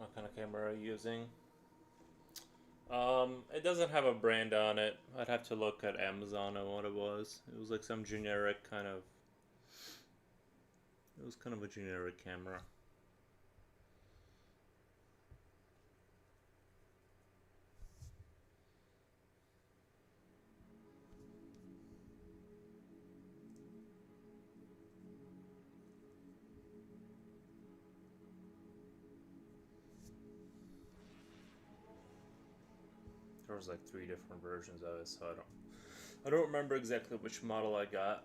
what kind of camera are you using? It doesn't have a brand on it. I'd have to look at Amazon on what it was. It was like some generic kind of. It was kind of a generic camera. There was like three different versions of it, so I don't remember exactly which model I got.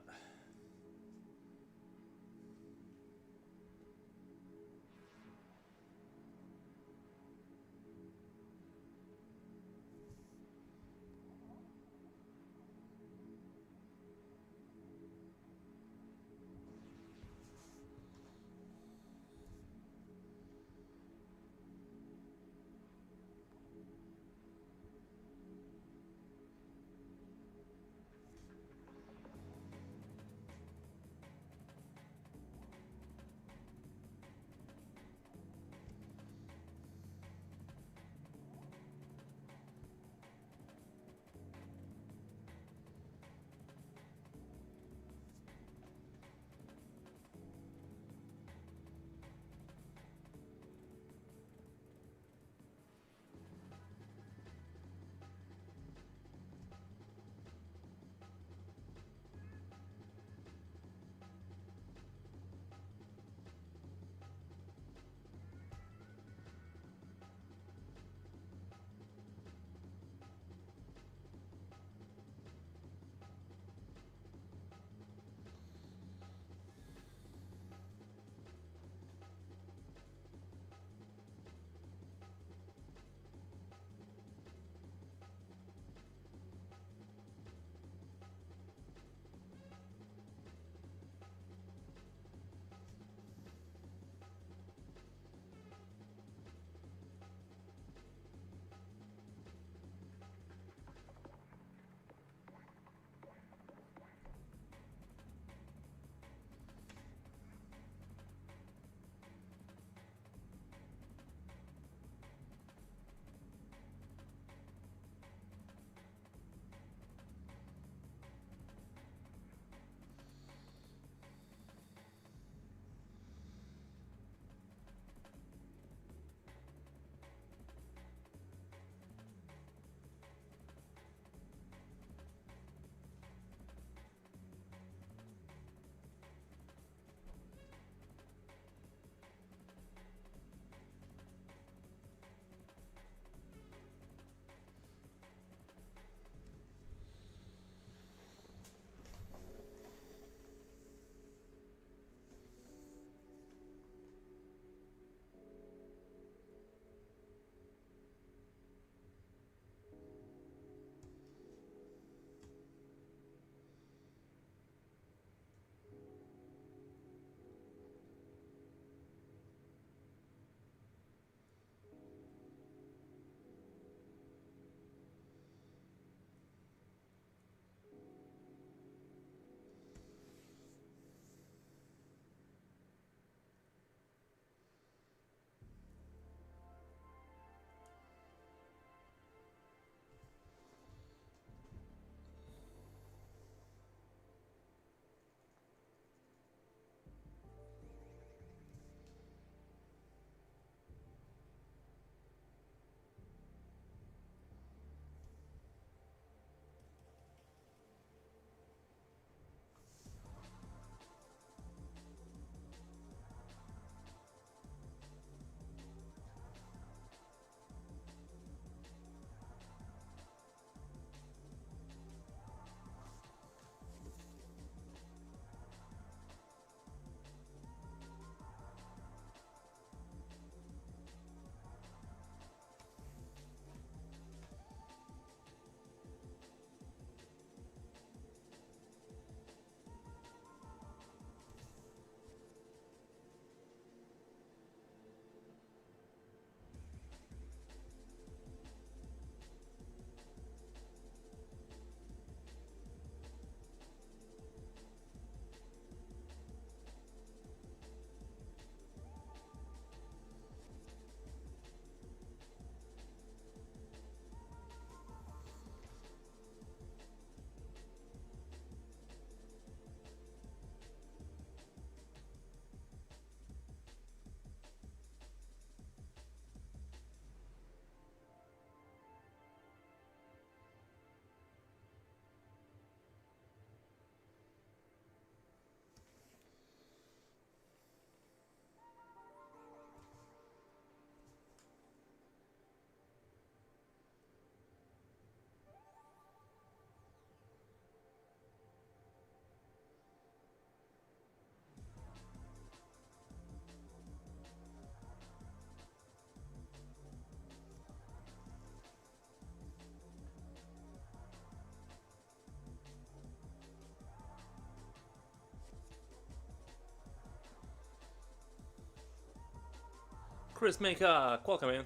Chris Maker, welcome in.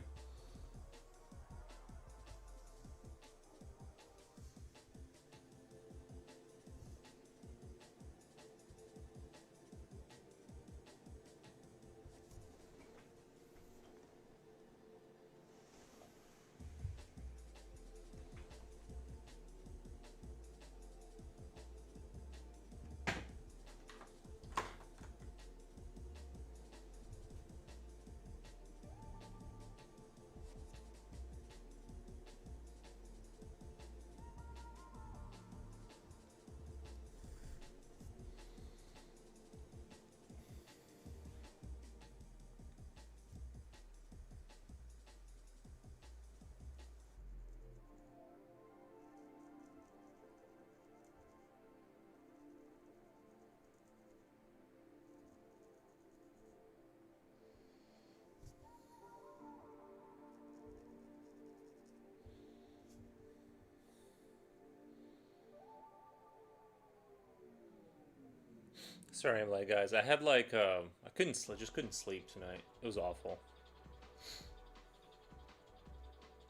Sorry, I'm late, guys. I had like I couldn't just couldn't sleep tonight. It was awful.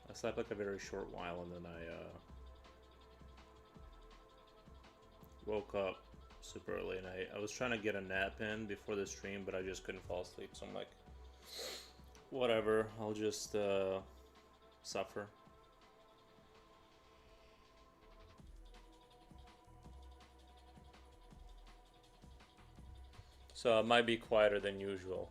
I slept like a very short while, and then I woke up super early, and I was trying to get a nap in before the stream, but I just couldn't fall asleep. So I'm like, whatever. I'll just suffer. So it might be quieter than usual.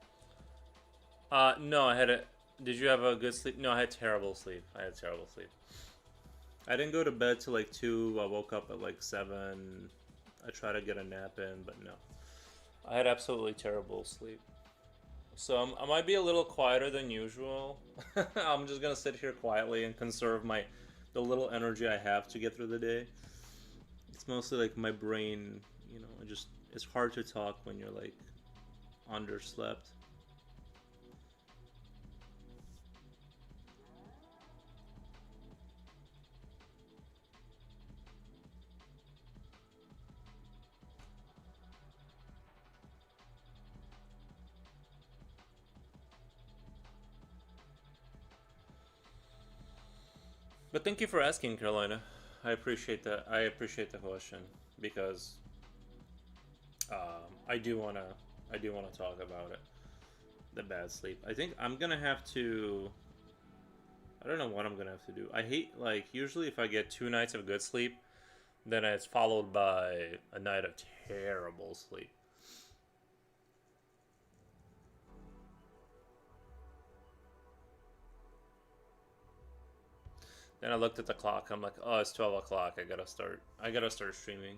No, I had a. Did you have a good sleep? No, I had terrible sleep. I had terrible sleep. I didn't go to bed till like 2. I woke up at like 7. I tried to get a nap in, but no. I had absolutely terrible sleep. So I might be a little quieter than usual. I'm just gonna sit here quietly and conserve the little energy I have to get through the day. It's mostly like my brain, it's hard to talk when you're like underslept. But thank you for asking, Carolina. I appreciate that. I appreciate the question because I do wanna talk about it. The bad sleep. I think I'm gonna have to. I don't know what I'm gonna have to do. I hate like usually if I get 2 nights of good sleep, then it's followed by a night of terrible sleep. Then I looked at the clock. I'm like, oh, it's 12 o'clock. I gotta start. I gotta start streaming.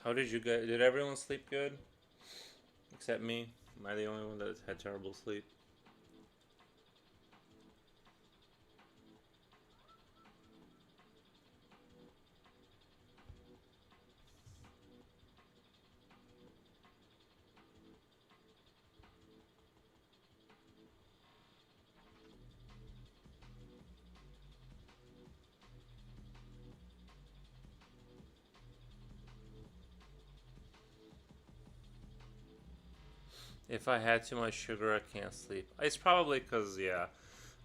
How did you get? Did everyone sleep good except me? Am I the only one that had terrible sleep? If I had too much sugar, I can't sleep. It's probably because, yeah,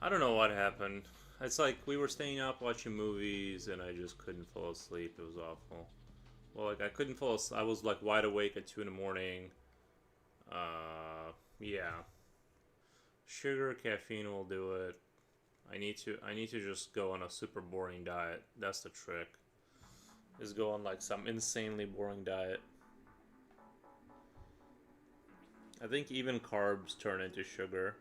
I don't know what happened. It's like we were staying up watching movies and I just couldn't fall asleep. It was awful. Well, like I couldn't fall asleep. I was like wide awake at 2 in the morning. Yeah. Sugar, caffeine will do it. I need to just go on a super boring diet. That's the trick. Is go on like some insanely boring diet. I think even carbs turn into sugar.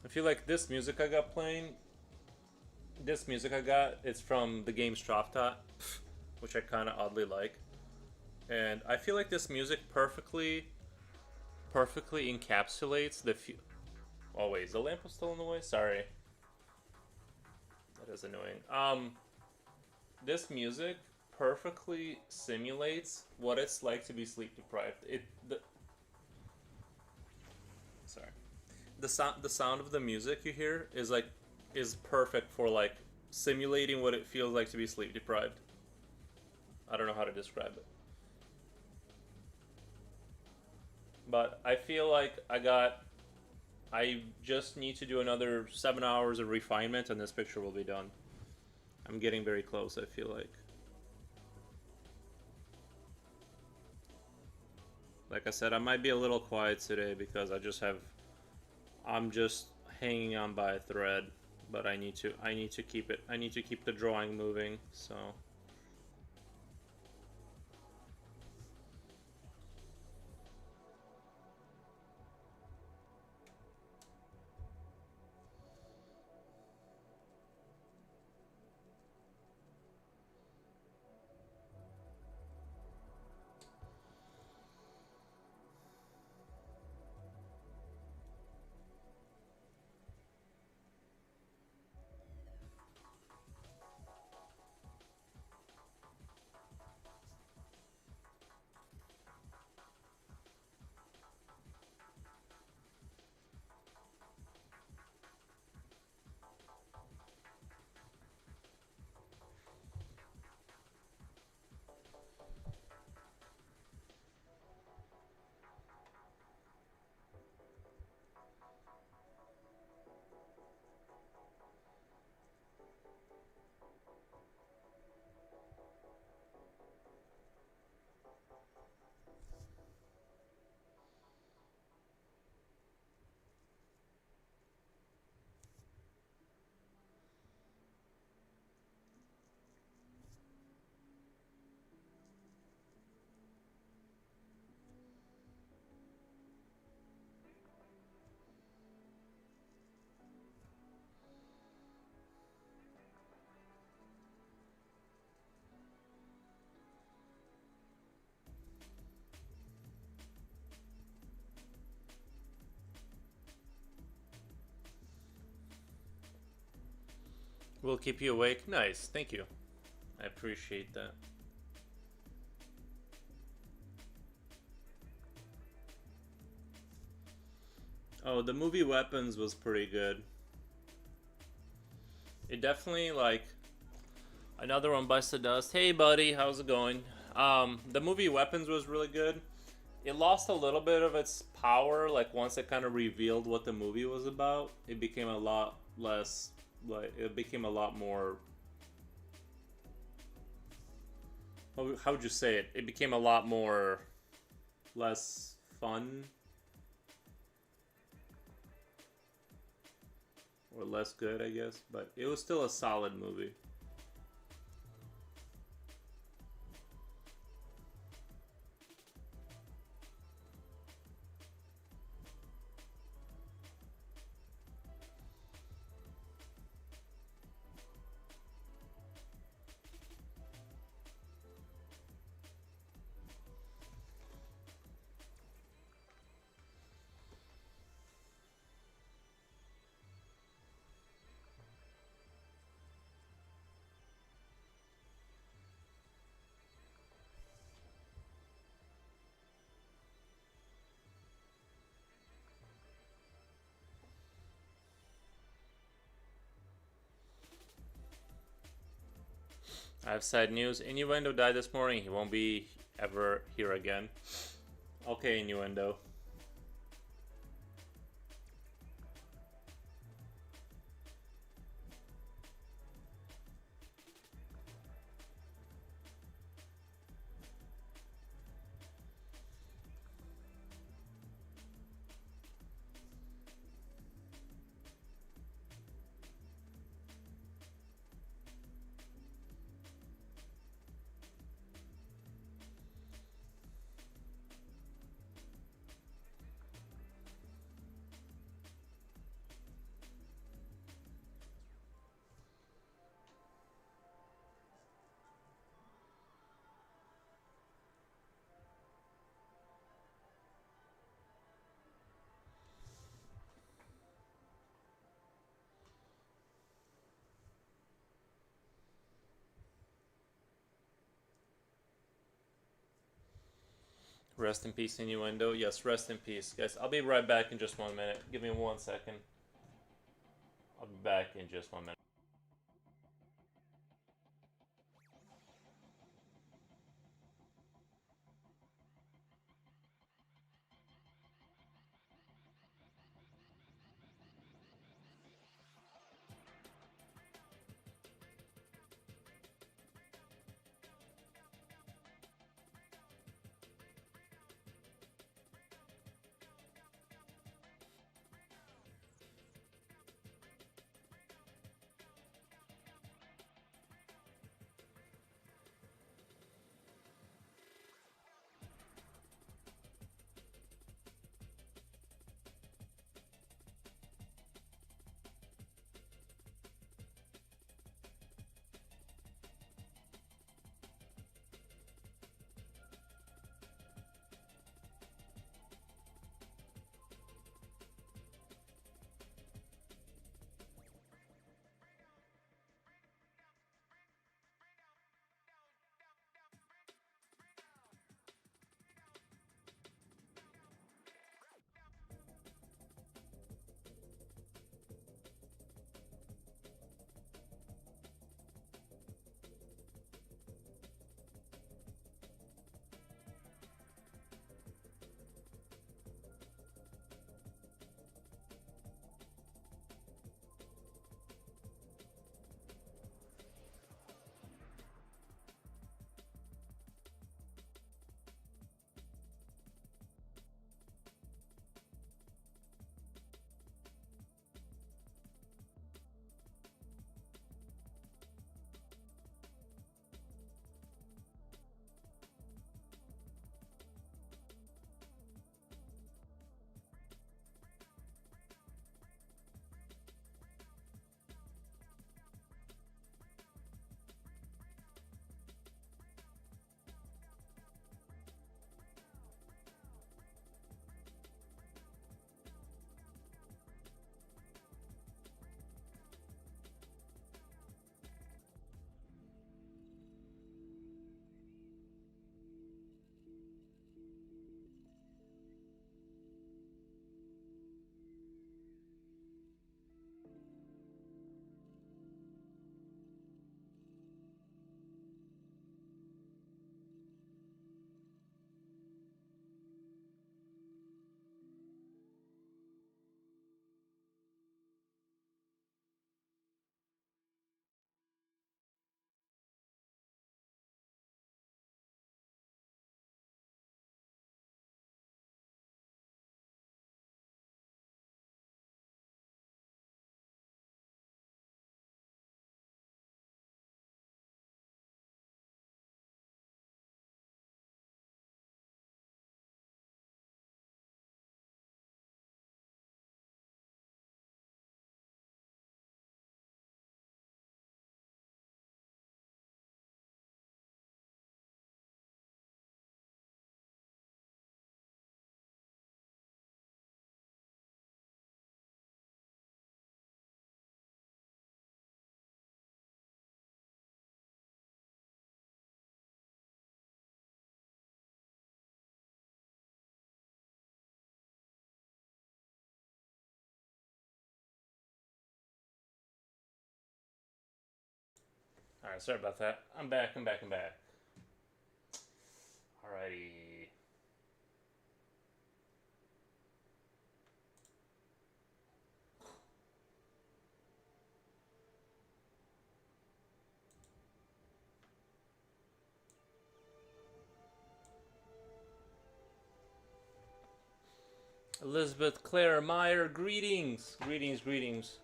I feel like this music I got playing, this music I got, it's from the game Straftat, which I kind of oddly like. And I feel like this music perfectly encapsulates the oh wait, is the lamp still in the way? Sorry. That is annoying. This music perfectly simulates what it's like to be sleep deprived. Sorry. The sound of the music you hear is perfect for like simulating what it feels like to be sleep deprived. I don't know how to describe it. But I feel like I just need to do another 7 hours of refinement and this picture will be done. I'm getting very close, I feel like. Like I said, I might be a little quiet today because I'm just hanging on by a thread, but I need to keep the drawing moving, so we'll keep you awake. Nice, thank you. I appreciate that. Oh, the movie Weapons was pretty good. It definitely like another one bites the dust. Hey buddy, how's it going? The movie Weapons was really good. It lost a little bit of its power, like once it kind of revealed what the movie was about. It became a lot less, like it became a lot more. How would you say it? It became a lot more less fun or less good, I guess. But it was still a solid movie. I have sad news. Innuendo died this morning. He won't be ever here again. Okay, Innuendo. Rest in peace, Innuendo. Yes, rest in peace. Guys, I'll be right back in just 1 minute. Give me 1 second. I'll be back in just 1 minute. Alright, sorry about that. I'm back, I'm back, I'm back. Alrighty. Elizabeth Claire Meyer, greetings! Greetings, greetings.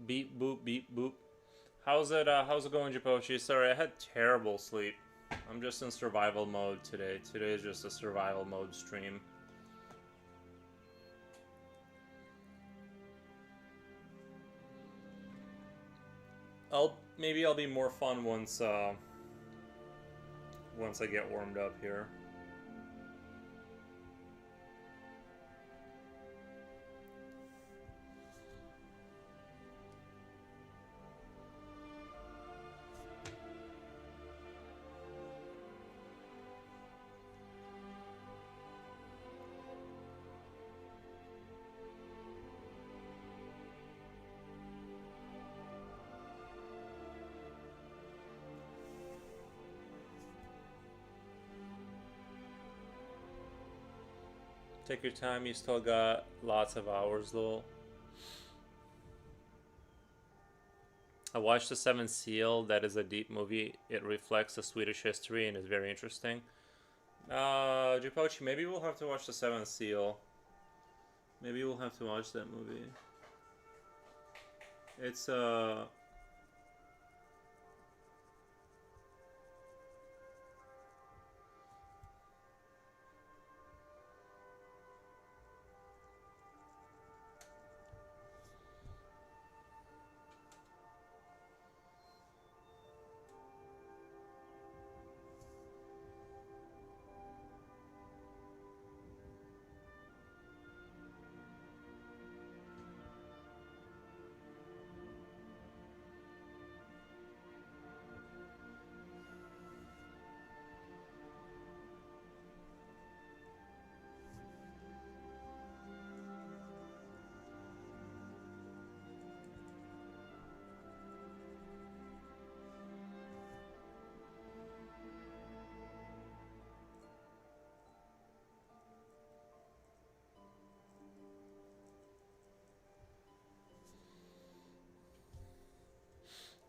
Beep boop, beep boop. How's it going, Japoshi? Sorry, I had terrible sleep. I'm just in survival mode today. Today is just a survival mode stream. Maybe I'll be more fun once I get warmed up here. Take your time, you still got lots of hours though. I watched The Seventh Seal. That is a deep movie. It reflects the Swedish history and is very interesting. Japochi, maybe we'll have to watch The Seventh Seal. Maybe we'll have to watch that movie. It's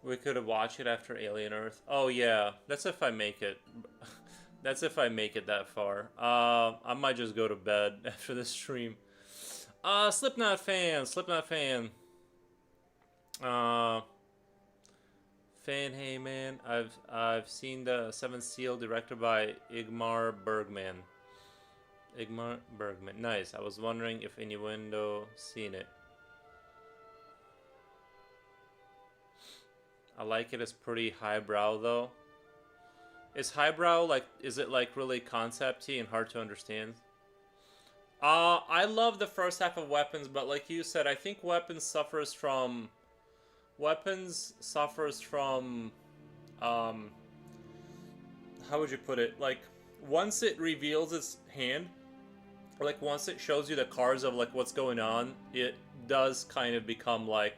we could watch it after Alien Earth. Oh yeah, that's if I make it. That's if I make it that far. I might just go to bed after this stream. Slipknot fan, Slipknot fan. Fan, hey man, I've seen the Seventh Seal, directed by Igmar Bergman. Igmar Bergman, nice. I was wondering if Innuendo seen it. I like it. It's pretty highbrow though. Is highbrow like? Is it like really concepty and hard to understand? I love the first half of Weapons, but like you said, I think Weapons suffers from how would you put it? Like once it reveals its hand, or like once it shows you the cards of like what's going on, it does kind of become like,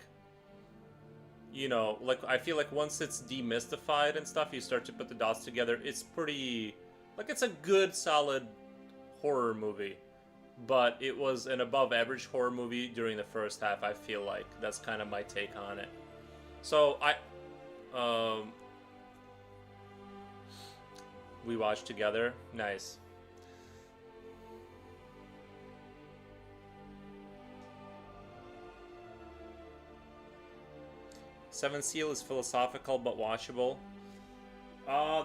you know, like I feel like once it's demystified and stuff, you start to put the dots together. It's pretty, like it's a good, solid horror movie, but it was an above-average horror movie during the first half. I feel like that's kind of my take on it. So we watched together. Nice. Seventh Seal is philosophical but watchable.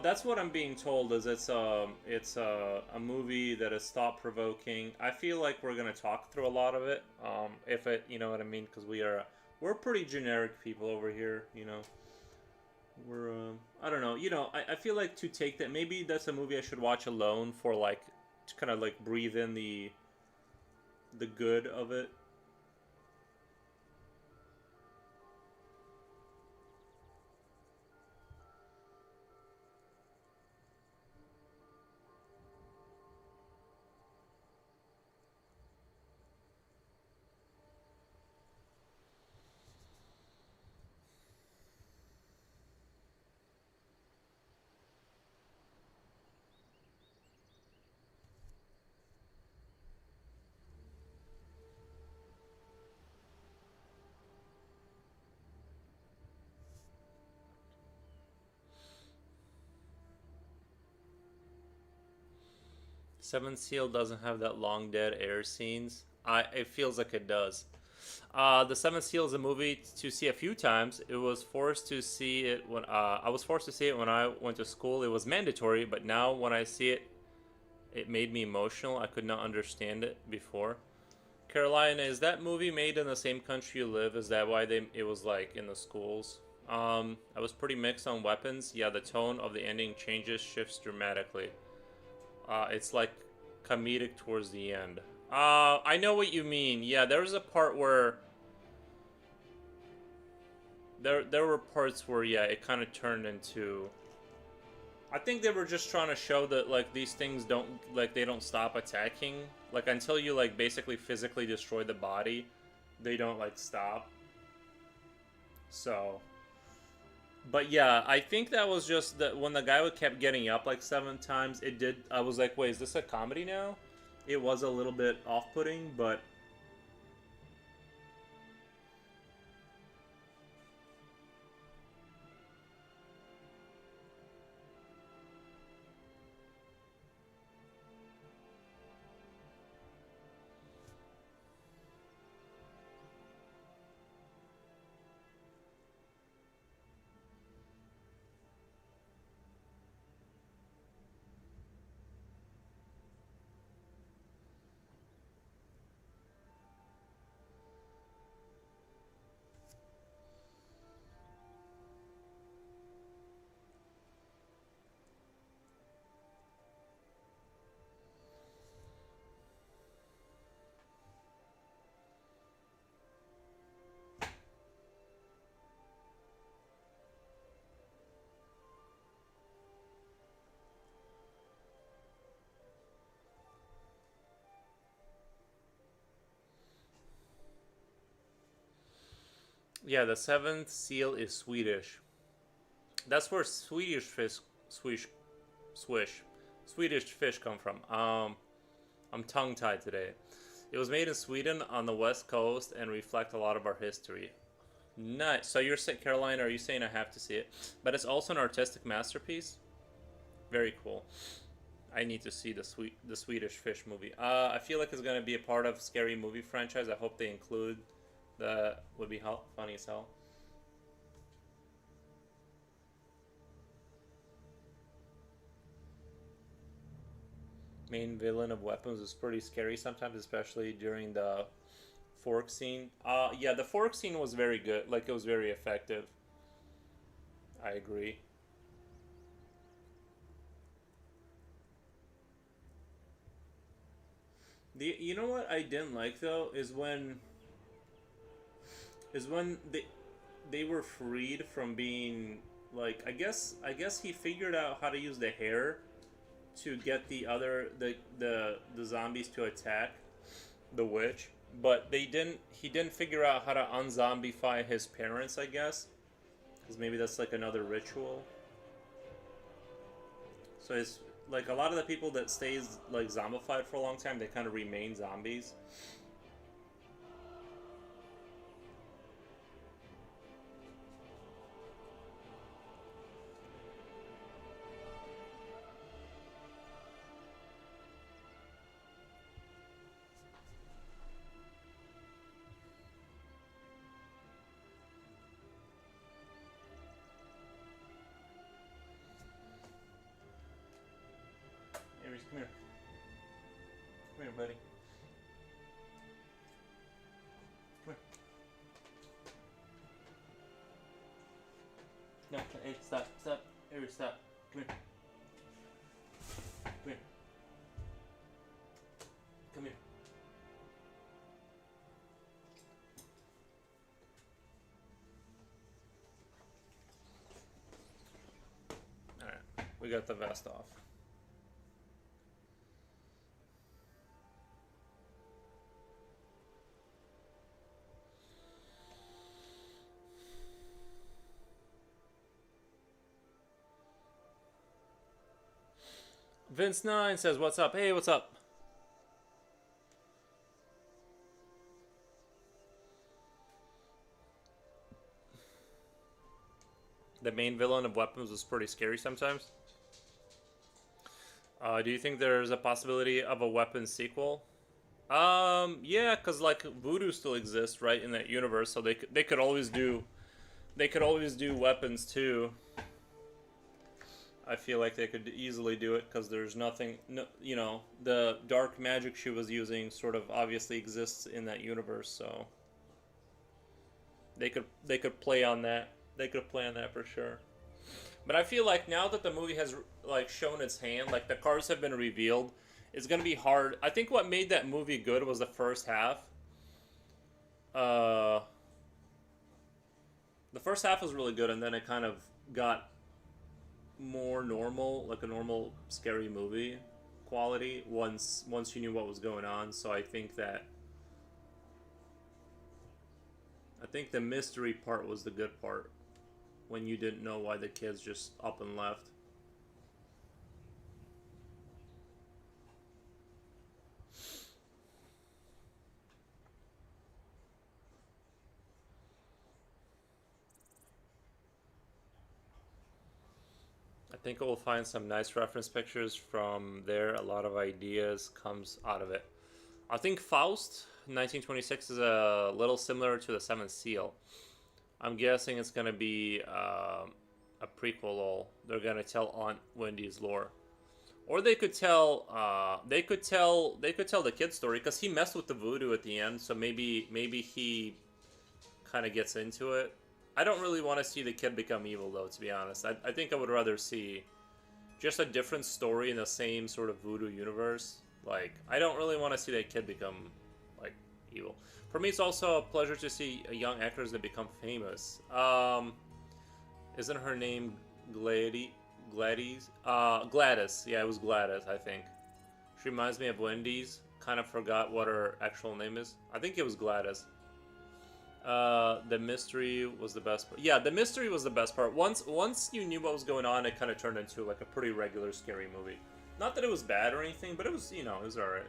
That's what I'm being told. Is it's a movie that is thought provoking. I feel like we're gonna talk through a lot of it. If it, you know what I mean, because we're pretty generic people over here. You know, we're I don't know. You know, I feel like to take that, maybe that's a movie I should watch alone for like to kind of like breathe in the good of it. Seventh Seal doesn't have that long dead air scenes. It feels like it does. The Seventh Seal is a movie to see a few times. It was forced to see it when I was forced to see it when I went to school. It was mandatory, but now when I see it, it made me emotional. I could not understand it before. Carolina, is that movie made in the same country you live? Is that why it was like in the schools? I was pretty mixed on weapons. Yeah, the tone of the ending changes, shifts dramatically. It's like comedic towards the end. I know what you mean. Yeah, there was a part where there were parts where yeah, it kind of turned into. I think they were just trying to show that like these things don't like they don't stop attacking. Like until you like basically physically destroy the body, they don't like stop. So, but yeah, I think that was just that when the guy kept getting up like 7 times, it did. I was like, wait, is this a comedy now? It was a little bit off-putting, but yeah, the seventh seal is Swedish. That's where Swedish, swish, Swedish fish come from. I'm tongue tied today. It was made in Sweden on the west coast and reflect a lot of our history. Nice. So you're saying, Carolina, are you saying I have to see it? But it's also an artistic masterpiece. Very cool. I need to see the Swedish Fish movie. I feel like it's gonna be a part of Scary Movie franchise. I hope they include the would be funny as hell. Main villain of Weapons is pretty scary sometimes, especially during the fork scene. Yeah, the fork scene was very good. Like it was very effective. I agree. The you know what I didn't like though is when they were freed from being like I guess he figured out how to use the hair to get the zombies to attack the witch, but he didn't figure out how to unzombify his parents, I guess, because maybe that's like another ritual. So it's like a lot of the people that stays like zombified for a long time, they kind of remain zombies. Aries, come here. Come here, buddy. Come here. No, hey, stop, stop. Aries, stop. Come here. Come here. Come here. Alright, we got the vest off. Vince9 says, what's up? Hey, what's up? The main villain of Weapons was pretty scary sometimes. Do you think there's a possibility of a Weapon sequel? Yeah, cause like Voodoo still exists, right, in that universe, so they could always do Weapons too. I feel like they could easily do it because there's nothing, no, you know, the dark magic she was using sort of obviously exists in that universe, so they could play on that. They could play on that for sure. But I feel like now that the movie has like shown its hand, like the cards have been revealed, it's gonna be hard. I think what made that movie good was the first half. Uh, the first half was really good, and then it kind of got more normal, like a normal scary movie quality once you knew what was going on. So I think the mystery part was the good part when you didn't know why the kids just up and left. I think we'll find some nice reference pictures from there. A lot of ideas comes out of it. I think Faust 1926 is a little similar to the Seventh Seal. I'm guessing it's gonna be a prequel. They're gonna tell Aunt Wendy's lore, or they could tell they could tell the kid story because he messed with the voodoo at the end. So maybe he kind of gets into it. I don't really want to see the kid become evil though. To be honest, I think I would rather see just a different story in the same sort of voodoo universe. Like I don't really want to see that kid become like evil. For me, it's also a pleasure to see young actors that become famous. Isn't her name Gladys? Gladys? Gladys. Yeah, it was Gladys, I think. She reminds me of Wendy's. Kind of forgot what her actual name is. I think it was Gladys. The mystery was the best part. Yeah, the mystery was the best part. Once you knew what was going on, it kind of turned into like a pretty regular scary movie. Not that it was bad or anything, but it was, you know, it was alright.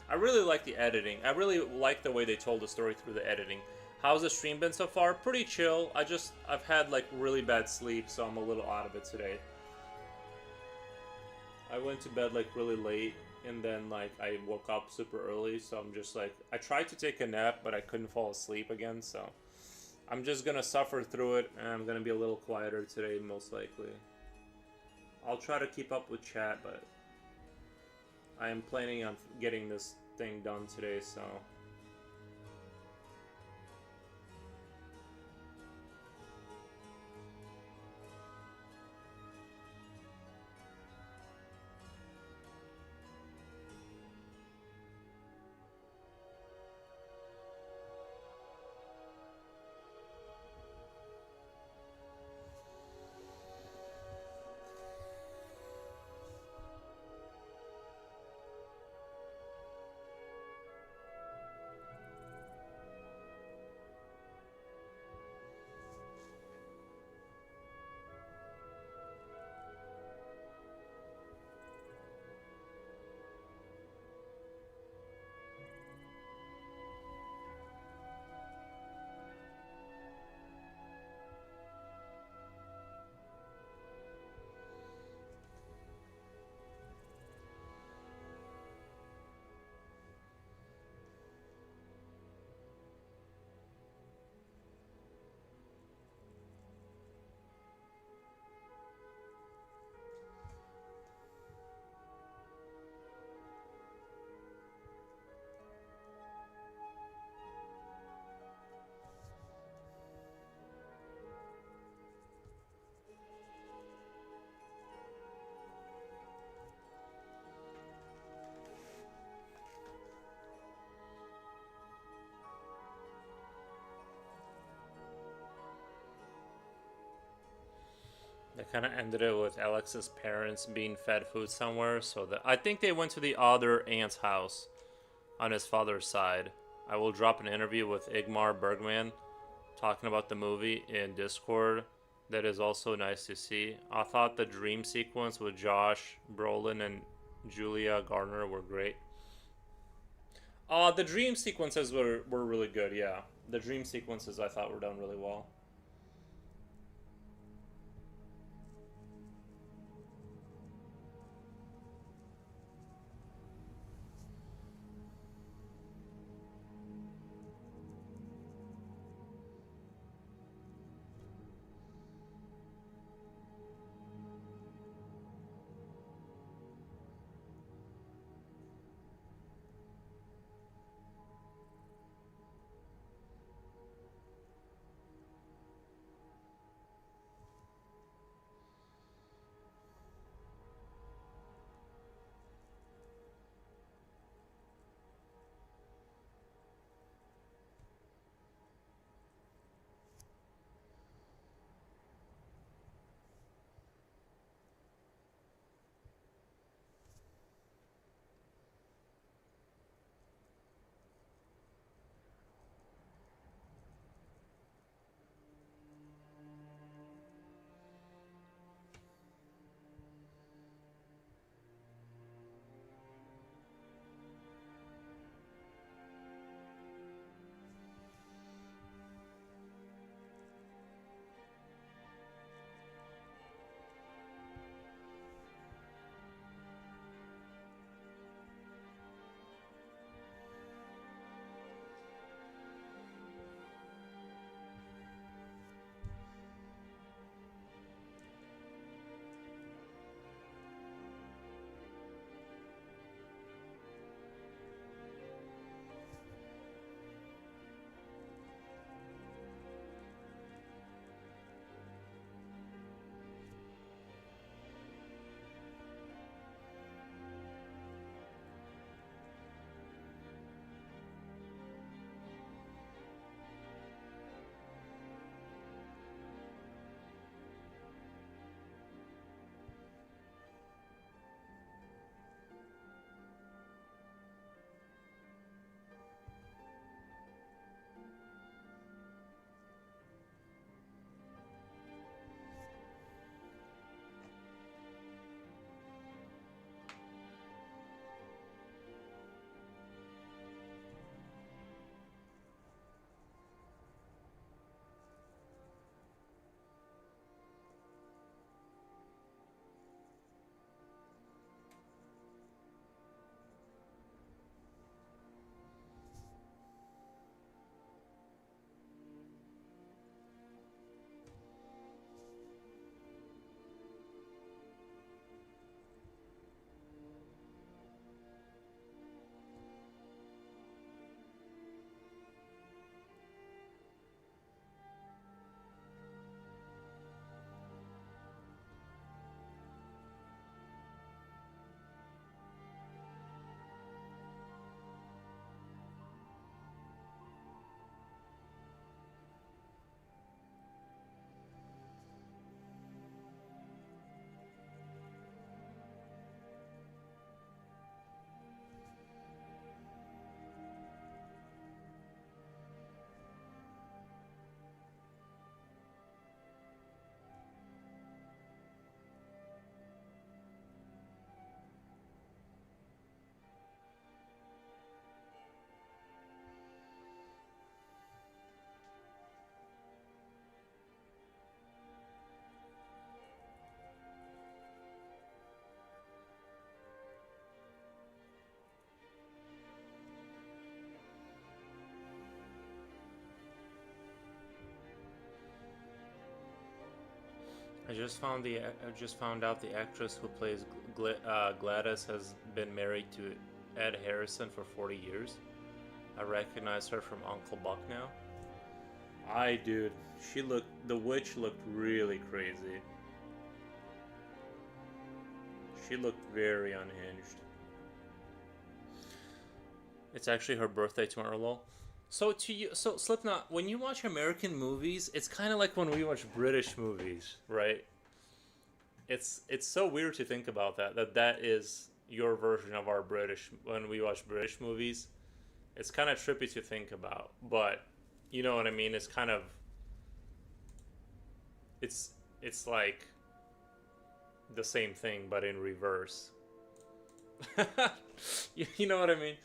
I really like the editing. I really like the way they told the story through the editing. How's the stream been so far? Pretty chill. I've had like really bad sleep, so I'm a little out of it today. I went to bed like really late, and then like I woke up super early, so I'm just like I tried to take a nap, but I couldn't fall asleep again, so I'm just gonna suffer through it, and I'm gonna be a little quieter today, most likely. I'll try to keep up with chat, but I am planning on getting this thing done today, so they kind of ended it with Alex's parents being fed food somewhere. So that I think they went to the other aunt's house on his father's side. I will drop an interview with Igmar Bergman talking about the movie in Discord. That is also nice to see. I thought the dream sequence with Josh Brolin and Julia Garner were great. The dream sequences were really good. Yeah, the dream sequences I thought were done really well. I just found out the actress who plays Gladys has been married to Ed Harrison for 40 years. I recognize her from Uncle Buck now. Dude, the witch looked really crazy. She looked very unhinged. It's actually her birthday tomorrow, lol. So Slipknot, when you watch American movies, it's kind of like when we watch British movies, right? It's so weird to think about that is your version of our British when we watch British movies. It's kind of trippy to think about, but you know what I mean. It's kind of it's it's like the same thing but in reverse. You know what I mean?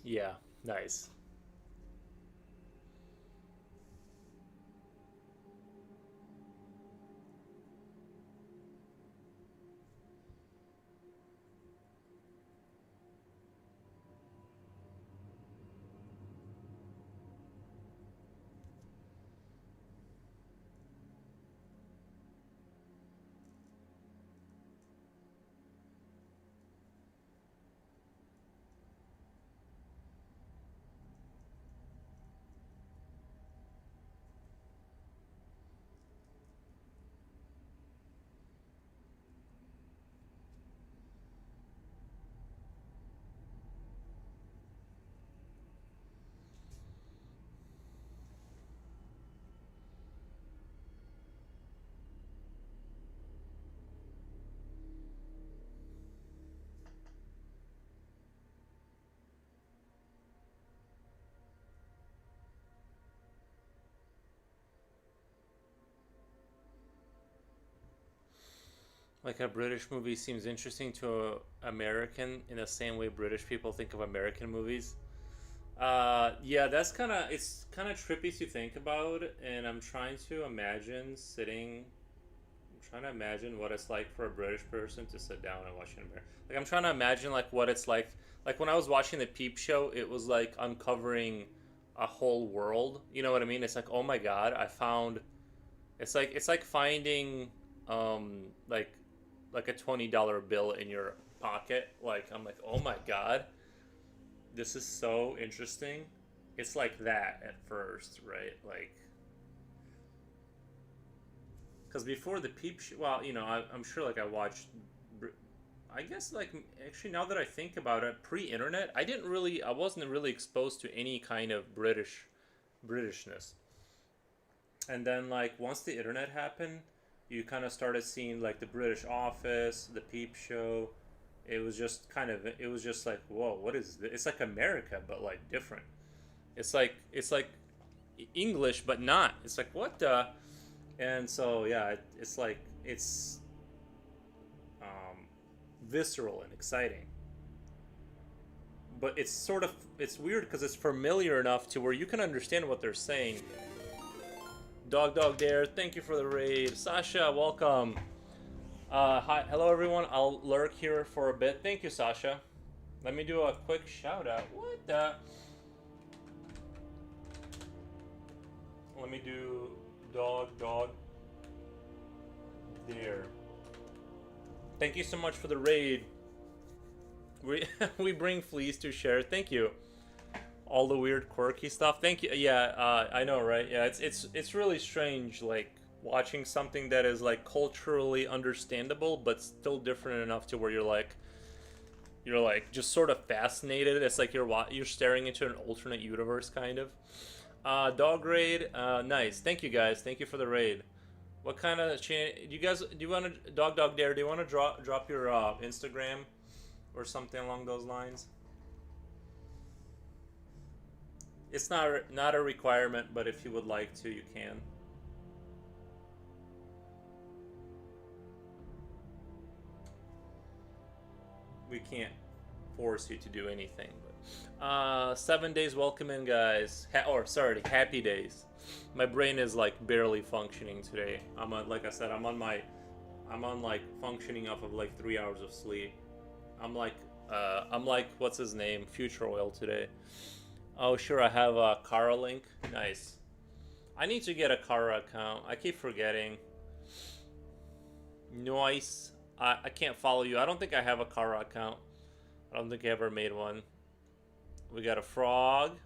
Yeah, nice. Like a British movie seems interesting to a American in the same way British people think of American movies. Yeah, it's kind of trippy to think about, and I'm trying to imagine sitting. I'm trying to imagine what it's like for a British person to sit down and watch an American. Like I'm trying to imagine like what it's like. Like when I was watching the Peep Show, it was like uncovering a whole world. You know what I mean? It's like, oh my god, I found. It's like finding um like like a $20 bill in your pocket. Like I'm like, oh my god, this is so interesting. It's like that at first, right? Like, because before the Peep Show, well, I'm sure like I watched. I guess like actually now that I think about it, pre-internet, I wasn't really exposed to any kind of Britishness. And then like once the internet happened, you kind of started seeing like the British Office, the Peep Show. It was just like, whoa, what is this? It's like America but like different. It's like English but not. It's like what the. And so yeah, it's like it's um, visceral and exciting, but it's weird because it's familiar enough to where you can understand what they're saying. Dog Dare, thank you for the raid. Sasha, welcome. Hi, hello everyone. I'll lurk here for a bit. Thank you, Sasha. Let me do a quick shout out. What the? Let me do Dog Dare. Thank you so much for the raid. We we bring fleas to share. Thank you. All the weird quirky stuff. Thank you. Yeah, I know, right? Yeah, it's really strange, like watching something that is like culturally understandable but still different enough to where you're like just sort of fascinated. It's like you're staring into an alternate universe, kind of. Dog raid. Nice. Thank you guys. Thank you for the raid. What kind of do you want to Dog Dare? Do you want to drop your Instagram or something along those lines? It's not a requirement, but if you would like to, you can. we can't force you to do anything. But 7 days, welcome in, guys. Happy days. My brain is like barely functioning today. Like I said, I'm on like functioning off of like 3 hours of sleep. I'm like what's his name, Future Oil today. Oh sure, I have a Kara link. Nice. I need to get a Kara account. I keep forgetting. Nice. I can't follow you. I don't think I have a Kara account. I don't think I ever made one. We got a frog.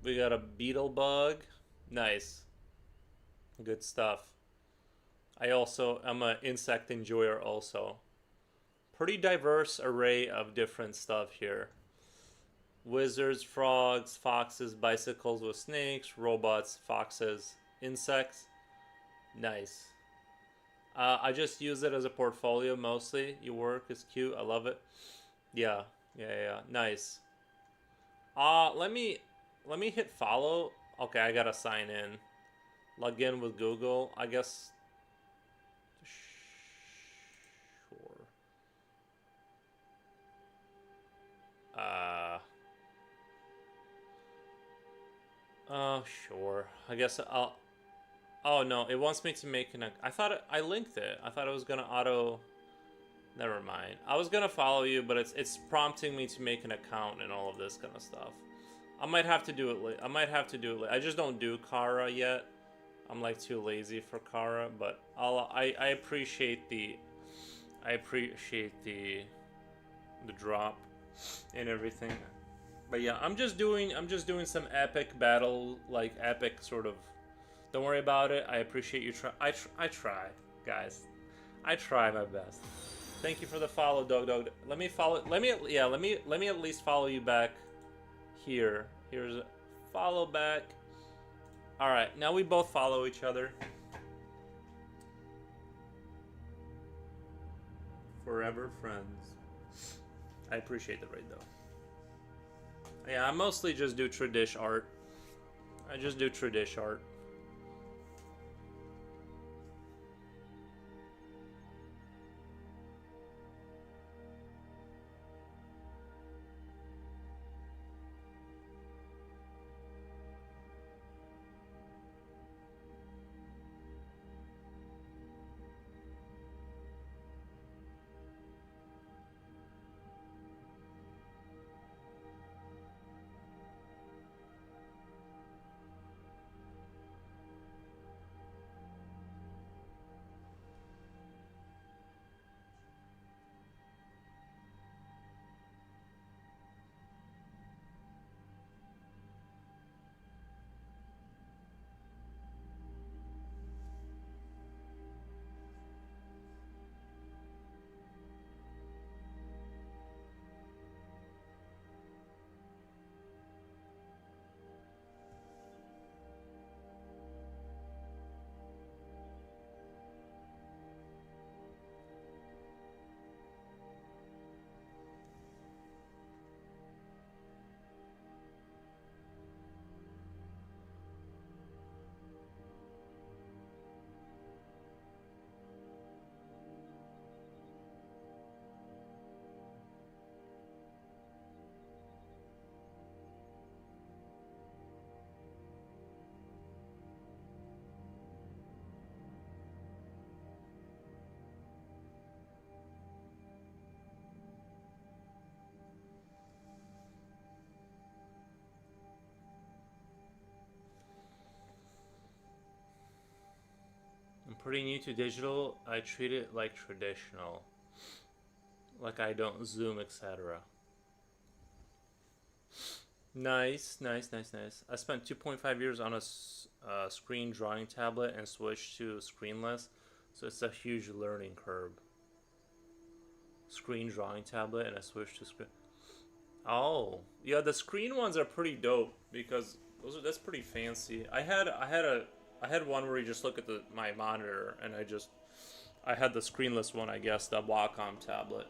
We got a beetle bug. Nice. Good stuff. I'm an insect enjoyer also. Pretty diverse array of different stuff here. Wizards, frogs, foxes, bicycles with snakes, robots, foxes, insects. Nice. I just use it as a portfolio mostly. Your work is cute. I love it. Yeah. Nice. Let me hit follow. Okay, I gotta sign in. Log in with Google. I guess. Sure. Sure. I guess I'll. Oh no, it wants me to make an. I linked it. I thought it was gonna auto. Never mind. I was gonna follow you, but it's prompting me to make an account and all of this kind of stuff. I might have to do it. I just don't do Kara yet. I'm like too lazy for Kara, but I appreciate the drop and everything. But yeah, I'm just doing some epic battle, like epic sort of. Don't worry about it. I appreciate you I try, guys. I try my best. Thank you for the follow, Dog. Let me follow. Let me at least follow you back. Here. Here's a follow back. All right. Now we both follow each other. Forever friends. I appreciate the raid though. Yeah, I mostly just do tradish art. I just do tradish art. I'm pretty new to digital. I treat it like traditional. Like I don't zoom, etc. Nice. I spent 2.5 years on a screen drawing tablet and switched to screenless, so it's a huge learning curve. Screen drawing tablet and I switched to screen. Oh, yeah, the screen ones are pretty dope because that's pretty fancy. I had one where you just look at my monitor and I had the screenless one, I guess, the Wacom tablet.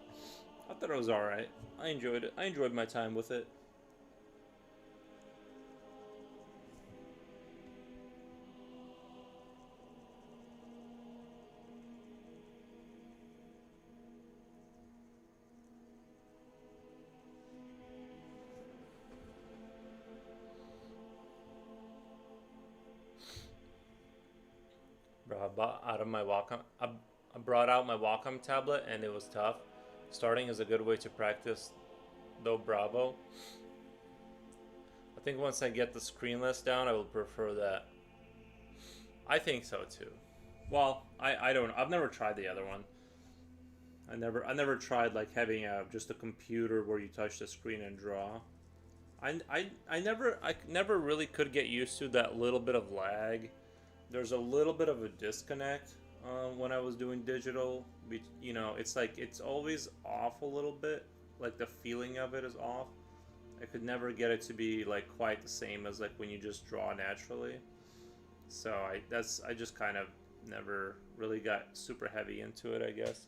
I thought it was alright. I enjoyed it. I enjoyed my time with it. out of my Wacom. I brought out my Wacom tablet, and it was tough. Starting is a good way to practice, though. Bravo. I think once I get the screenless down, I will prefer that. I think so too. Well, I don't. I've never tried the other one. I never tried like having just a computer where you touch the screen and draw. I never really could get used to that little bit of lag. There's a little bit of a disconnect when I was doing digital. You know, it's like it's always off a little bit. Like the feeling of it is off. I could never get it to be like quite the same as like when you just draw naturally. So I just kind of never really got super heavy into it, I guess.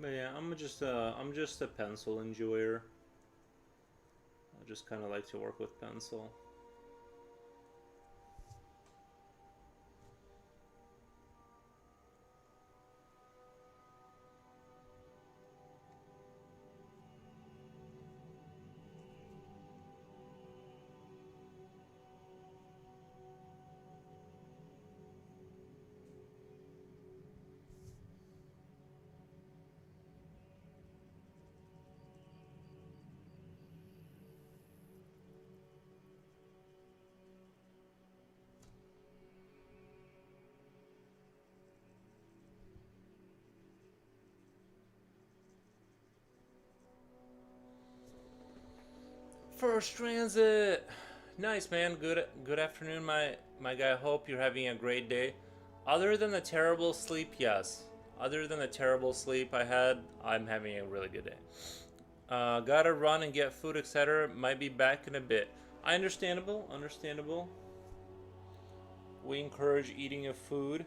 But yeah, I'm just a pencil enjoyer. I just kind of like to work with pencil. First transit. Nice, man. Good afternoon, my guy. Hope you're having a great day. Other than the terrible sleep, yes. Other than the terrible sleep I had, I'm having a really good day. Gotta run and get food, etc. Might be back in a bit. Understandable, understandable. We encourage eating of food.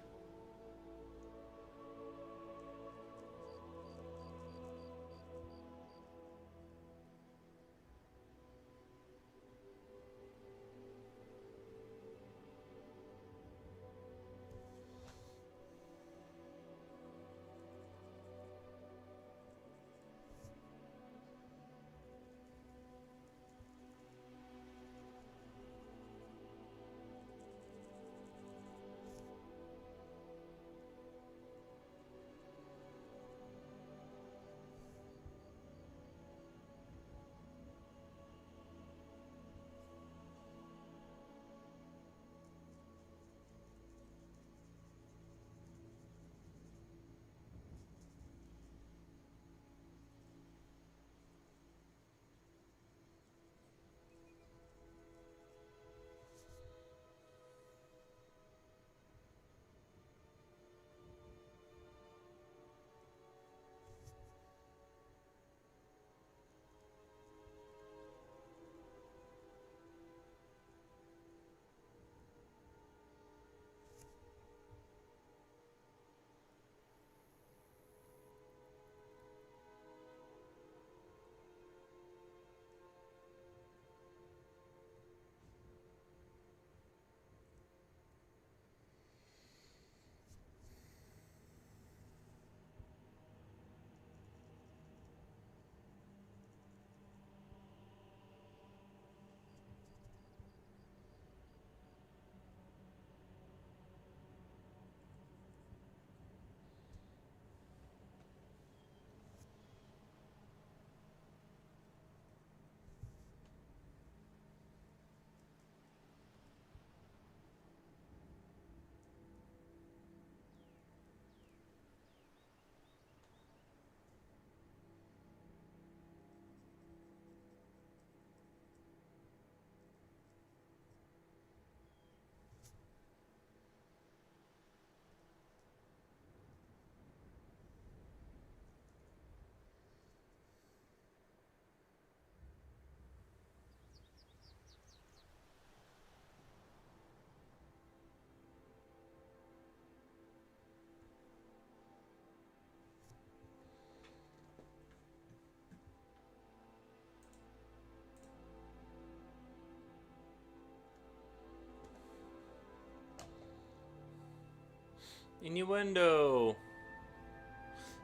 Innuendo.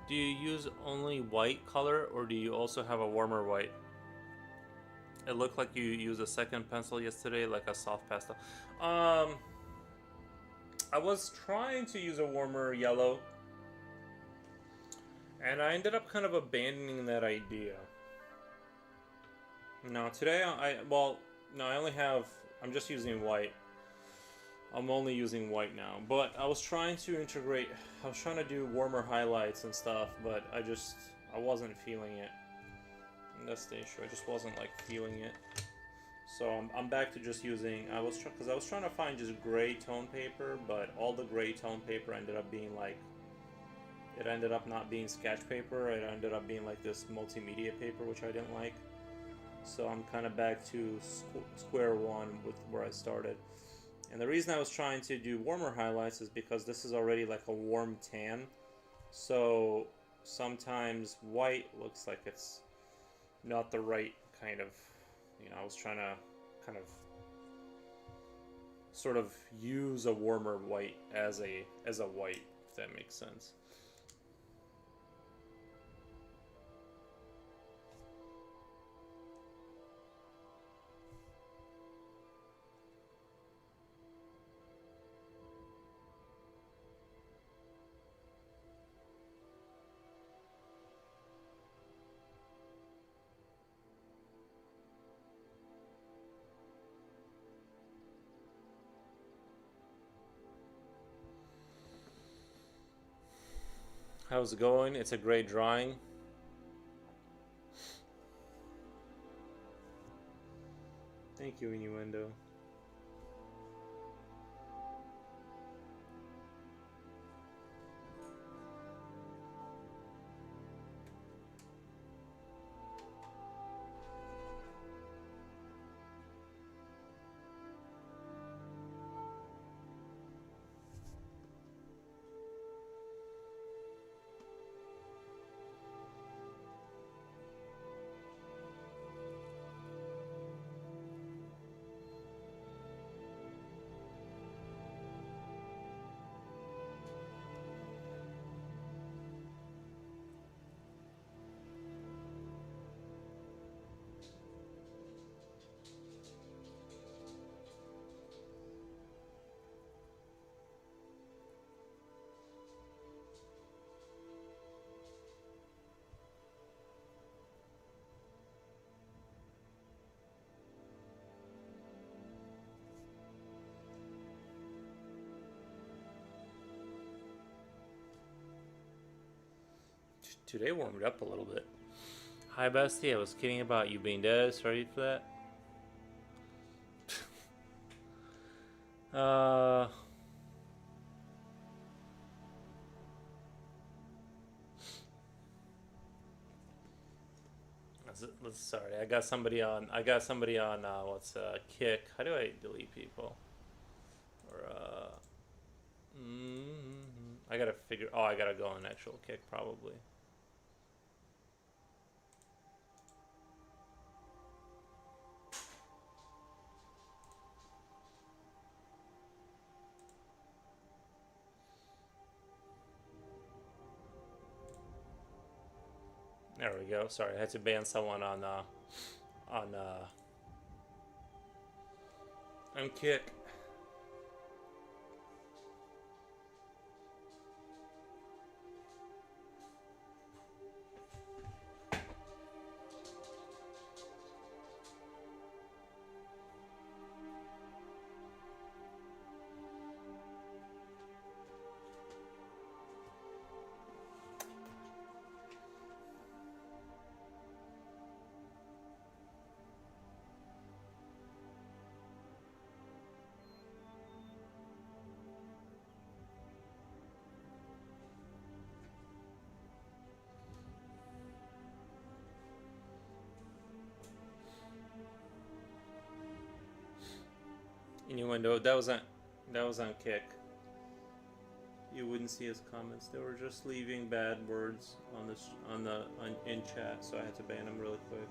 Do you use only white color, or do you also have a warmer white? It looked like you used a second pencil yesterday, like a soft pastel. I was trying to use a warmer yellow, and I ended up kind of abandoning that idea. No, today no, I only have. I'm just using white. I'm only using white now, but I was trying to integrate. I was trying to do warmer highlights and stuff, but I wasn't feeling it. And that's the issue. I just wasn't like feeling it. So I'm back to just using. Because I was trying to find just gray tone paper, but all the gray tone paper ended up being like. It ended up not being sketch paper. It ended up being like this multimedia paper, which I didn't like. So I'm kind of back to square one with where I started. And the reason I was trying to do warmer highlights is because this is already like a warm tan. So sometimes white looks like it's not the right kind of, I was trying to kind of sort of use a warmer white as a white, if that makes sense. How's it going? It's a great drawing. Thank you, Innuendo. Today warmed up a little bit. Hi, bestie. I was kidding about you being dead. Sorry for that. Sorry, I got somebody on. What's Kick? How do I delete people? Or I gotta figure. Oh, I gotta go on actual Kick probably. There we go. Sorry, I had to ban someone on Kick. Innuendo. That was on Kick. You wouldn't see his comments. They were just leaving bad words in chat, so I had to ban them really quick.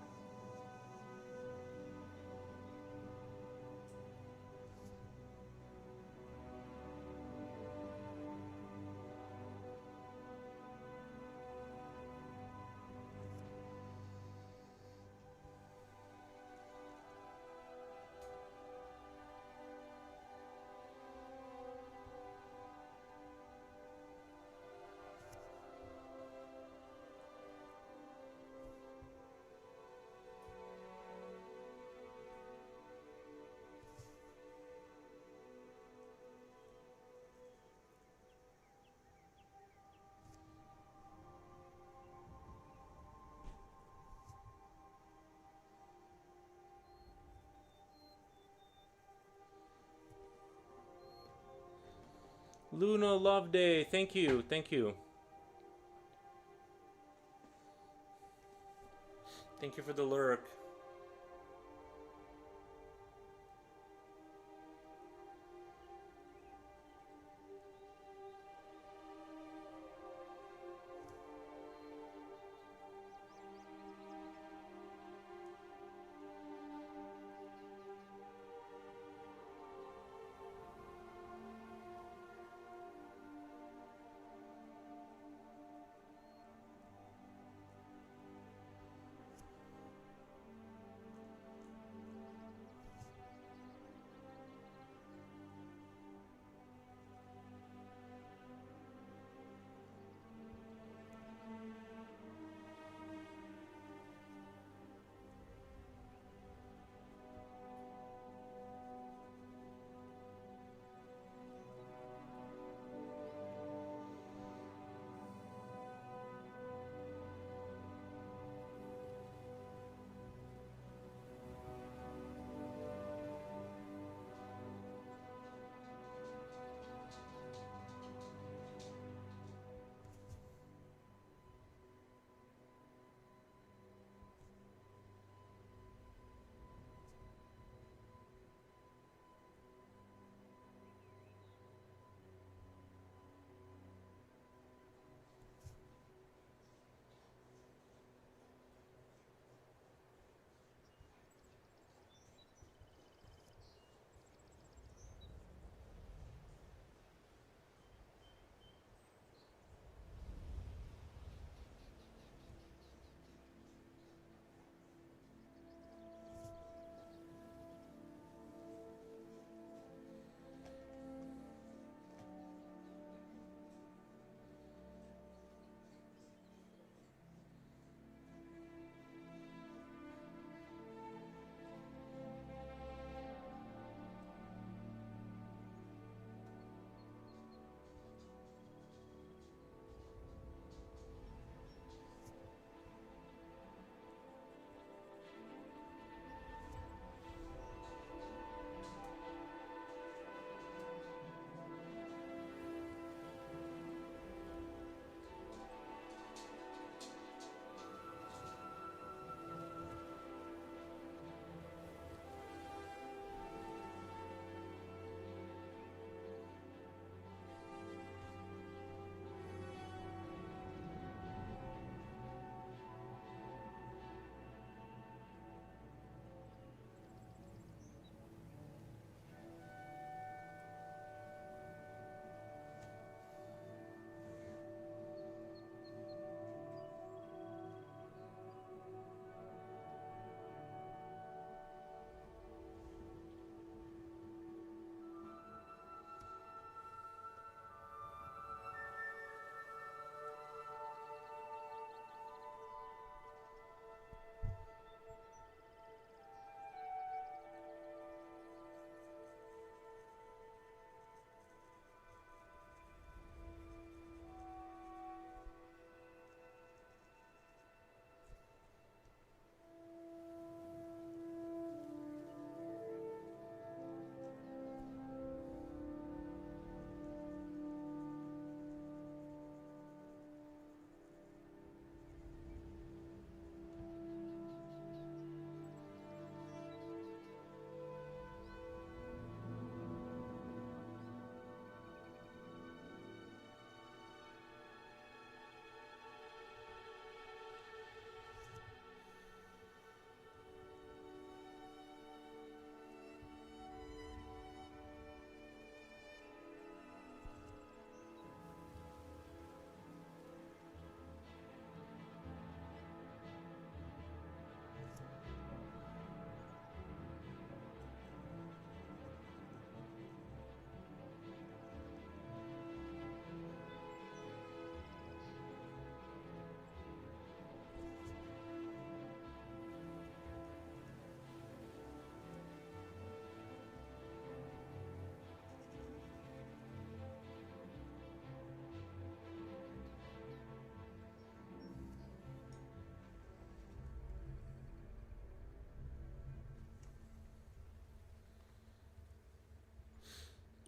Luna Love Day. Thank you. Thank you. Thank you for the lurk.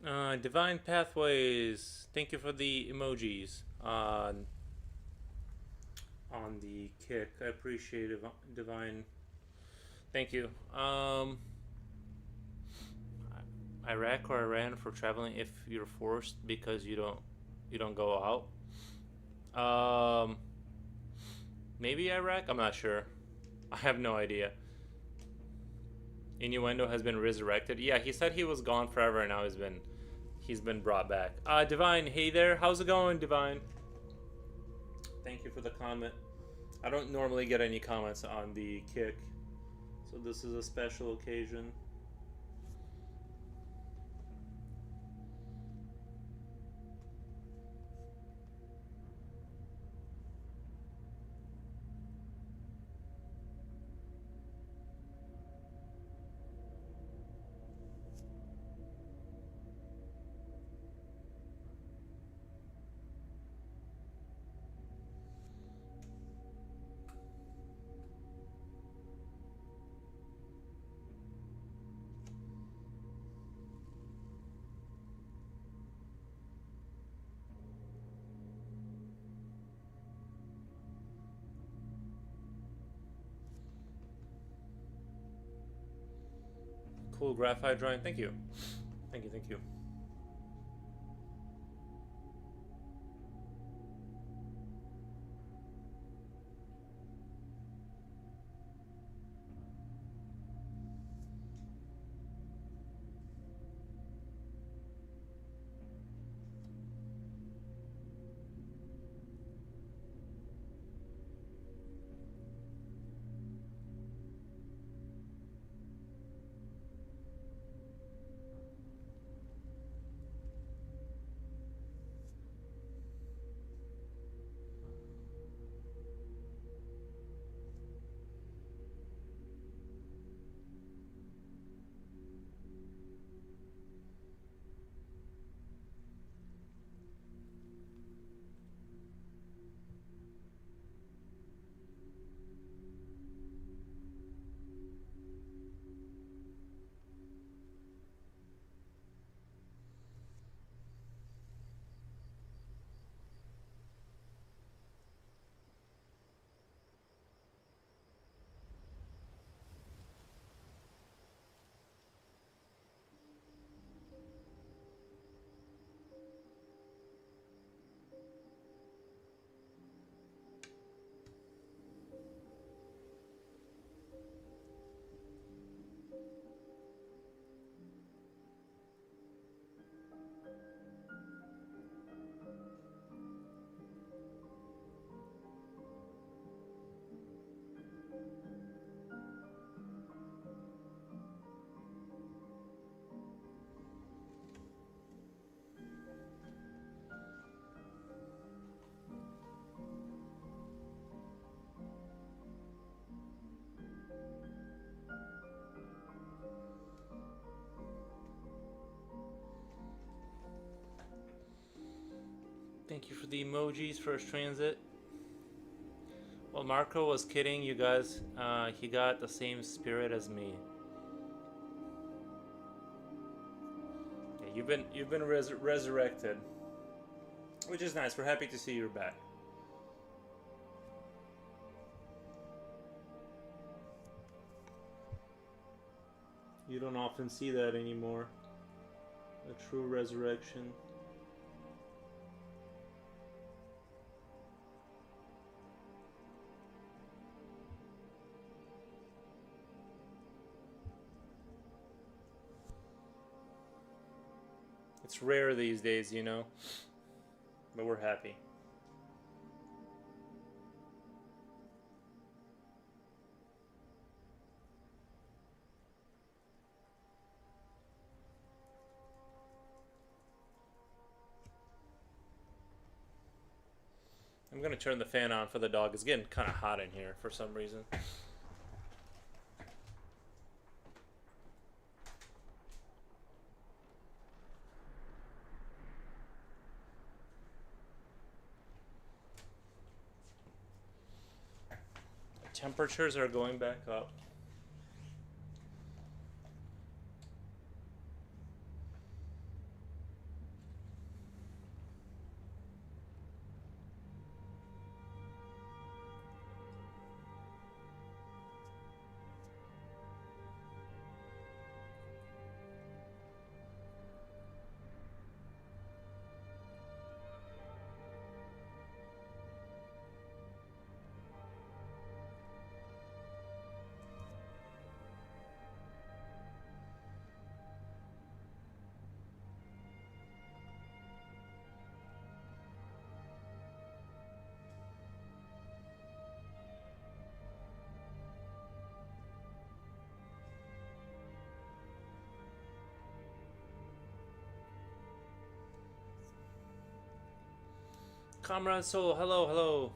Divine Pathways. Thank you for the emojis on the kick. I appreciate it, Divine. Thank you. Iraq or Iran for traveling if you're forced because you don't go out. Maybe Iraq. I'm not sure. I have no idea. Innuendo has been resurrected. Yeah, he said he was gone forever, and now he's been brought back. Divine, hey there. How's it going, Divine? Thank you for the comment. I don't normally get any comments on the kick, so this is a special occasion. Cool graphite drawing. Thank you. Thank you. Thank you. Thank you for the emojis. First transit. Well, Marco was kidding, you guys. He got the same spirit as me. Yeah, you've been resurrected, which is nice. We're happy to see you're back. You don't often see that anymore. A true resurrection. It's rare these days, you know, but we're happy. I'm gonna turn the fan on for the dog. It's getting kind of hot in here for some reason. Temperatures are going back up. Comrade Soul, hello, hello.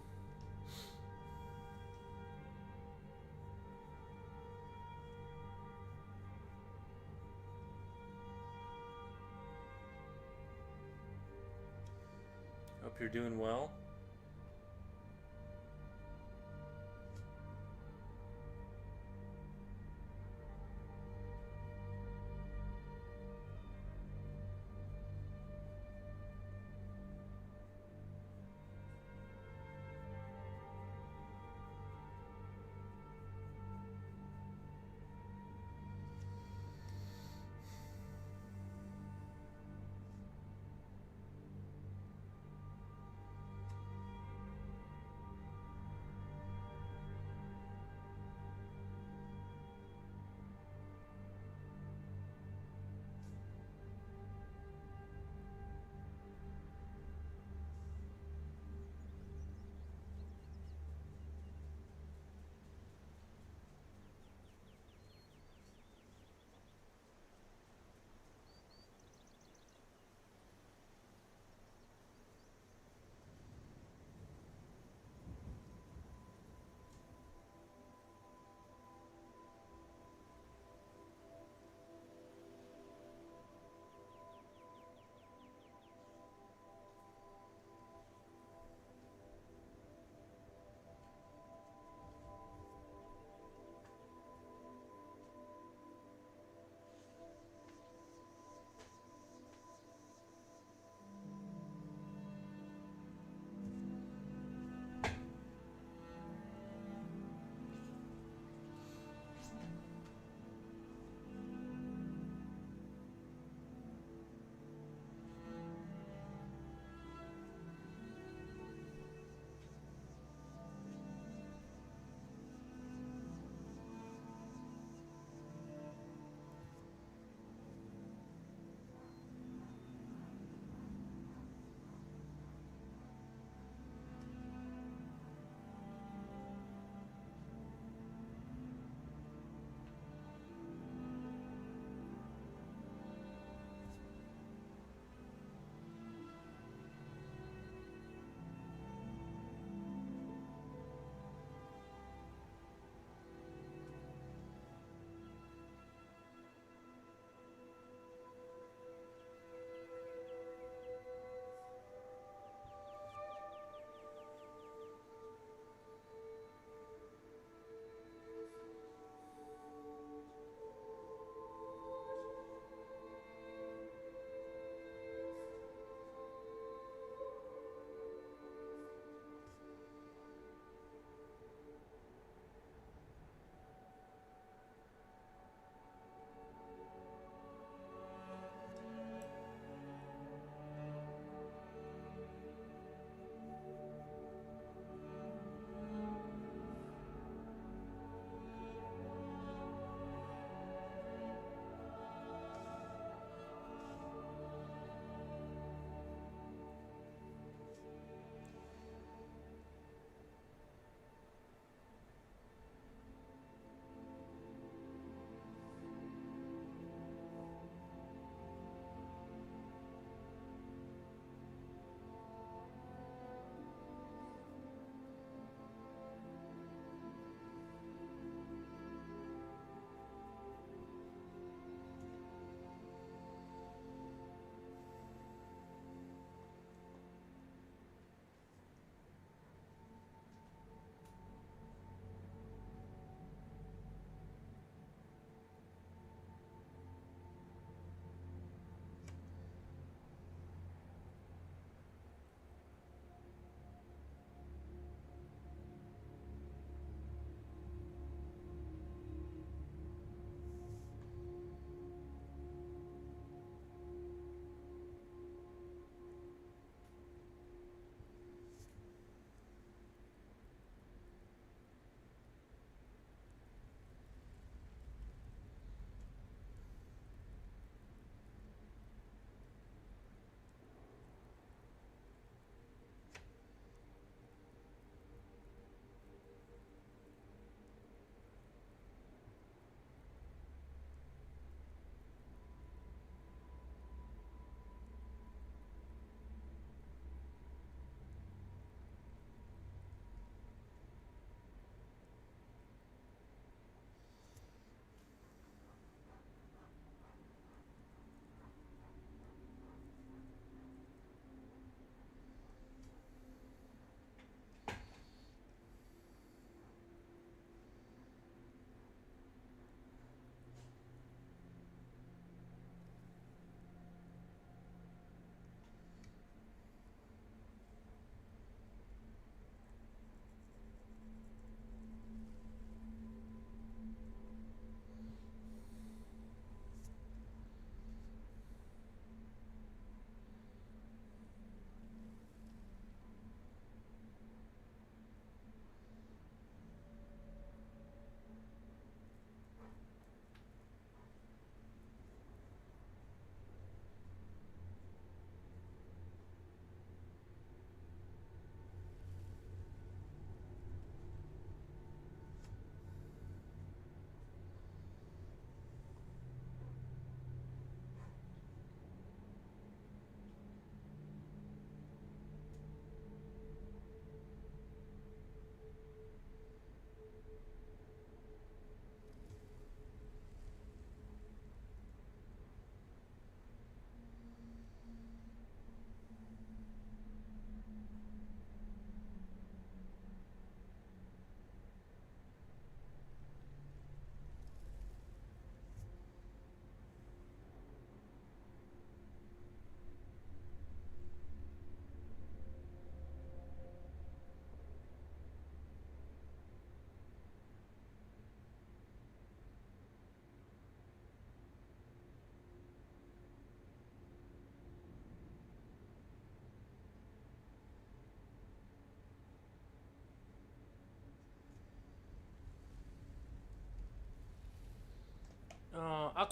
Hope you're doing well.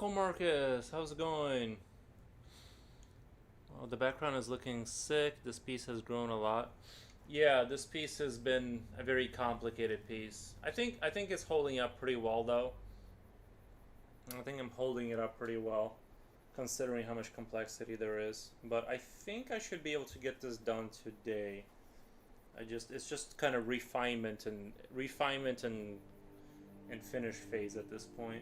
Taco Marcus, how's it going? Well, the background is looking sick. This piece has grown a lot. Yeah, this piece has been a very complicated piece. I think it's holding up pretty well though. I think I'm holding it up pretty well, considering how much complexity there is. But I think I should be able to get this done today. It's just kind of refinement and finish phase at this point.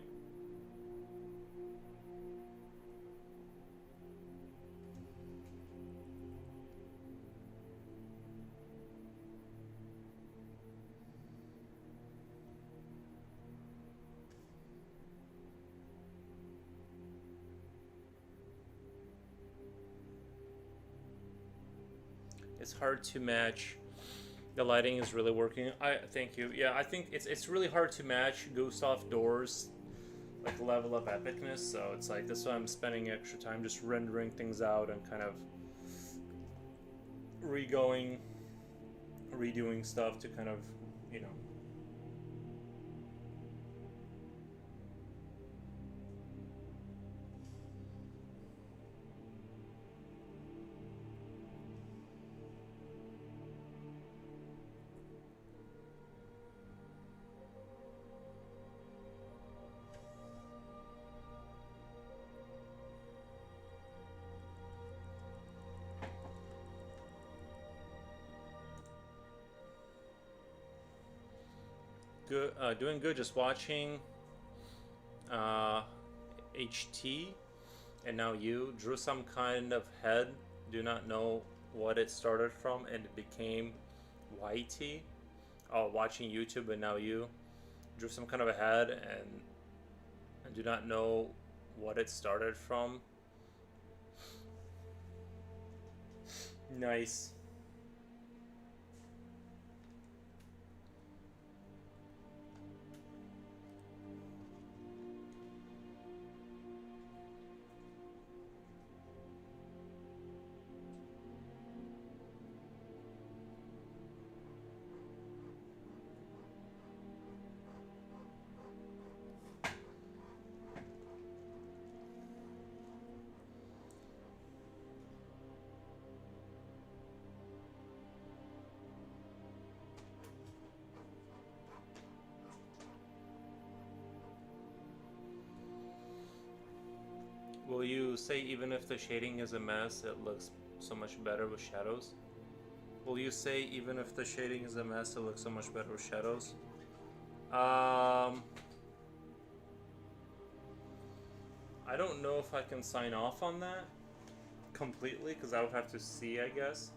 It's hard to match. The lighting is really working. I thank you. Yeah, I think it's really hard to match Gustav Door's like level of epicness. So it's like that's why I'm spending extra time just rendering things out and kind of redoing stuff to kind of, you know. Good, doing good. Just watching uh, HT, and now you drew some kind of head. Do not know what it started from, and it became YT. Oh, watching YouTube, and now you drew some kind of a head, and I do not know what it started from. Nice. Will you say even if the shading is a mess, it looks so much better with shadows? Will you say even if the shading is a mess, it looks so much better with shadows? I don't know if I can sign off on that completely because I would have to see, I guess.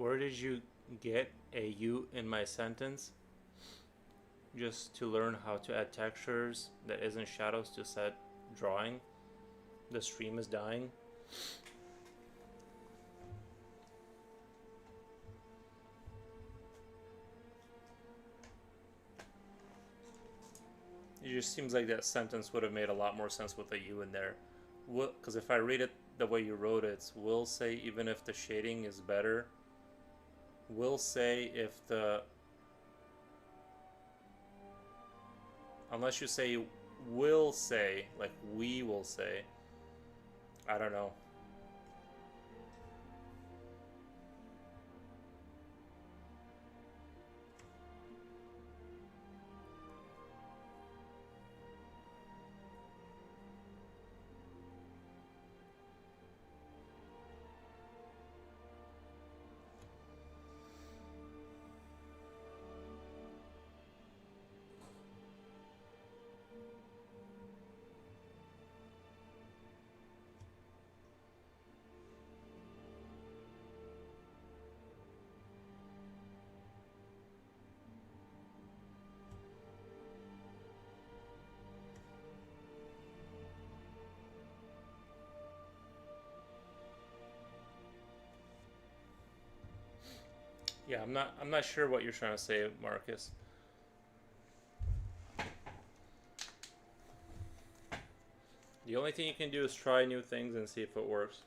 Where did you get a you in my sentence? Just to learn how to add textures that isn't shadows to set drawing. The stream is dying. It just seems like that sentence would have made a lot more sense with a you in there. Because if I read it the way you wrote it, it's will say even if the shading is better. Will say if the... Unless you say will say, like we will say. I don't know. Yeah, I'm not sure what you're trying to say, Marcus. The only thing you can do is try new things and see if it works.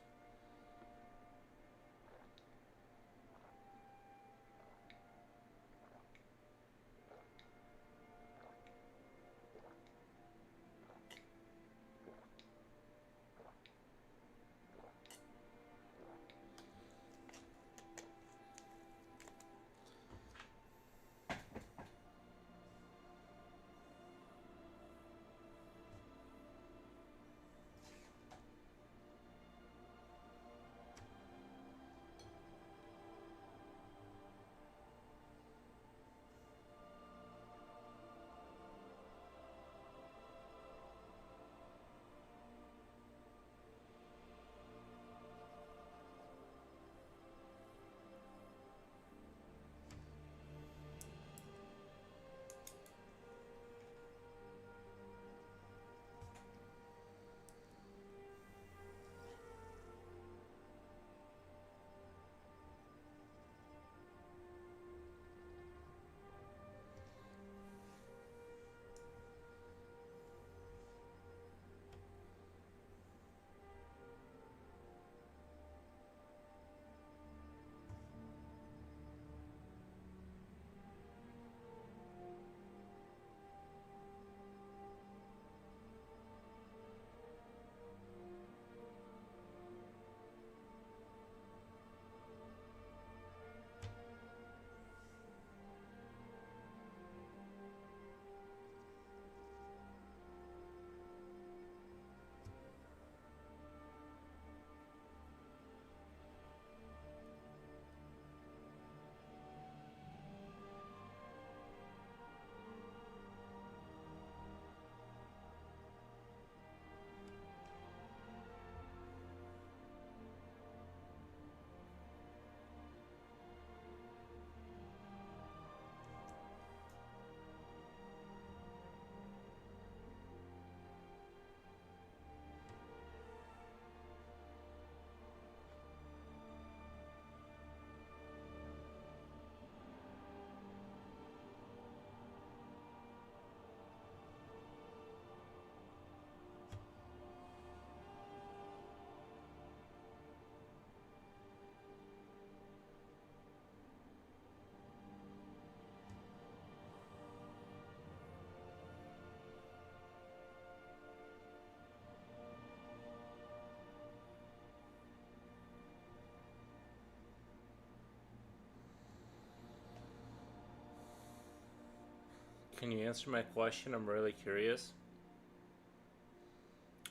Can you answer my question? I'm really curious.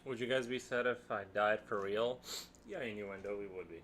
Would you guys be sad if I died for real? Yeah, innuendo, we would be.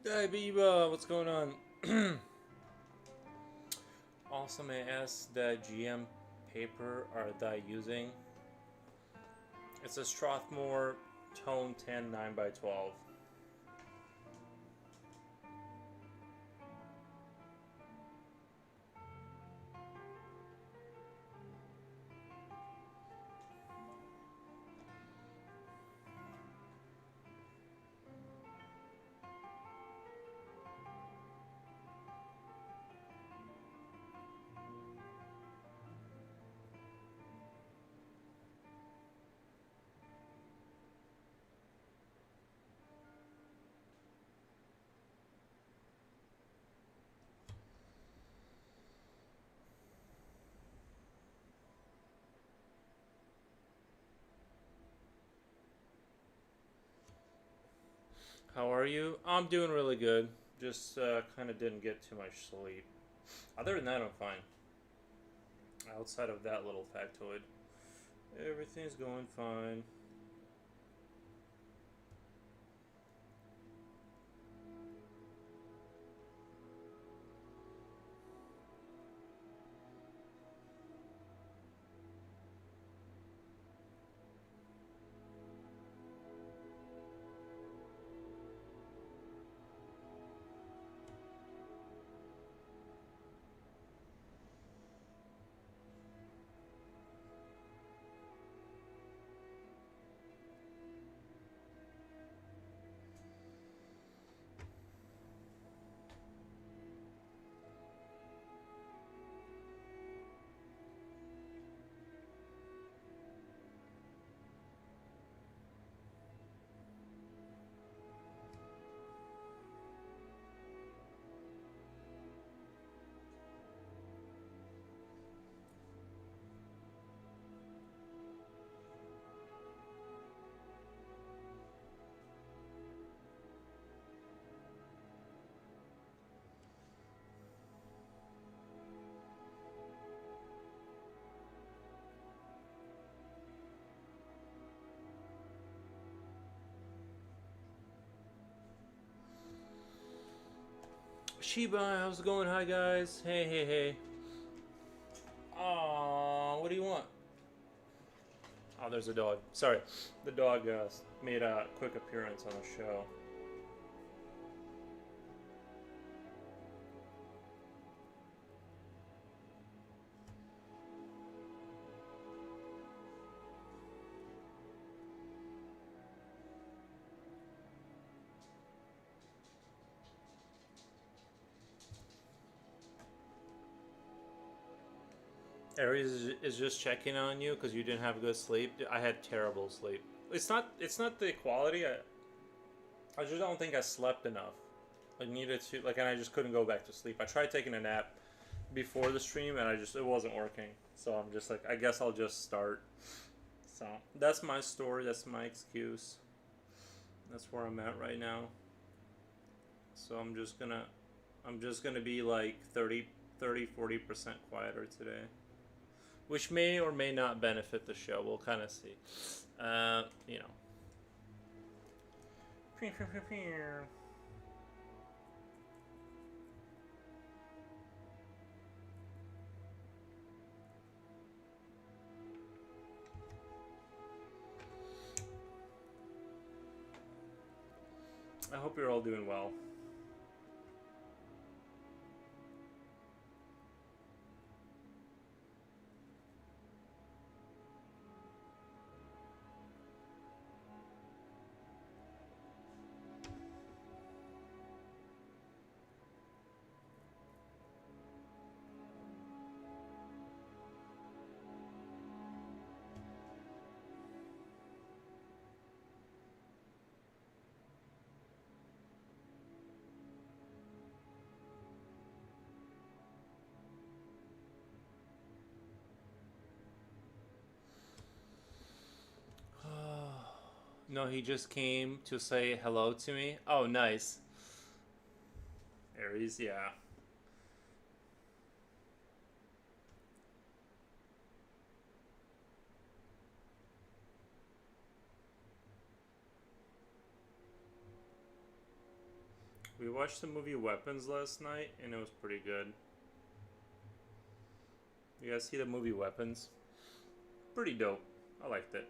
Hey, Biba, what's going on? Also, may I ask the GM paper are they using? It's a Strathmore Tone 10 9x12. How are you? I'm doing really good. Just kind of didn't get too much sleep. Other than that, I'm fine. Outside of that little factoid, everything's going fine. Shiba, how's it going? Hi guys. Hey, hey, hey. Aww, what do you want? Oh, there's a dog. Sorry, the dog made a quick appearance on the show. Aries is just checking on you because you didn't have good sleep. I had terrible sleep. It's not the quality. I just don't think I slept enough. I needed to and I just couldn't go back to sleep. I tried taking a nap before the stream and it wasn't working. So I'm just like, I guess I'll just start. So that's my story. That's my excuse. That's where I'm at right now. So I'm just gonna be like 40% quieter today, which may or may not benefit the show. We'll kind of see. You know. I hope you're all doing well. No, he just came to say hello to me. Oh, nice. Aries, yeah. We watched the movie Weapons last night, and it was pretty good. You guys see the movie Weapons? Pretty dope. I liked it.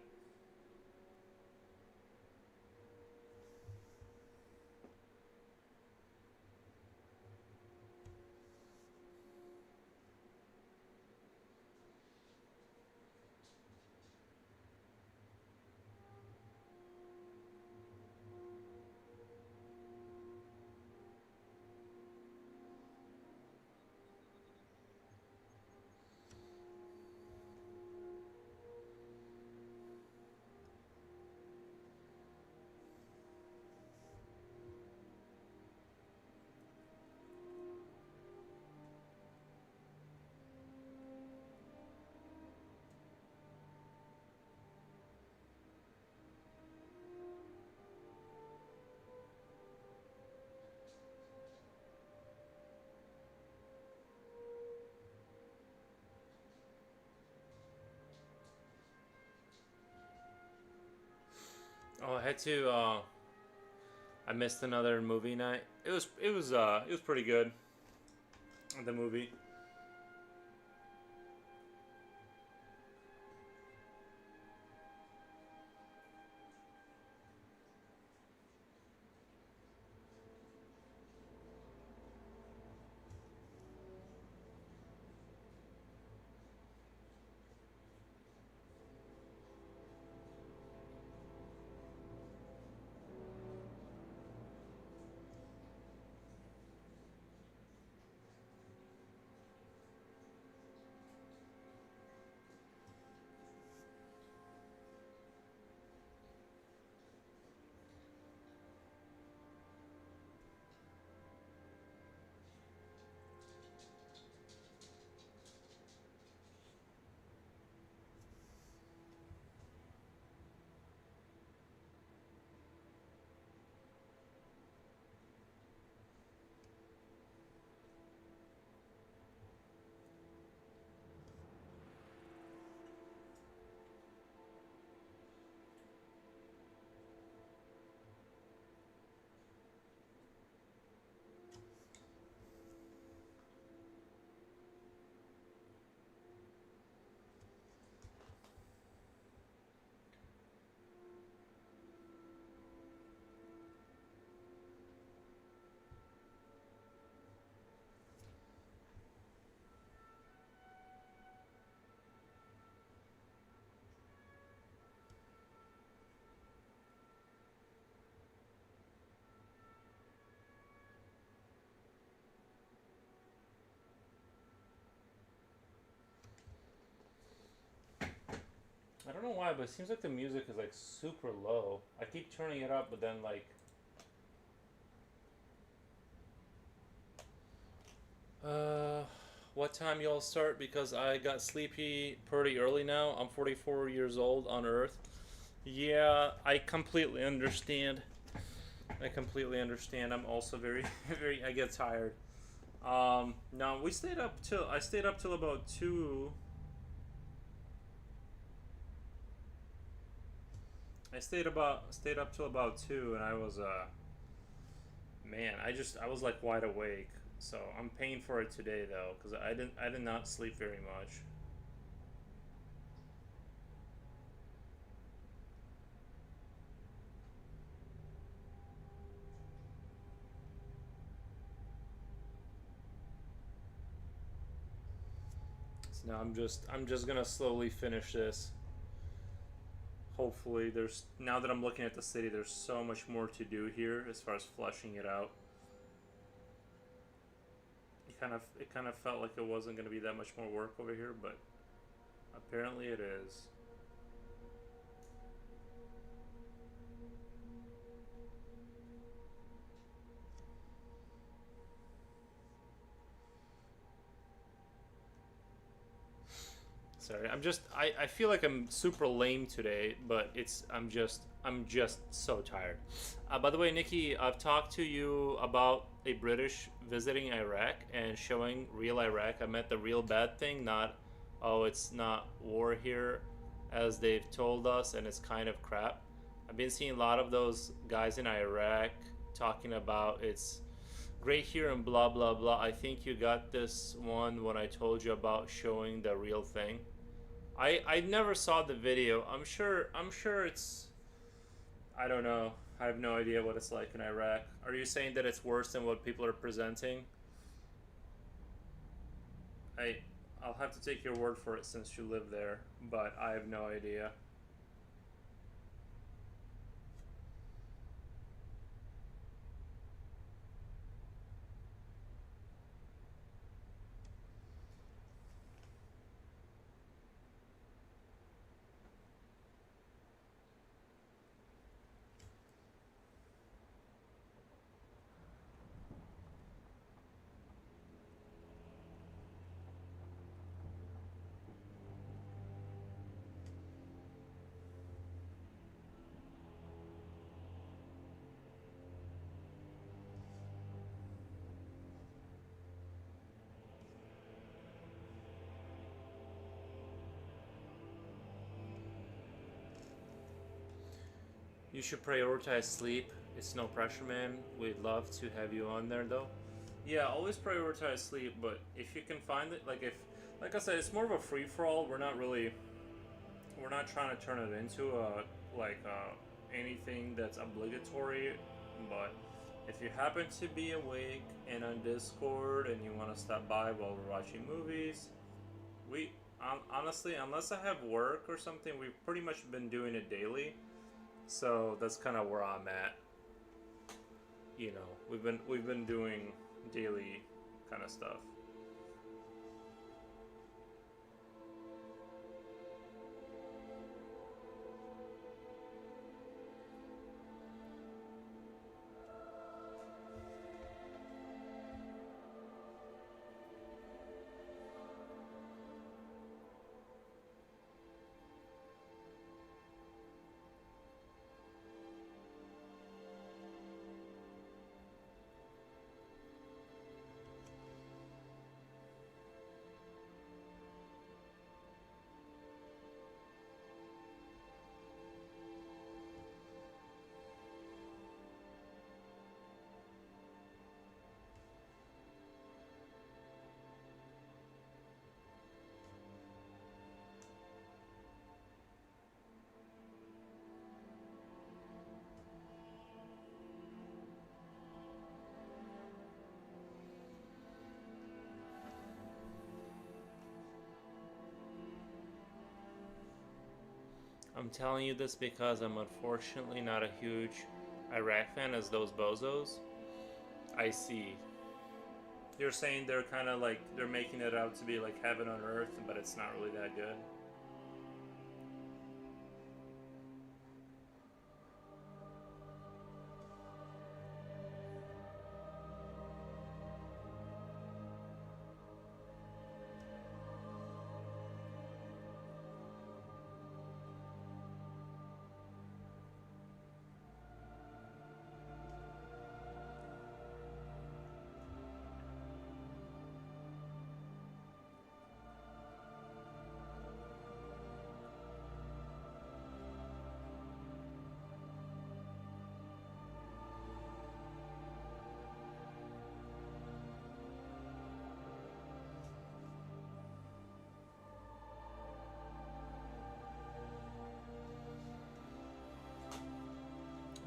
Oh, I had to. I missed another movie night. It was pretty good. The movie. I don't know why, but it seems like the music is like super low. I keep turning it up, but then like. Uh, what time y'all start? Because I got sleepy pretty early now. I'm 44 years old on Earth. Yeah, I completely understand. I completely understand. I'm also very, very. I get tired. No, we stayed up till. I stayed up till about 2. I stayed up till about 2, and I was man, I was like wide awake. So I'm paying for it today though, because I did not sleep very much. So now I'm just gonna slowly finish this. Hopefully, there's now that I'm looking at the city, there's so much more to do here as far as flushing it out. It kind of felt like it wasn't gonna be that much more work over here, but apparently it is. Sorry, I feel like I'm super lame today, but I'm just so tired. By the way, Nikki, I've talked to you about a British visiting Iraq and showing real Iraq. I meant the real bad thing, not oh it's not war here, as they've told us, and it's kind of crap. I've been seeing a lot of those guys in Iraq talking about it's Great here and blah blah blah. I think you got this one when I told you about showing the real thing. I never saw the video. I'm sure it's, I don't know. I have no idea what it's like in Iraq. Are you saying that it's worse than what people are presenting? I I'll have to take your word for it since you live there, but I have no idea. You should prioritize sleep. It's no pressure, man. We'd love to have you on there, though. Yeah, always prioritize sleep, but if you can find it, like I said, it's more of a free for all. We're not trying to turn it into anything that's obligatory. But if you happen to be awake and on Discord and you want to stop by while we're watching movies, we honestly, unless I have work or something, we've pretty much been doing it daily. So that's kind of where I'm at. You know, we've been doing daily kind of stuff. I'm telling you this because I'm unfortunately not a huge Iraq fan as those bozos. I see. You're saying they're kind of like they're making it out to be like heaven on earth, but it's not really that good.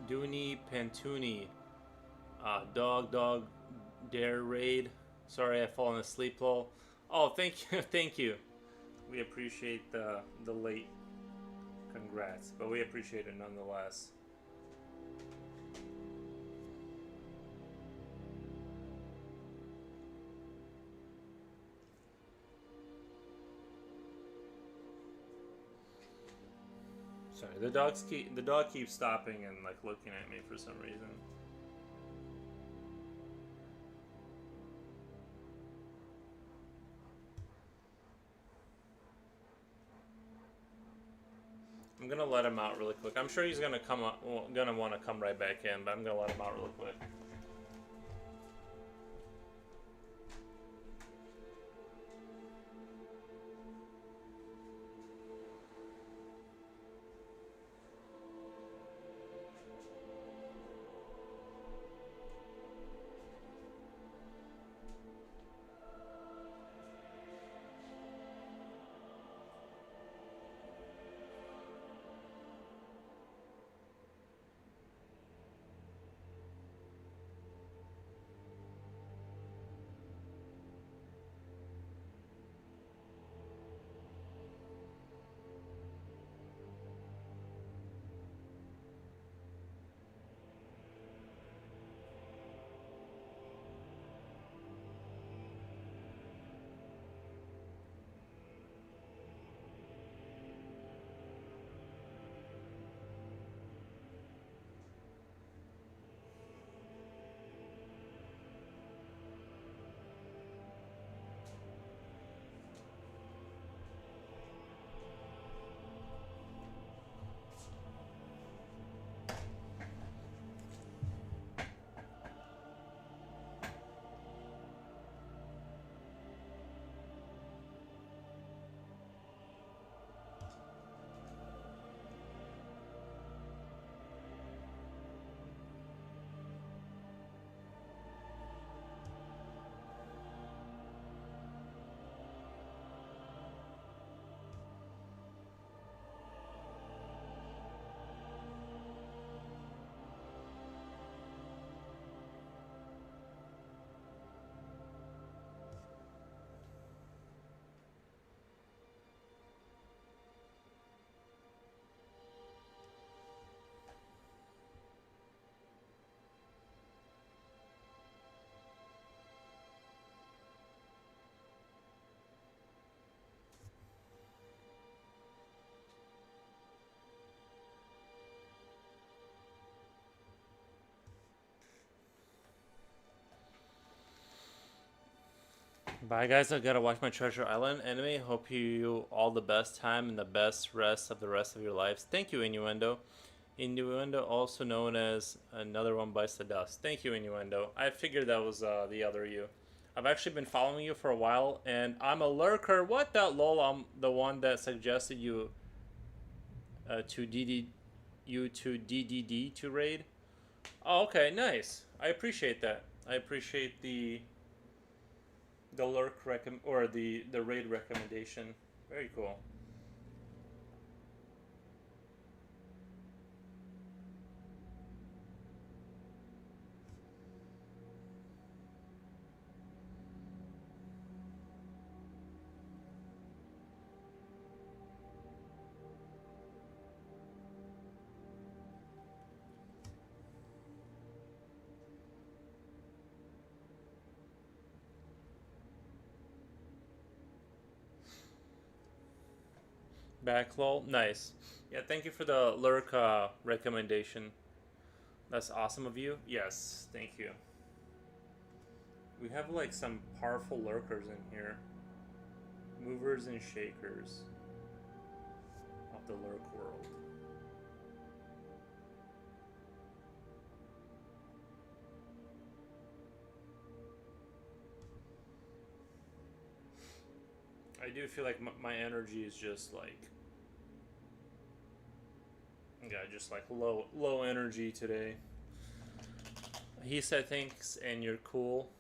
Dooney Pantuni, dog, dare raid. Sorry, I've fallen asleep, lol. Oh, thank you, thank you. We appreciate the late congrats, but we appreciate it nonetheless. Sorry, the dog keeps stopping and like looking at me for some reason. I'm gonna let him out really quick. I'm sure he's gonna come up, gonna want to come right back in, but I'm gonna let him out really quick. Bye, guys. I gotta watch my Treasure Island anime. Hope you all the best time and the best rest of your lives. Thank you, Innuendo. Innuendo, also known as Another One Bites the Dust. Thank you, Innuendo. I figured that was the other you. I've actually been following you for a while, and I'm a lurker. What that lol? I'm the one that suggested you to DDD to raid. Oh, okay, nice. I appreciate that. I appreciate the lurk or the raid recommendation. Very cool. Back lol. Nice. Yeah, thank you for the lurk recommendation. That's awesome of you. Yes, thank you. We have like some powerful lurkers in here. Movers and shakers of the lurk world. I do feel like my energy is just like, yeah, just like low energy today. He said thanks and you're cool.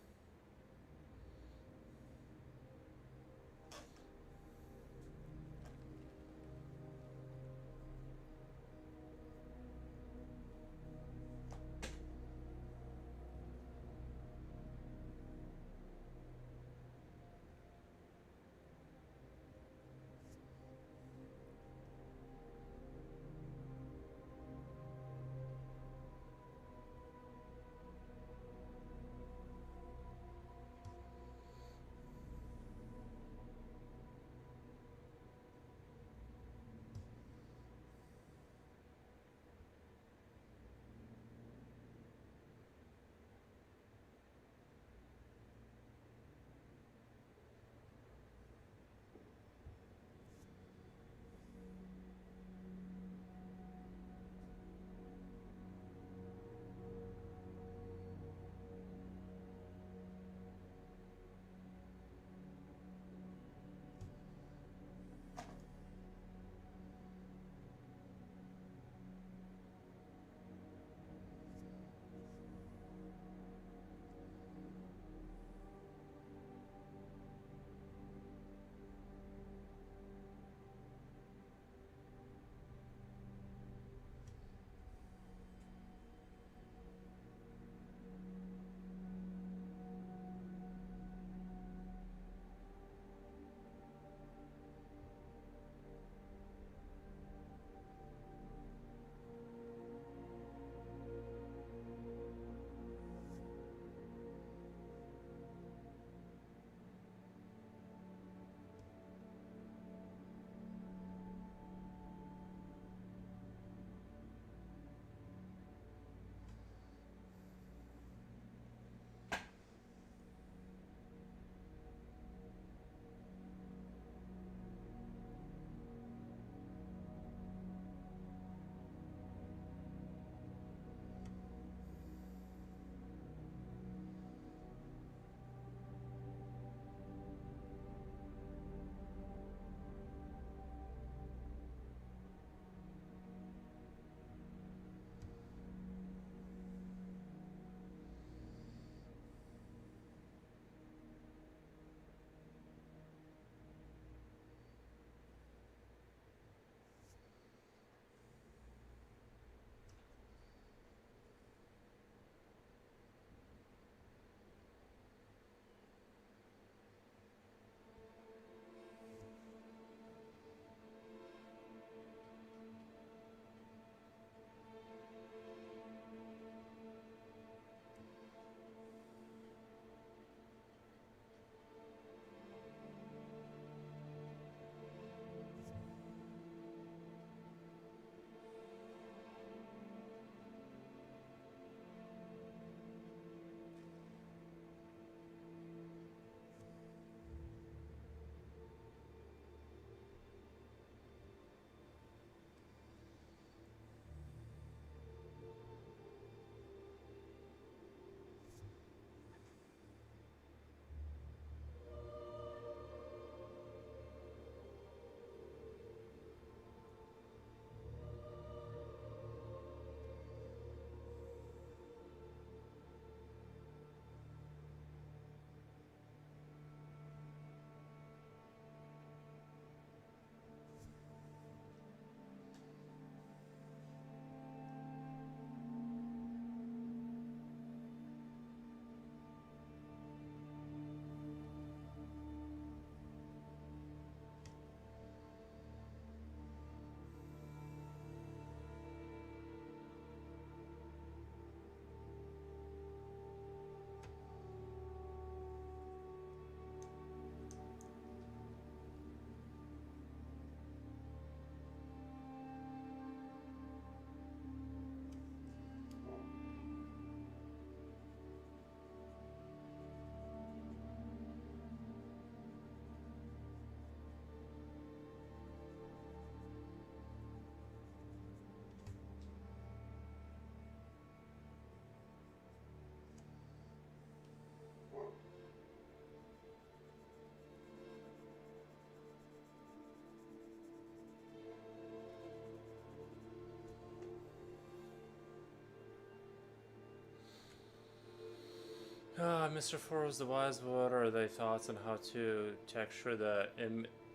Mr. Foro's the wise. What are thy thoughts on how to texture the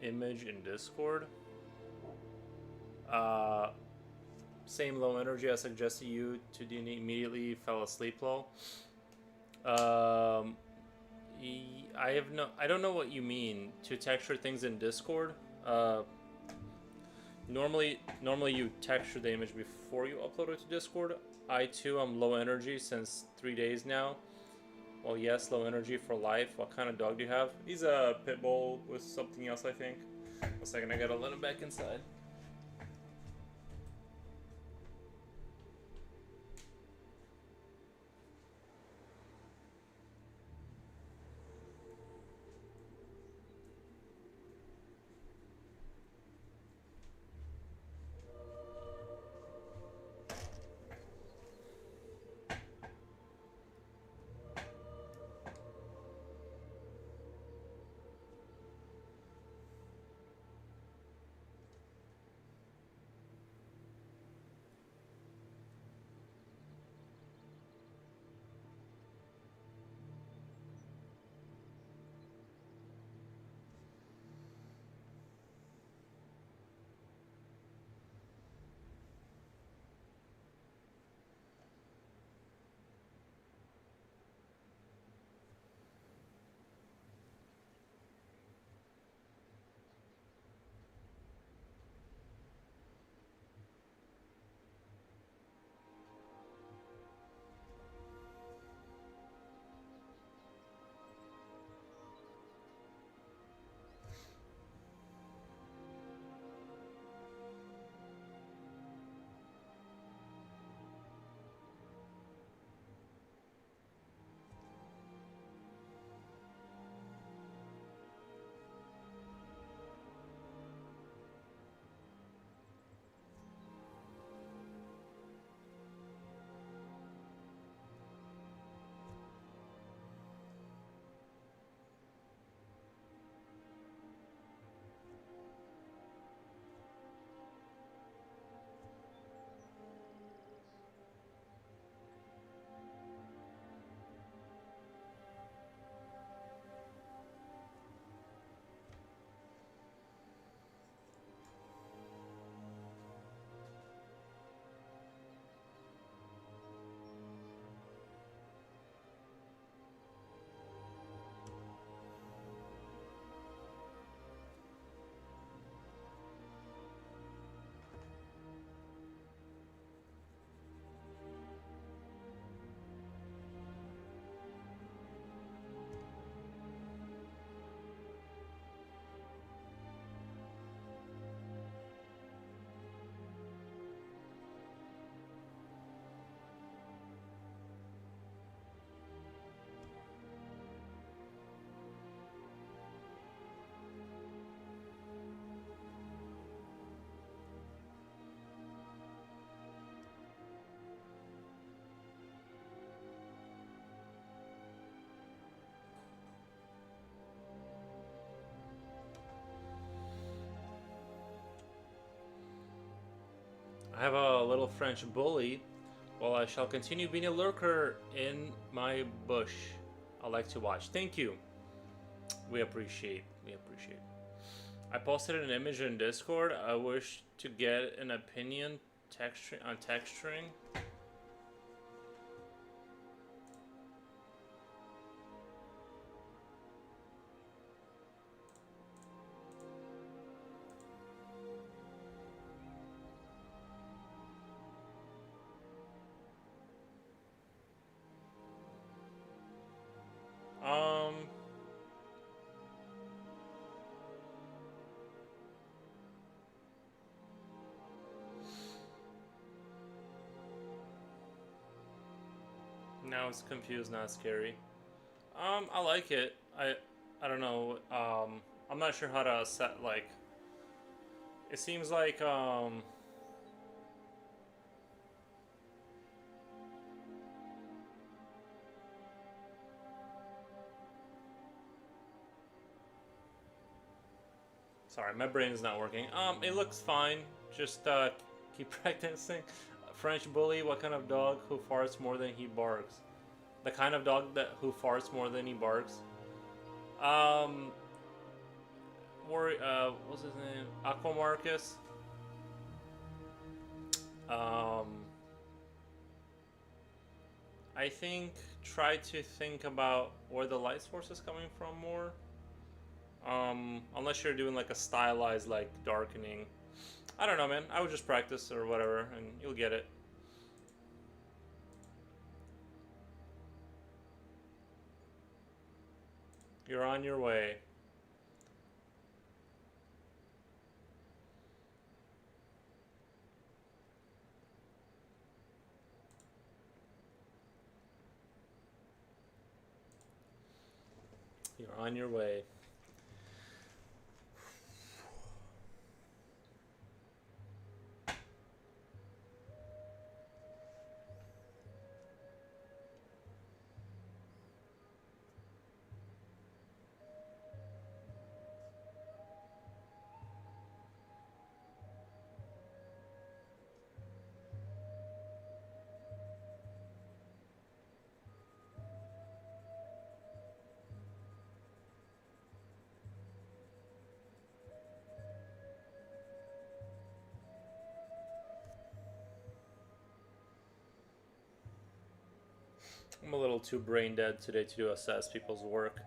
image in Discord? Uh, Same low energy I suggested you to do immediately fell asleep low. I don't know what you mean to texture things in Discord. Normally you texture the image before you upload it to Discord. I too am low energy since 3 days now. Well, yes, low energy for life. What kind of dog do you have? He's a pit bull with something else, I think. 1 second, I gotta let him back inside. I have a little French bully. Well, I shall continue being a lurker in my bush. I like to watch. Thank you. We appreciate. We appreciate. I posted an image in Discord. I wish to get an opinion on texturing. Now it's confused, not scary. I like it. I don't know. I'm not sure how to set, like, it seems like sorry, my brain is not working. It looks fine. Just keep practicing. French bully, what kind of dog who farts more than he barks? The kind of dog that who farts more than he barks. Um, what's his name? Aquamarcus. Um, I think try to think about where the light source is coming from more. Unless you're doing like a stylized like darkening. I don't know, man. I would just practice or whatever, and you'll get it. You're on your way. You're on your way. I'm a little too brain dead today to assess people's work.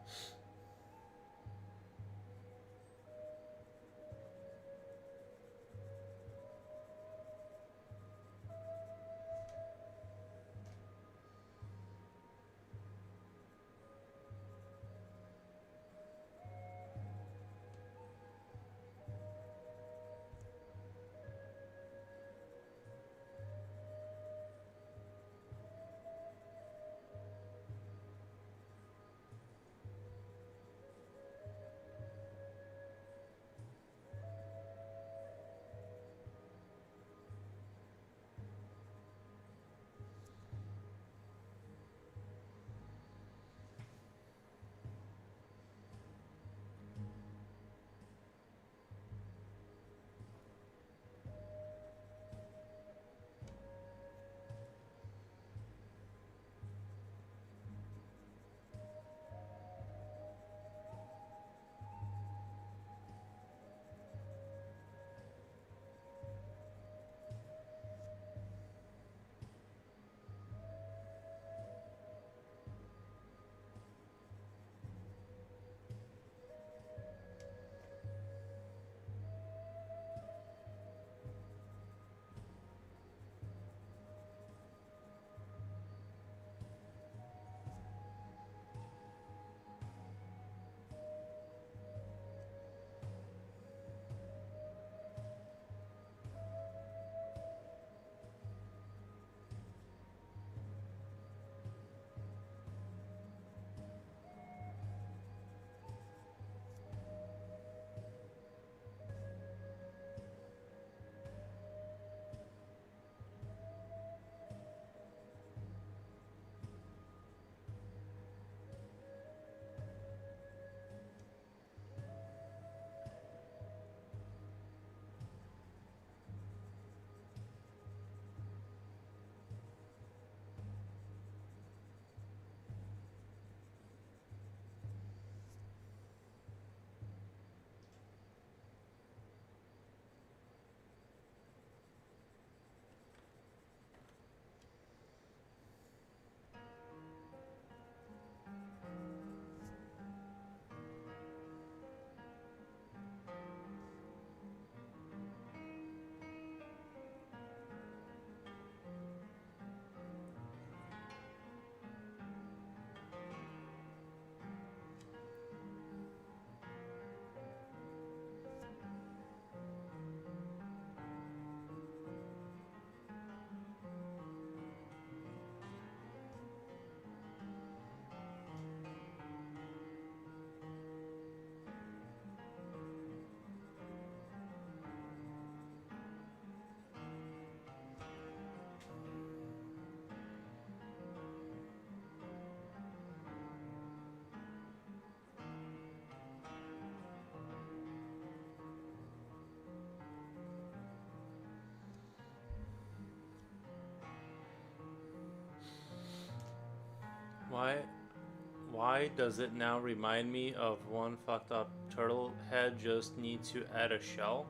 Why does it now remind me of one fucked up turtle head? Just need to add a shell.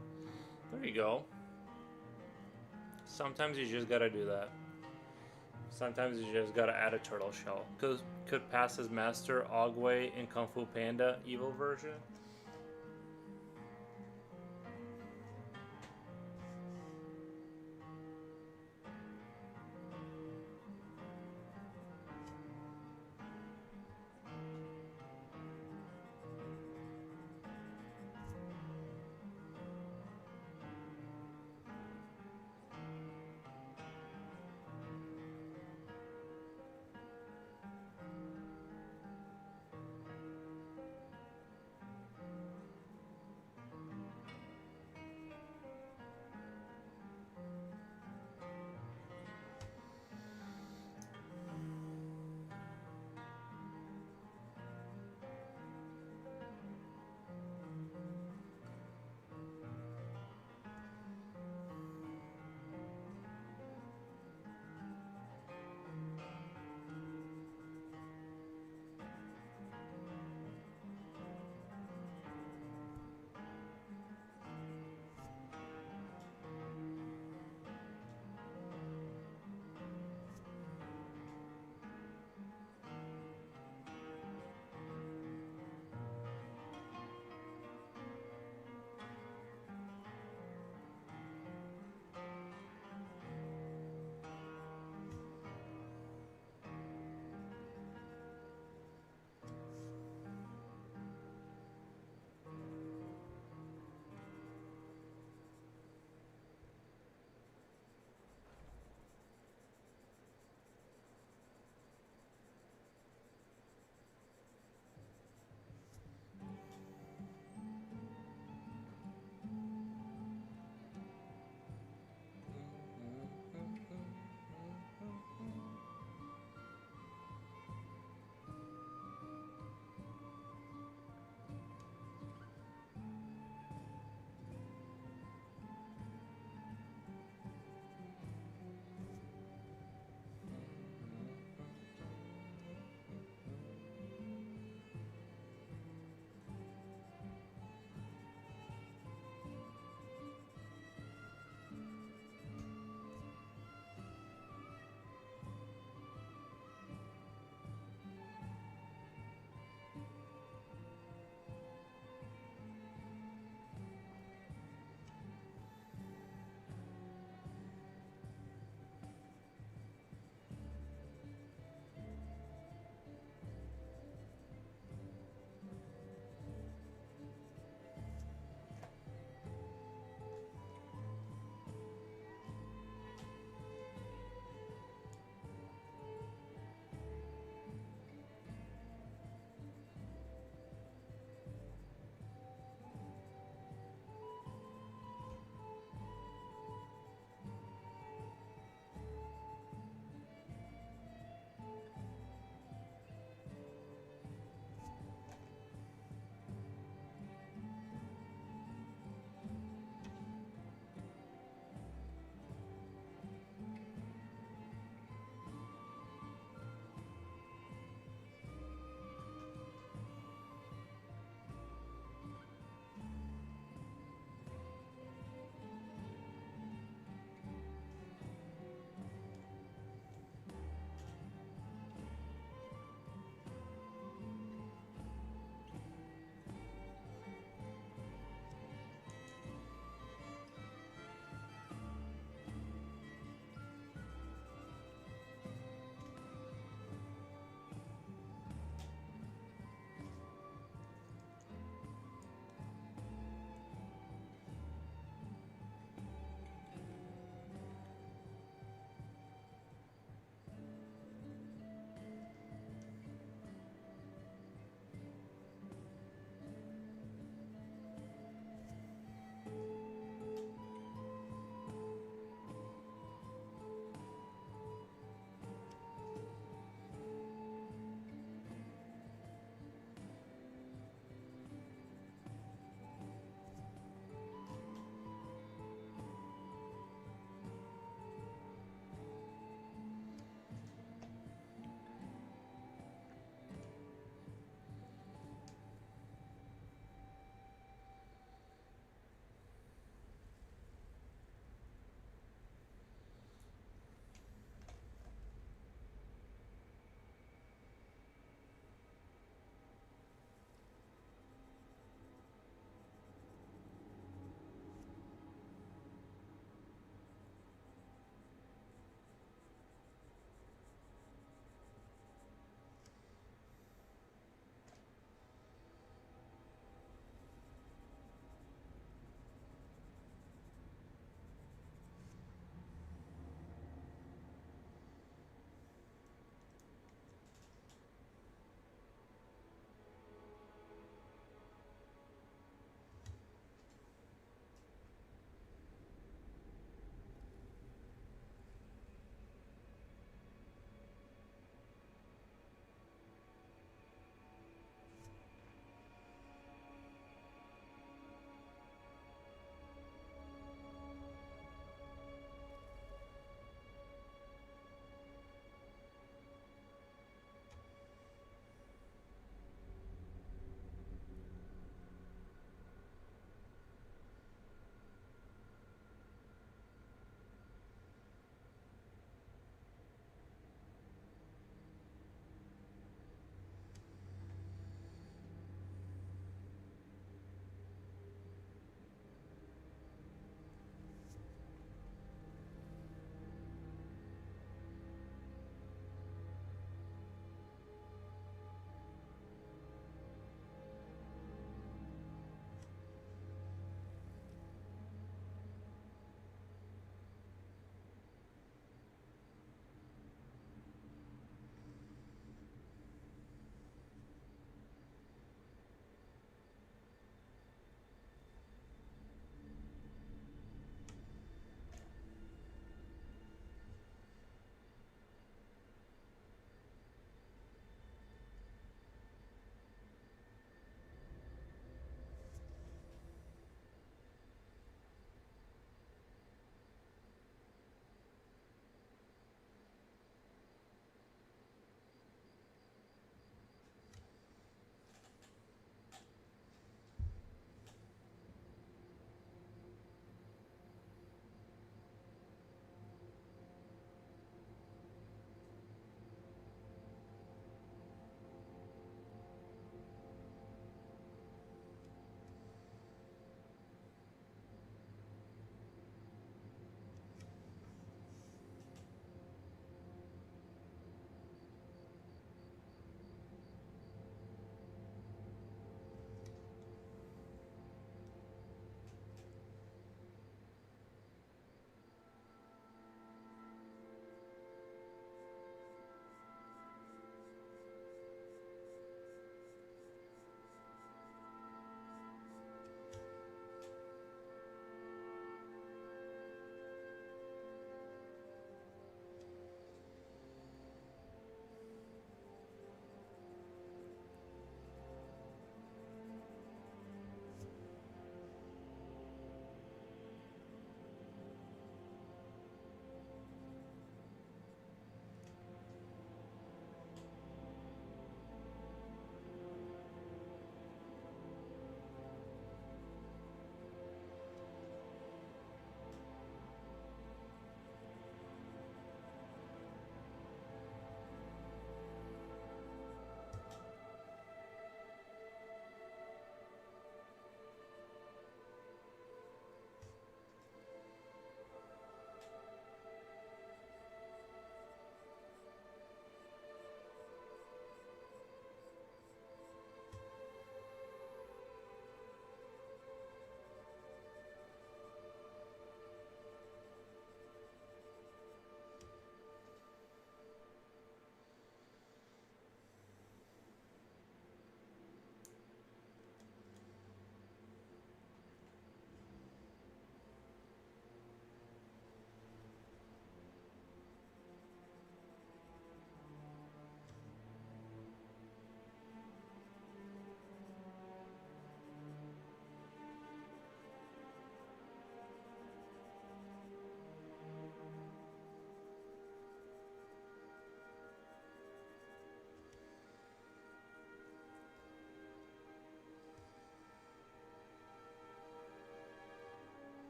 There you go. Sometimes you just gotta do that. Sometimes you just gotta add a turtle shell. Could pass as Master Ogway in Kung Fu Panda evil version.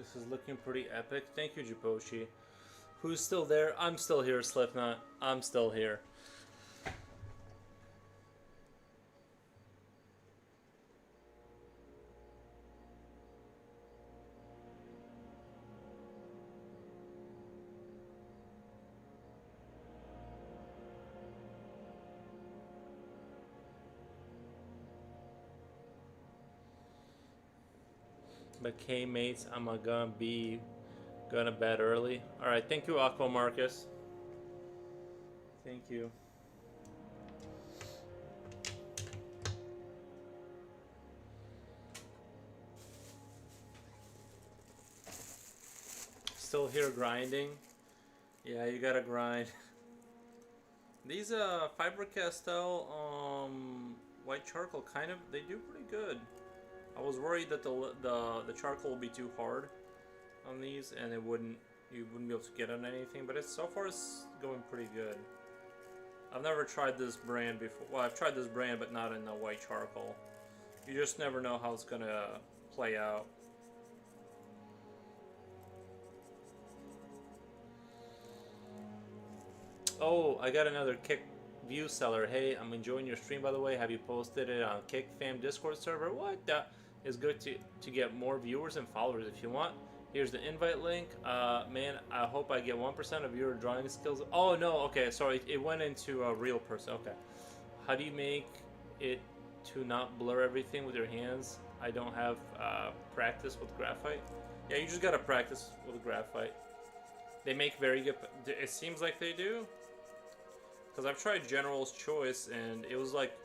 This is looking pretty epic. Thank you, Jiboshi. Who's still there? I'm still here, Slipknot. I'm still here. But K mates, I'm gonna be going to bed early. All right, thank you, Aqua Marcus. Thank you. Still here grinding. Yeah, you gotta grind. These Faber-Castell white charcoal kind of they do pretty good. I was worried that the charcoal will be too hard on these and you wouldn't be able to get on anything, but so far it's going pretty good. I've never tried this brand before. Well, I've tried this brand, but not in the white charcoal. You just never know how it's gonna play out. Oh, I got another Kick view seller. Hey, I'm enjoying your stream, by the way. Have you posted it on Kick Fam Discord server? What? That is good to get more viewers and followers if you want. Here's the invite link. Man, I hope I get 1% of your drawing skills. Oh, no. Okay, sorry. It went into a real person. Okay. How do you make it to not blur everything with your hands? I don't have practice with graphite. Yeah, you just gotta practice with graphite. They make very good... It seems like they do. Because I've tried General's Choice, and it was like...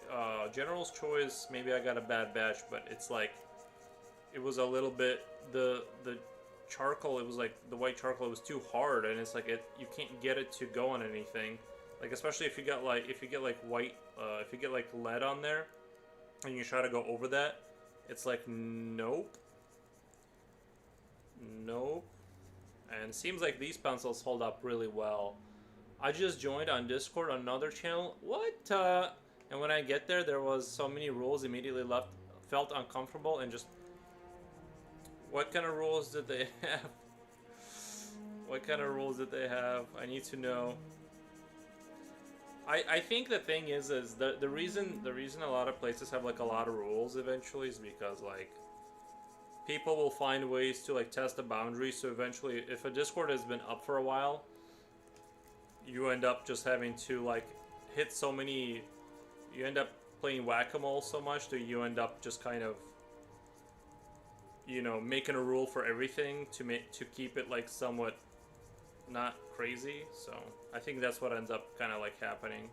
General's Choice, maybe I got a bad batch, but it's like... It was a little bit... The charcoal, it was like... The white charcoal, it was too hard, and it's like... you can't get it to go on anything. Like, especially if you get like... If you get like white... if you get like lead on there, and you try to go over that, it's like, nope. Nope. And it seems like these pencils hold up really well. I just joined on Discord on another channel. What? And when I get there, there was so many rules. Immediately felt uncomfortable and just... What kind of rules did they have? What kind of rules did they have? I need to know. I think the thing is the reason a lot of places have like a lot of rules eventually is because like people will find ways to like test the boundaries. So eventually, if a Discord has been up for a while, you end up just having to like hit so many. You end up playing whack-a-mole so much that you end up just kind of, you know, making a rule for everything to keep it like somewhat not crazy. So I think that's what ends up kind of like happening.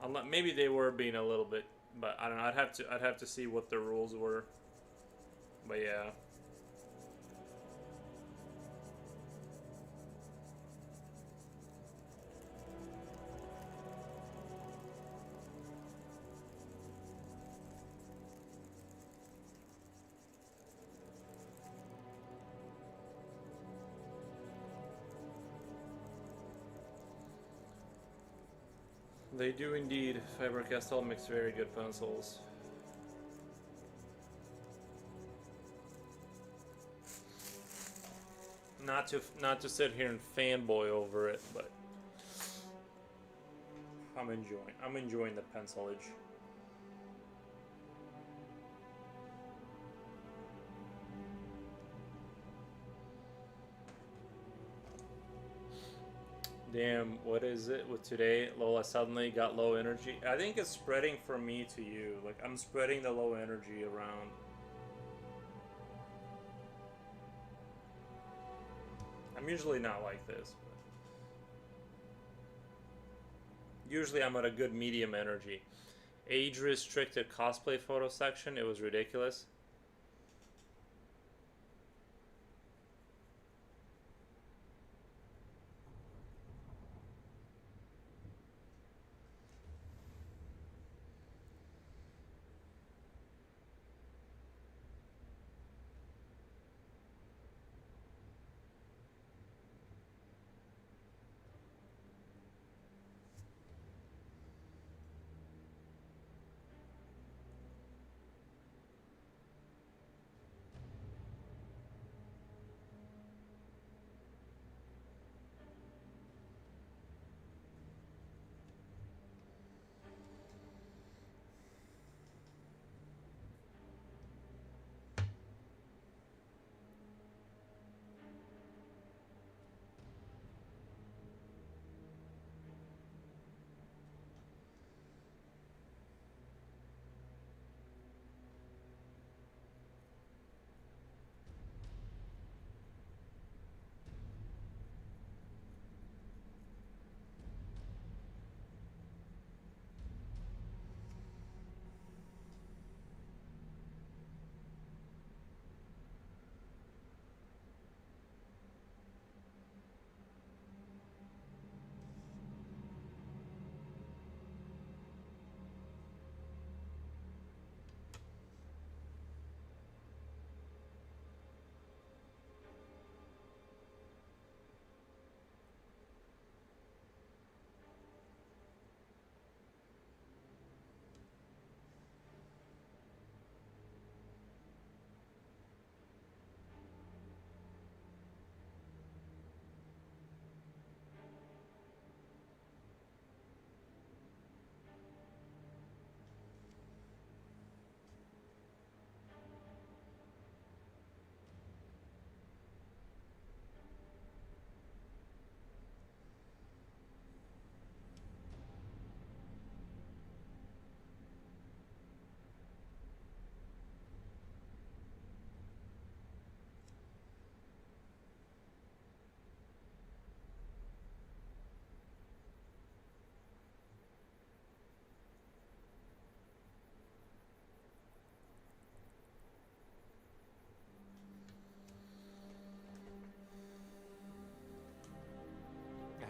Unless maybe they were being a little bit, but I don't know. I'd have to see what the rules were. But yeah. They do indeed. Faber-Castell makes very good pencils. Not to sit here and fanboy over it, but I'm enjoying the pencilage. Damn, what is it with today? Lola suddenly got low energy. I think it's spreading from me to you. Like, I'm spreading the low energy around. I'm usually not like this. But usually I'm at a good medium energy. Age-restricted cosplay photo section. It was ridiculous.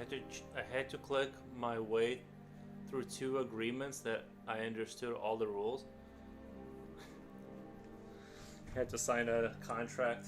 I had to click my way through 2 agreements that I understood all the rules. I had to sign a contract.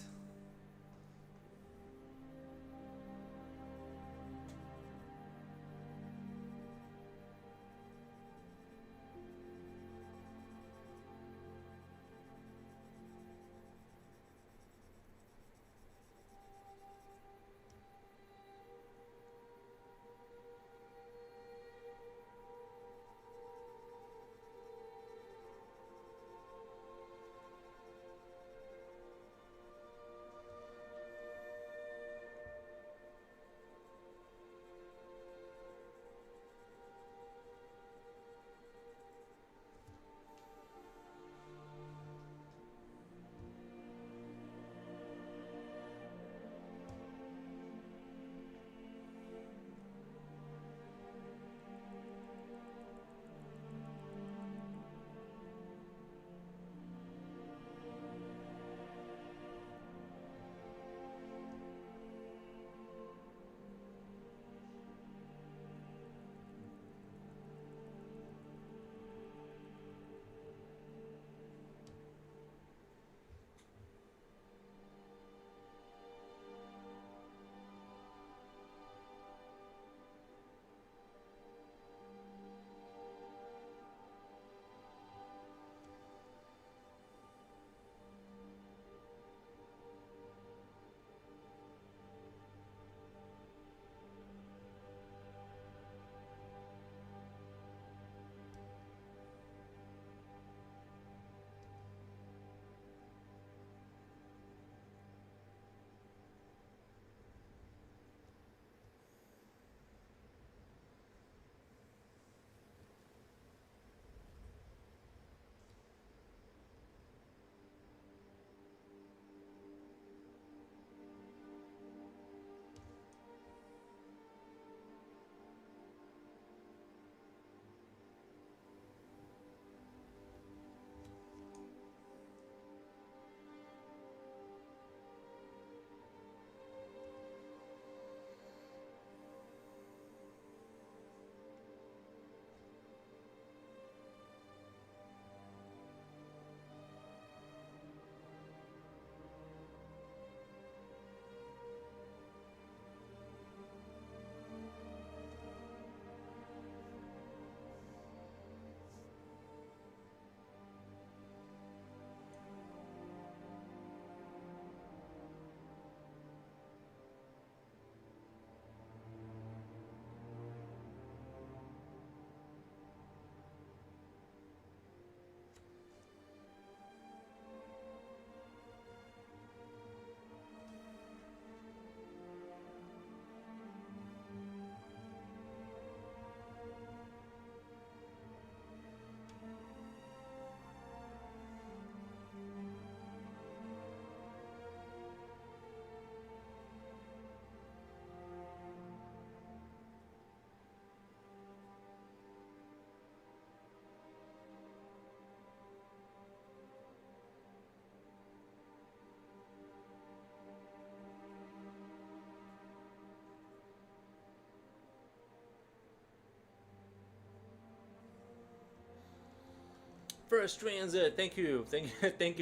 First transit, thank you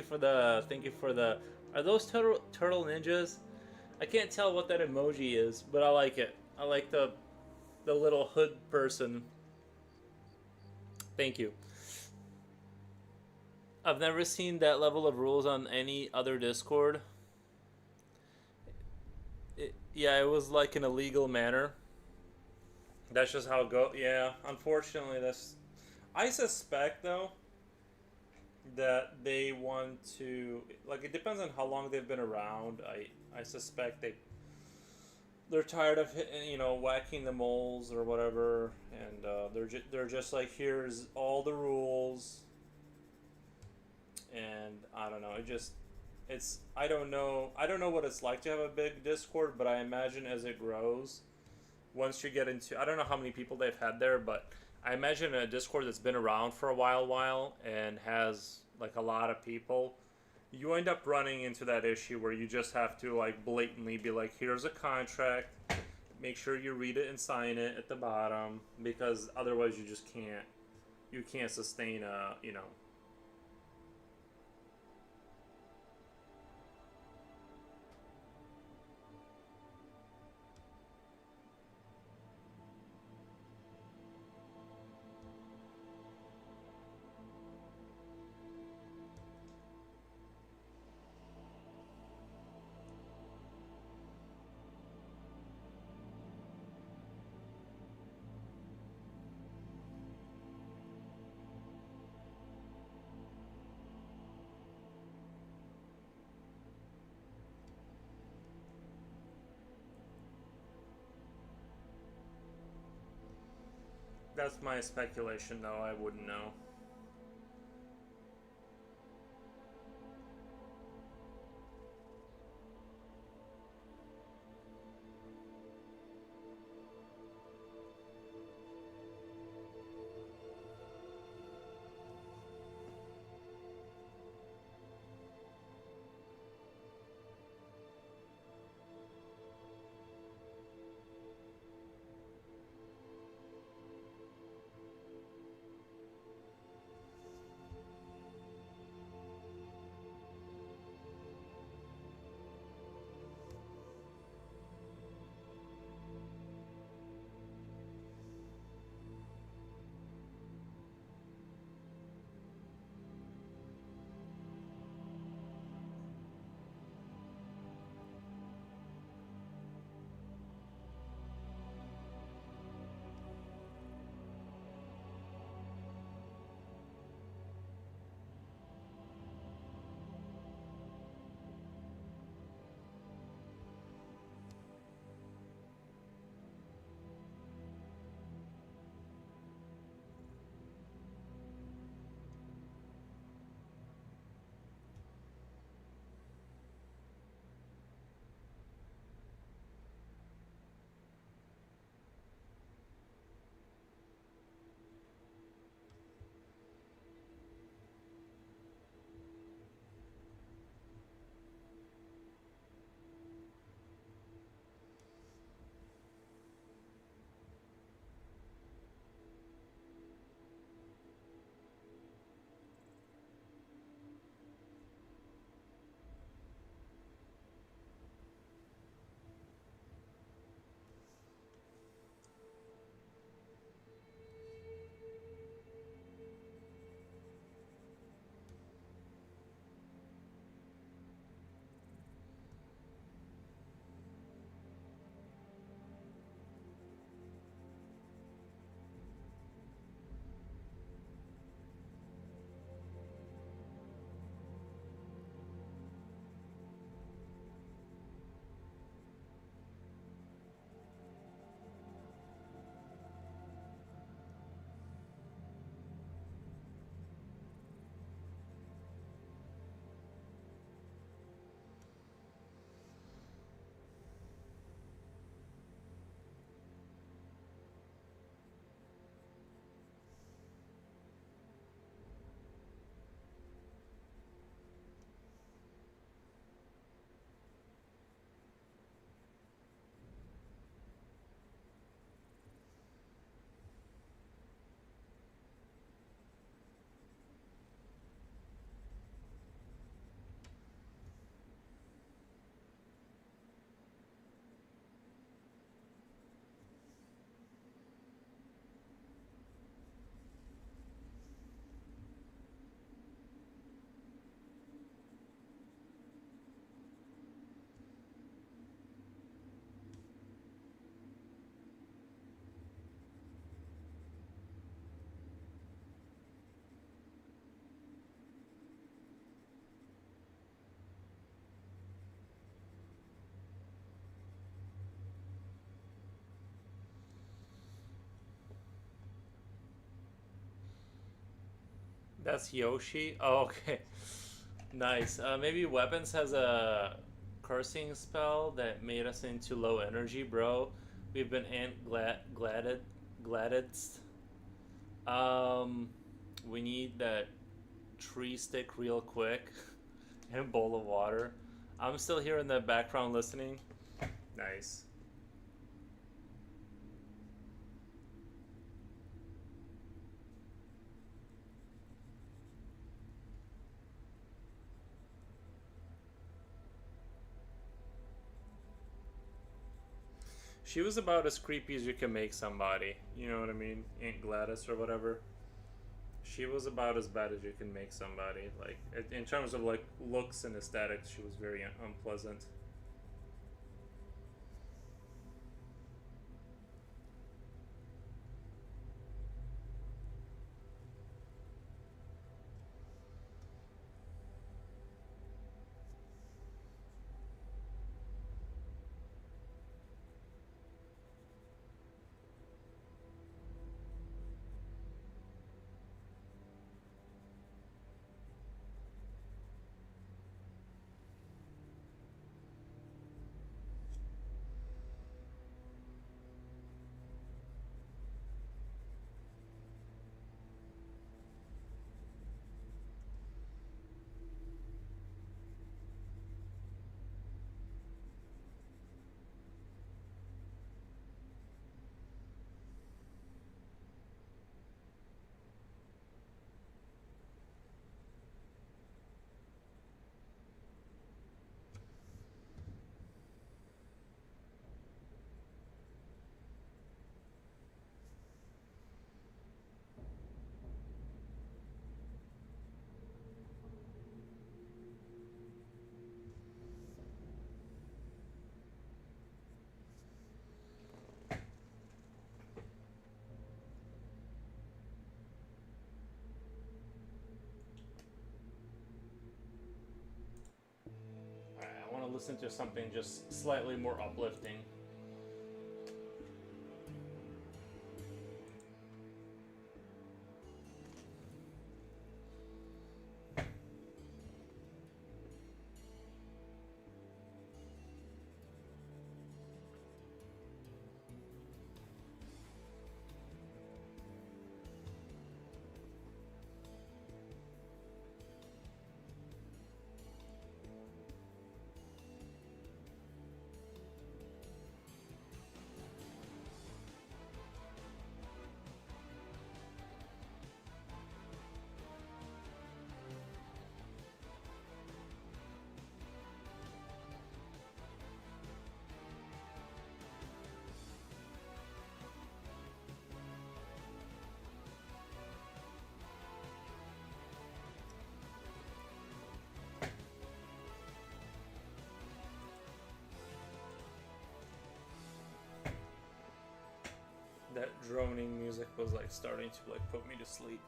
for the. Are those turtle ninjas? I can't tell what that emoji is, but I like it. I like the little hood person. Thank you. I've never seen that level of rules on any other Discord. Yeah, it was like an illegal manner. That's just how it go. Yeah, unfortunately, that's. I suspect though that they want to like. It depends on how long they've been around. I suspect they're tired of whacking the moles or whatever, and they're just like, here's all the rules, and I don't know. It's I don't know what it's like to have a big Discord, but I imagine as it grows, once you get into, I don't know how many people they've had there, but I imagine a Discord that's been around for a while and has like a lot of people, you end up running into that issue where you just have to like blatantly be like, here's a contract, Make sure you read it and sign it at the bottom, because otherwise you just can't sustain a, you know. That's my speculation, though. I wouldn't know. That's Yoshi. Oh, okay. Nice. Maybe Weapons has a cursing spell that made us into low energy, bro. We've been gladded. Um, we need that tree stick real quick and a bowl of water. I'm still here in the background listening. Nice. She was about as creepy as you can make somebody. You know what I mean? Aunt Gladys or whatever. She was about as bad as you can make somebody. Like in terms of like looks and aesthetics, she was very unpleasant. I want to listen to something just slightly more uplifting. That droning music was like starting to like put me to sleep.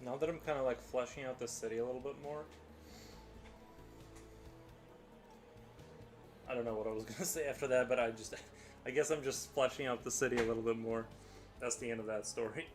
Now that I'm kind of like fleshing out the city a little bit more, I don't know what I was gonna say after that, but I guess I'm just fleshing out the city a little bit more. That's the end of that story.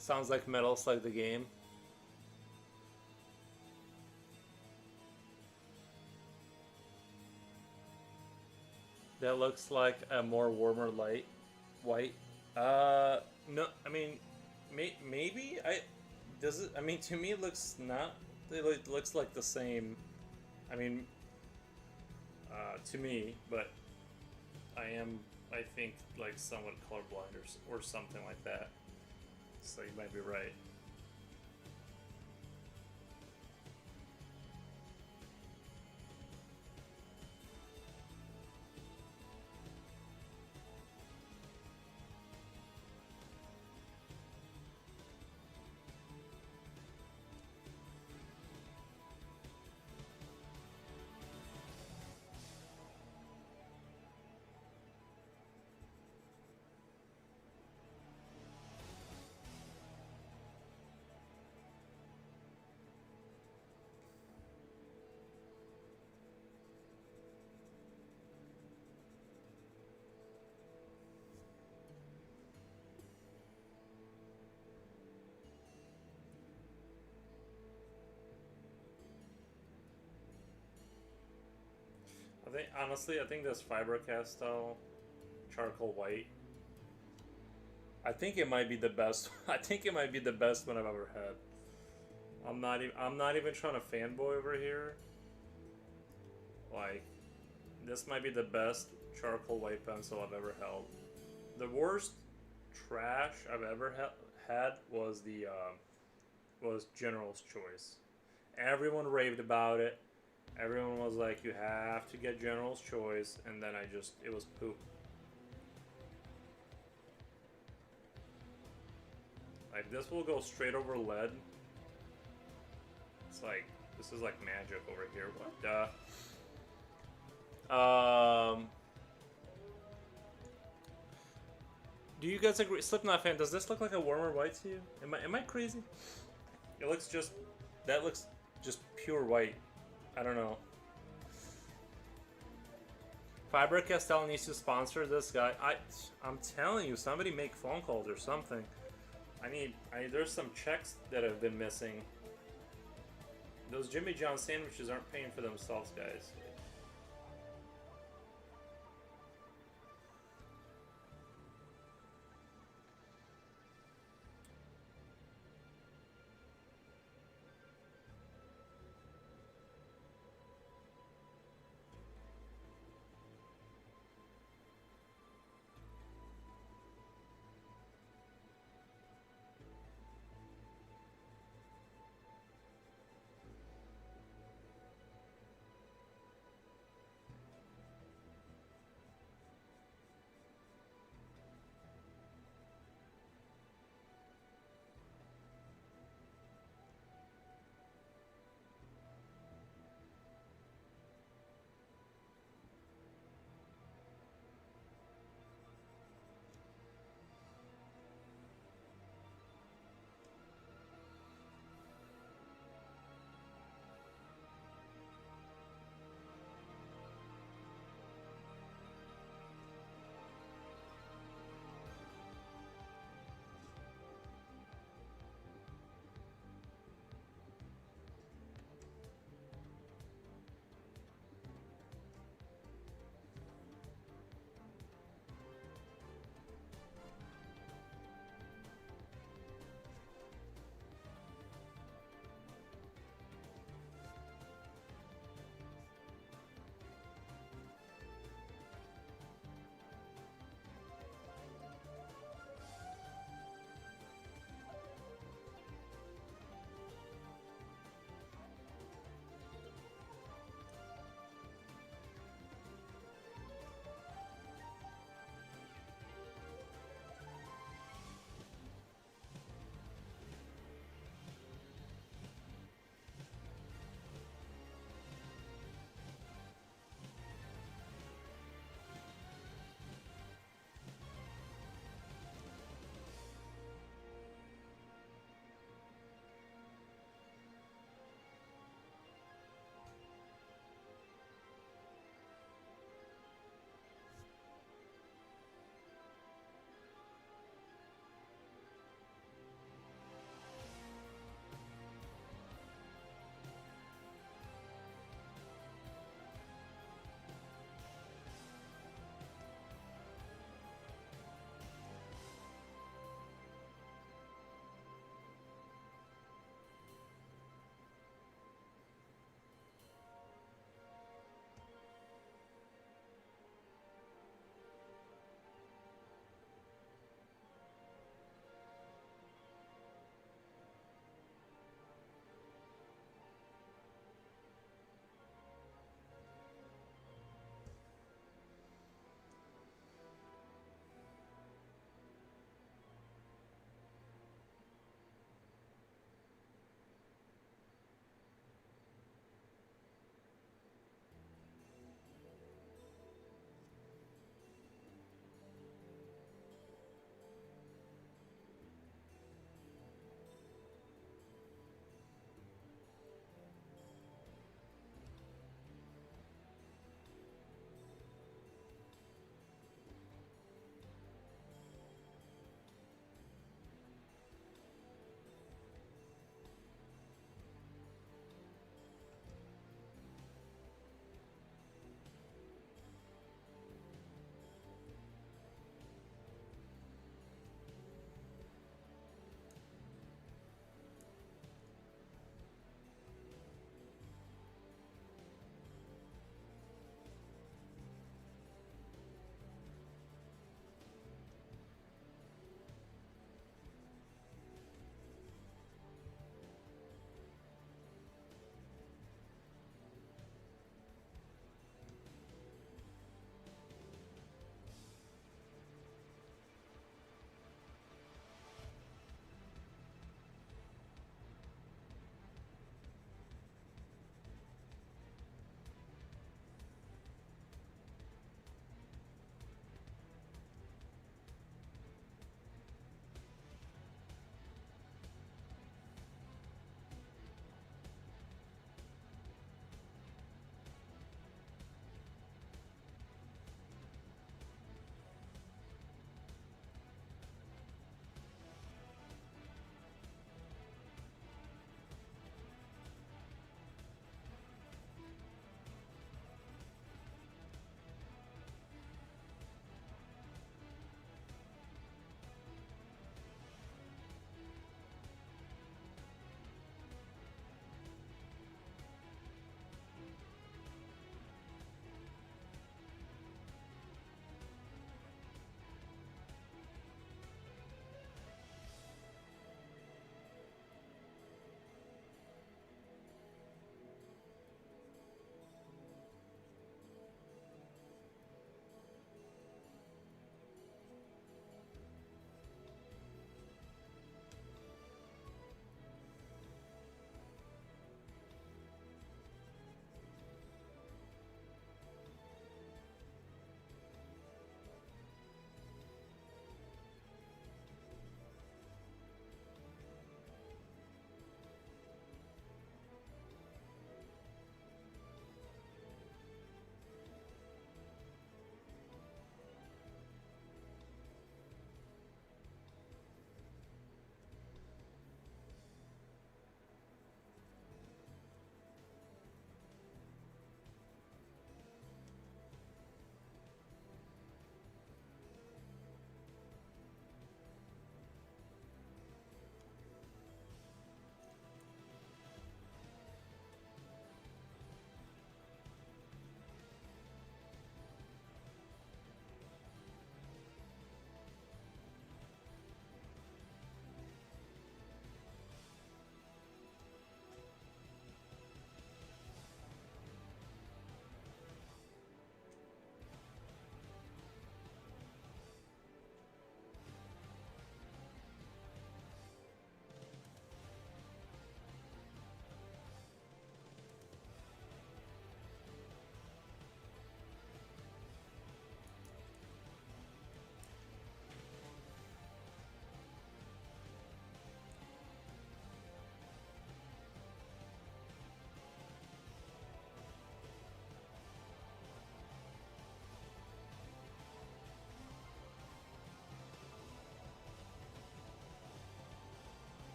Sounds like Metal Slug the game. That looks like a more warmer light white. No, I mean, maybe I does it. I mean, to me, it looks not. Looks like the same. I mean, to me, but I am, I think, like somewhat colorblind or something like that. So you might be right. I think honestly, I think this Fibercast style charcoal white. I think it might be the best. I think it might be the best one I've ever had. I'm not even trying to fanboy over here. Like, this might be the best charcoal white pencil I've ever held. The worst trash I've ever had was the was General's Choice. Everyone raved about it. Everyone was like, "You have to get General's Choice," and then it was poop. Like, this will go straight over lead. It's like, this is like magic over here. What the? Do you guys agree? Slipknot fan, does this look like a warmer white to you? Am I crazy? It looks just, that looks just pure white. I don't know. Faber Castell needs to sponsor this guy. I'm telling you, somebody make phone calls or something. There's some checks that have been missing. Those Jimmy John sandwiches aren't paying for themselves, guys.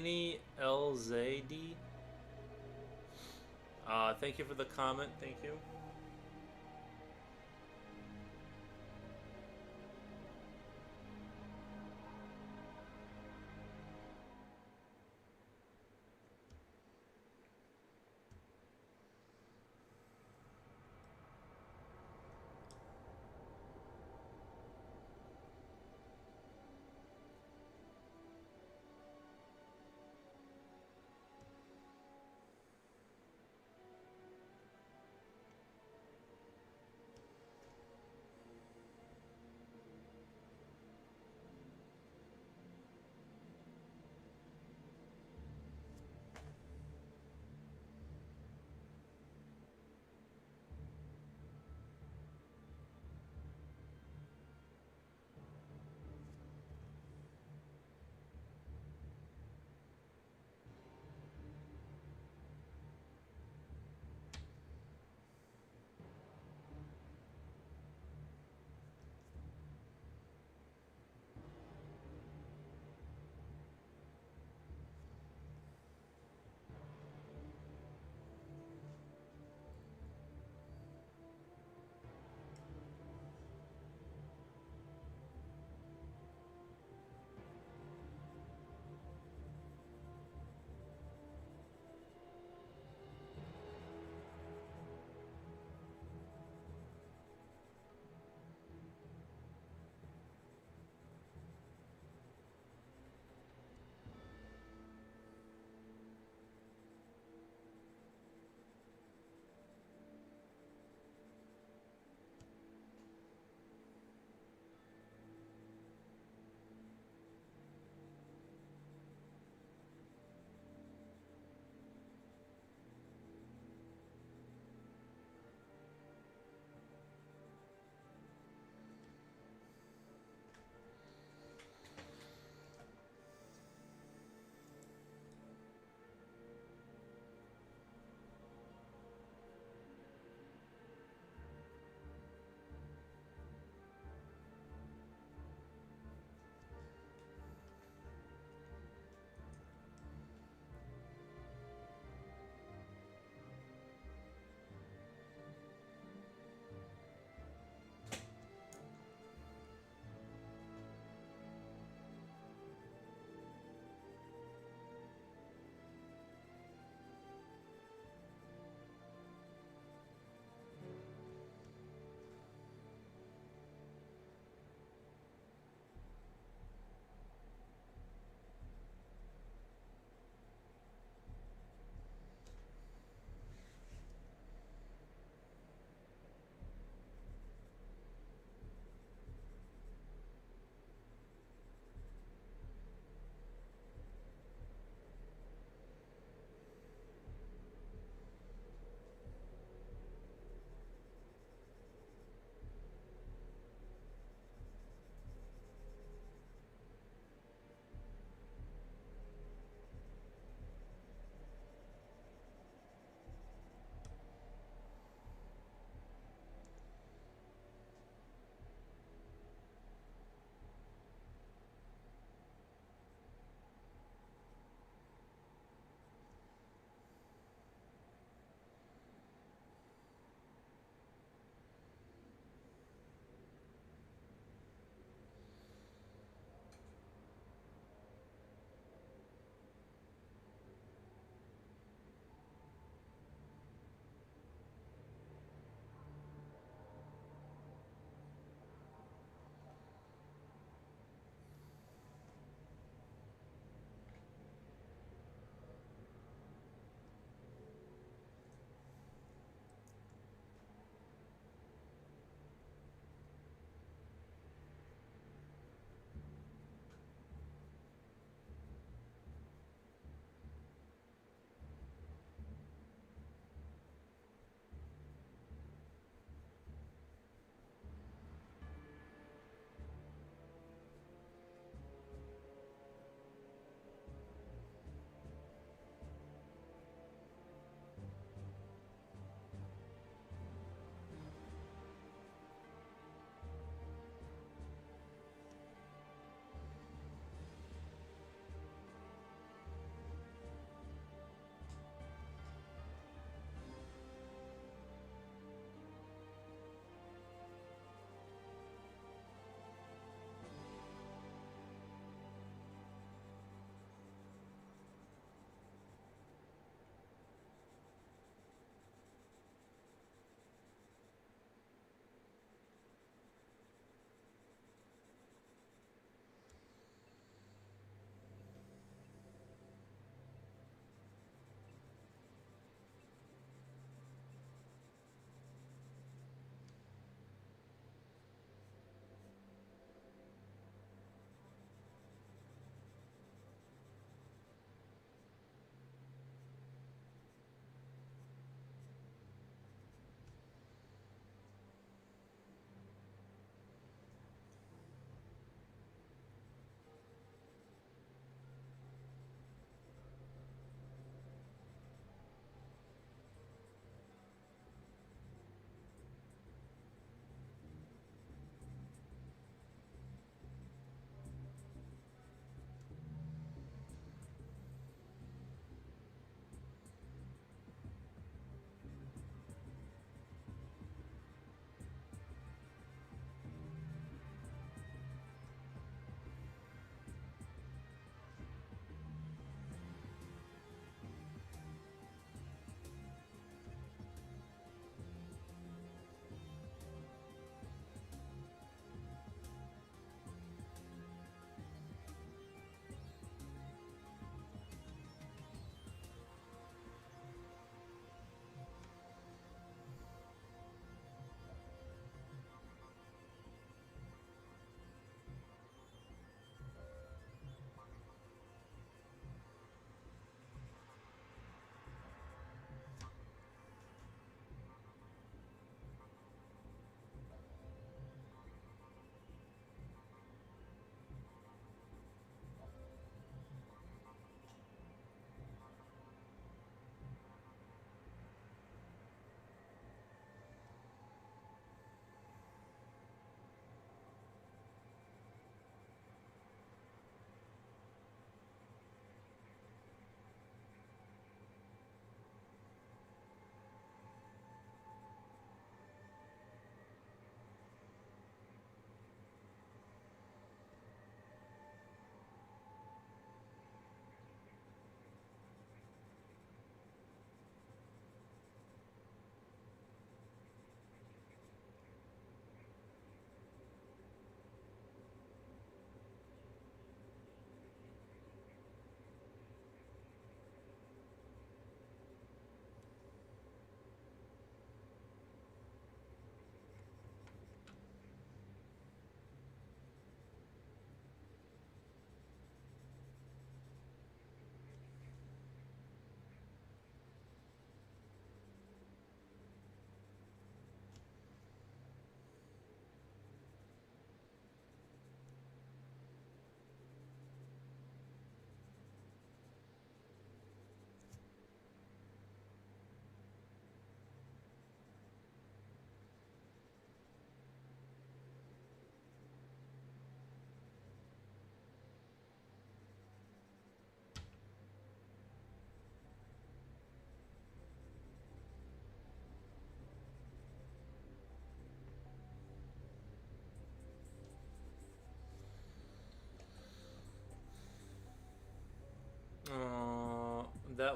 Kenny LZD. Thank you for the comment. Thank you.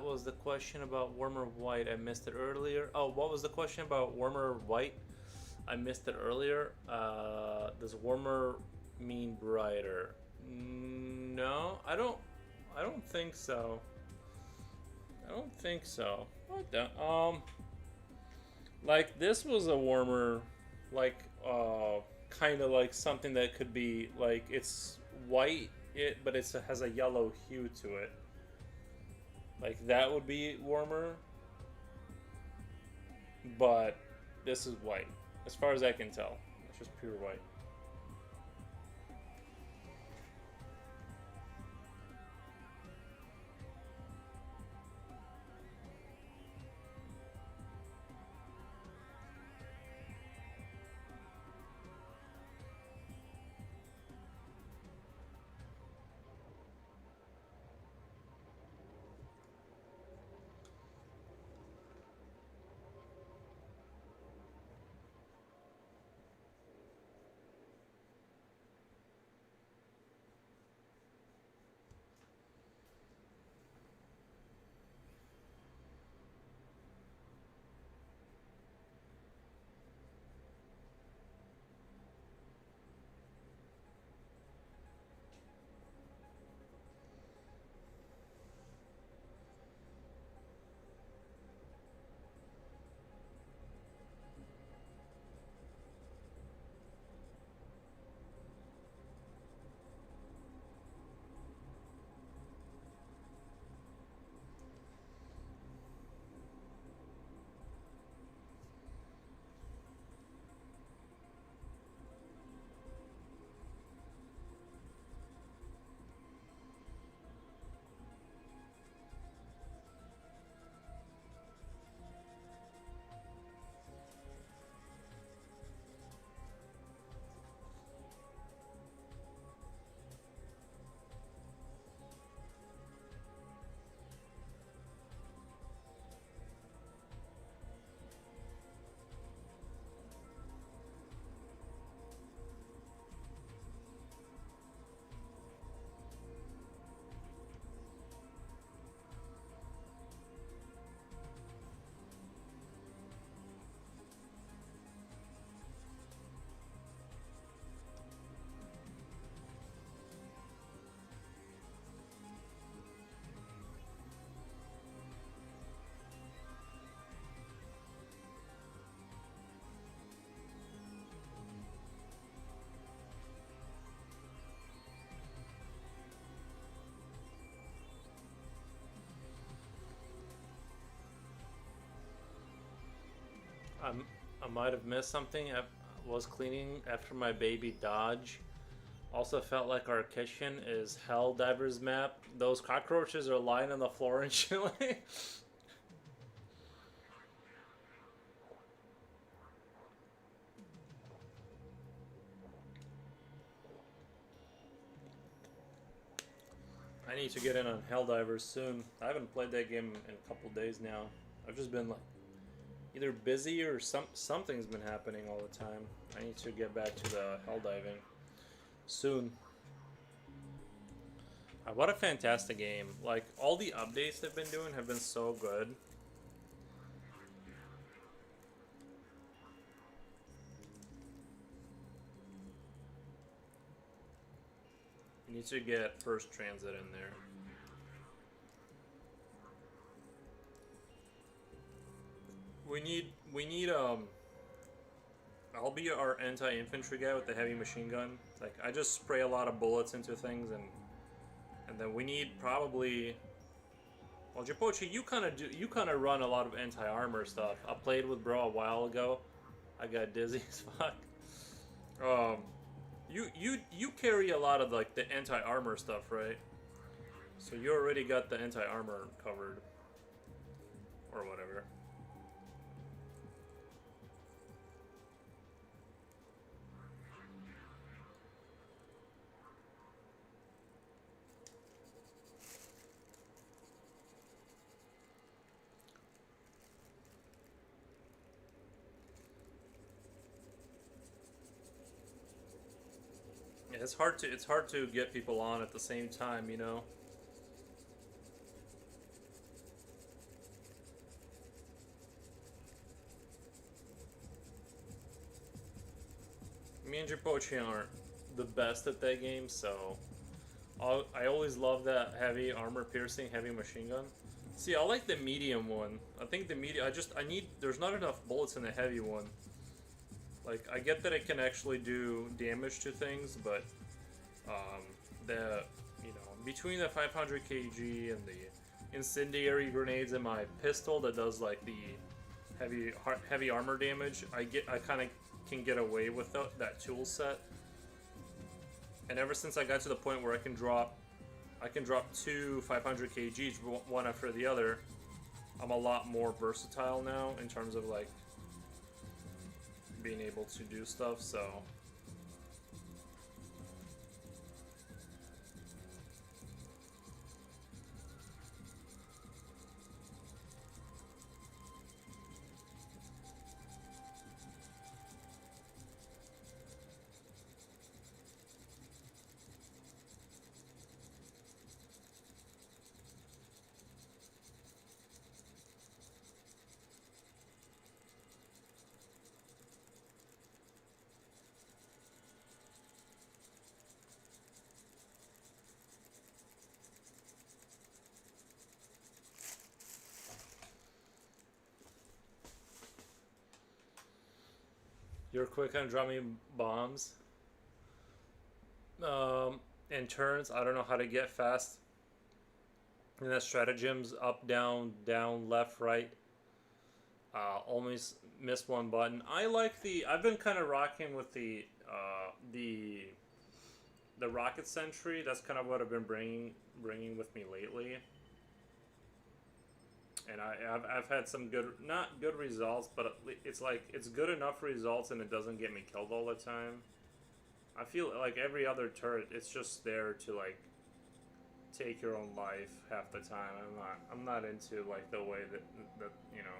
was the question about warmer white. I missed it earlier. Oh, what was the question about warmer white? I missed it earlier. Does warmer mean brighter? No, I don't. I don't think so. I don't think so. What the? Like this was a warmer, like kind of like something that could be like it's white, but it has a yellow hue to it. Like that would be warmer, but this is white, as far as I can tell. It's just pure white. I'm, I might have missed something. I was cleaning after my baby Dodge. Also felt like our kitchen is Helldivers map. Those cockroaches are lying on the floor and chilling. I need to get in on Helldivers soon. I haven't played that game in a couple days now. I've just been like either busy or something's been happening all the time. I need to get back to the Helldiving soon. What a fantastic game. Like, all the updates they've been doing have been so good. You need to get First Transit in there. We need I'll be our anti-infantry guy with the heavy machine gun. Like, I just spray a lot of bullets into things, and then we need probably. Well, Japochi, you kind of run a lot of anti-armor stuff. I played with bro a while ago. I got dizzy as fuck. Um, you carry a lot of like the anti-armor stuff, right? So you already got the anti-armor covered, or whatever. Yeah, it's hard to get people on at the same time, you know. Me and Jipochi aren't the best at that game, so I always love that heavy armor piercing, heavy machine gun. See, I like the medium one. I think the medium. I need. There's not enough bullets in the heavy one. Like, I get that it can actually do damage to things, but um, the between the 500 kg and the incendiary grenades in my pistol that does like the heavy armor damage, I kind of can get away with that tool set. And ever since I got to the point where I can drop two 500 kgs one after the other, I'm a lot more versatile now in terms of like being able to do stuff. So you're quick on dropping bombs. In turns, I don't know how to get fast. And that stratagems up, down, down, left, right. Almost missed one button. I like the. I've been kind of rocking with the rocket sentry. That's kind of what I've been bringing with me lately. And I've had some good, not good results, but it's like it's good enough results, and it doesn't get me killed all the time. I feel like every other turret, it's just there to like take your own life half the time. I'm not into like the way that you know.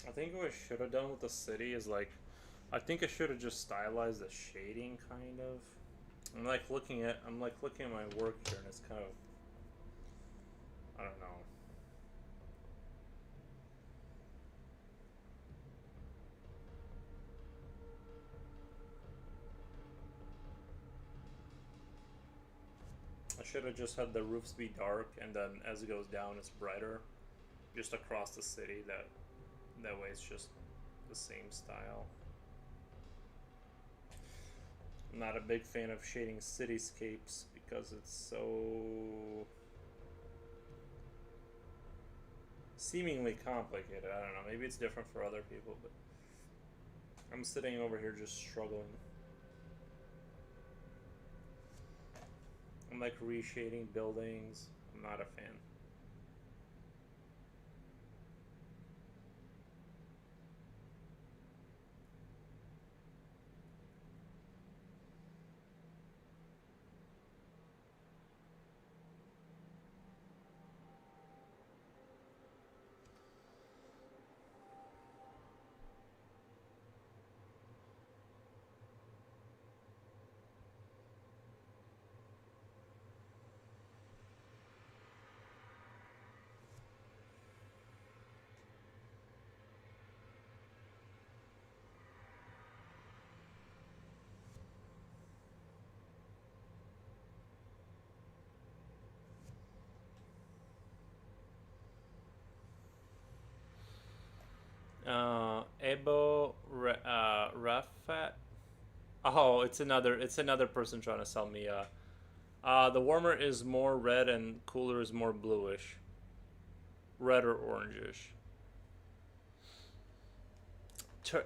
I think what I should have done with the city is like, I think I should have just stylized the shading kind of. I'm like looking at my work here, and it's kind of, I don't know. I should have just had the roofs be dark, and then as it goes down, it's brighter, just across the city. That way, it's just the same style. I'm not a big fan of shading cityscapes because it's so seemingly complicated. I don't know. Maybe it's different for other people, but I'm sitting over here just struggling. I'm like reshading buildings. I'm not a fan. Rafat. Oh, it's another person trying to sell me. The warmer is more red and cooler is more bluish, red or orangish.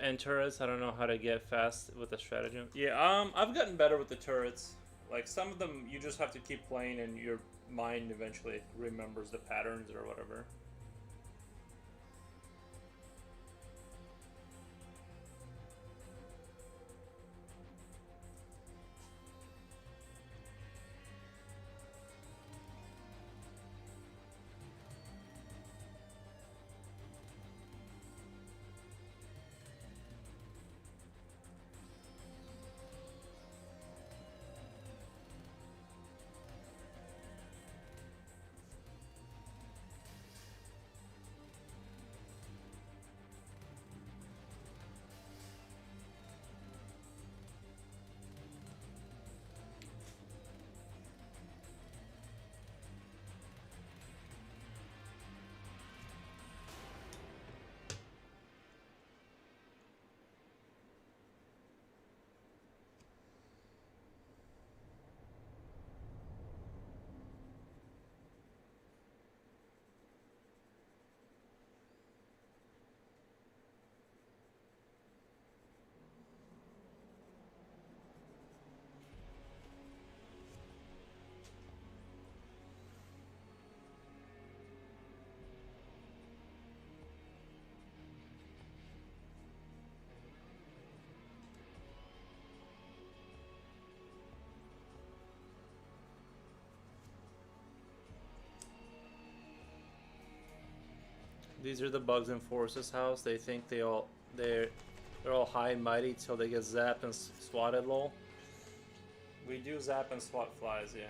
And turrets, I don't know how to get fast with the stratagem. Yeah, I've gotten better with the turrets. Like some of them, you just have to keep playing, and your mind eventually remembers the patterns or whatever. These are the bugs in Force's house. They think they're all high and mighty till they get zapped and swatted. Lol. We do zap and swat flies, yeah.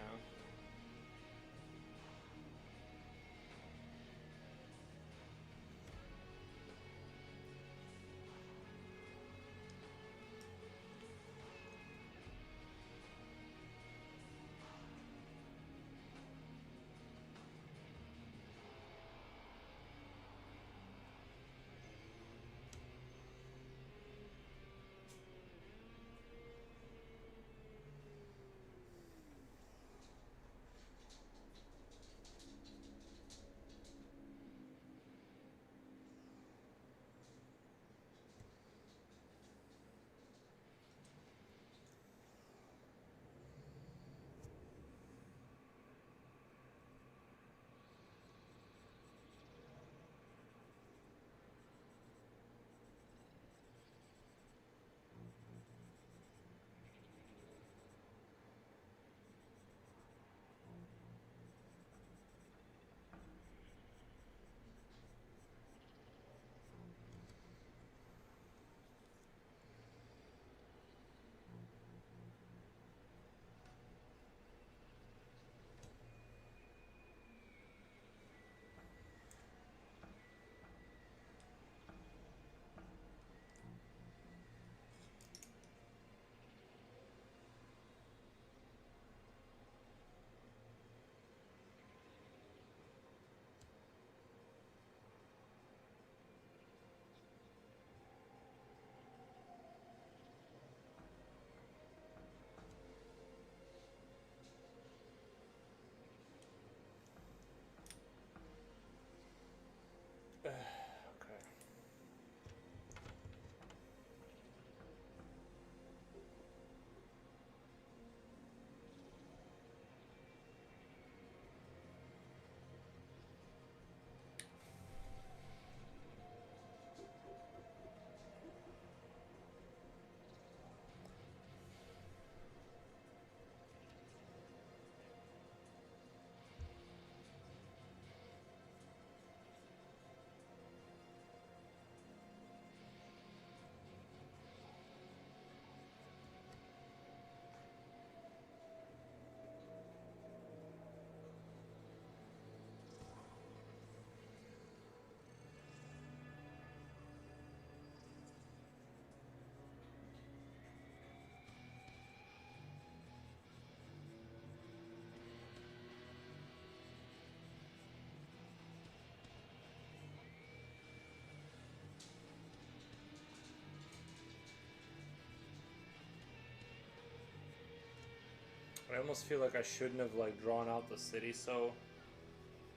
I almost feel like I shouldn't have like drawn out the city so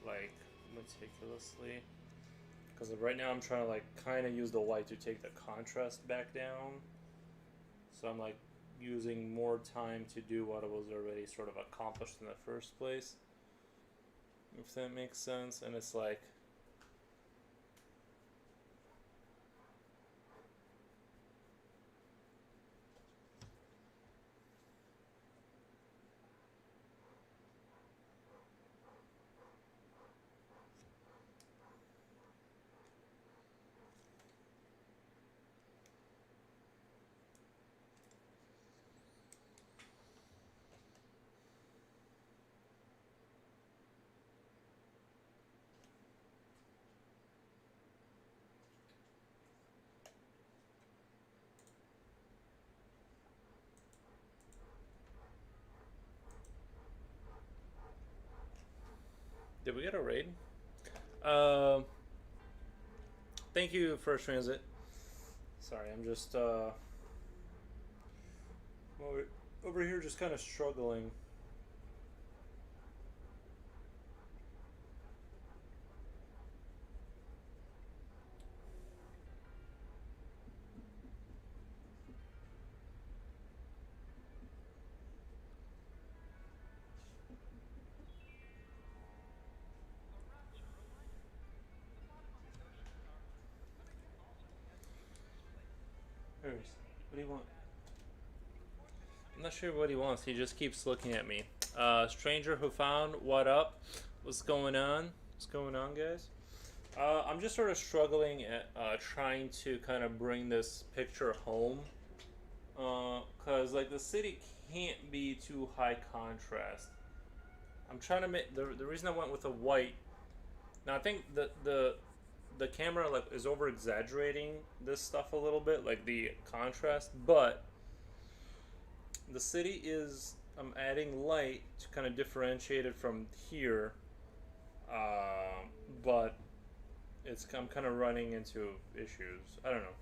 like meticulously, because right now I'm trying to like kind of use the white to take the contrast back down. So I'm like using more time to do what was already sort of accomplished in the first place, if that makes sense. And it's like, did we get a raid? Uh, Thank you, First Transit. Sorry, I'm just over here just kind of struggling. What do you want? I'm not sure what he wants. He just keeps looking at me. Stranger who found, what up? What's going on? What's going on, guys? I'm just sort of struggling at trying to kind of bring this picture home. Because, like, the city can't be too high contrast. I'm trying to make... The reason I went with a white... Now, I think the camera, like, is over-exaggerating this stuff a little bit, like, the contrast, but... The city is... I'm adding light to kind of differentiate it from here. But I'm kind of running into issues. I don't know.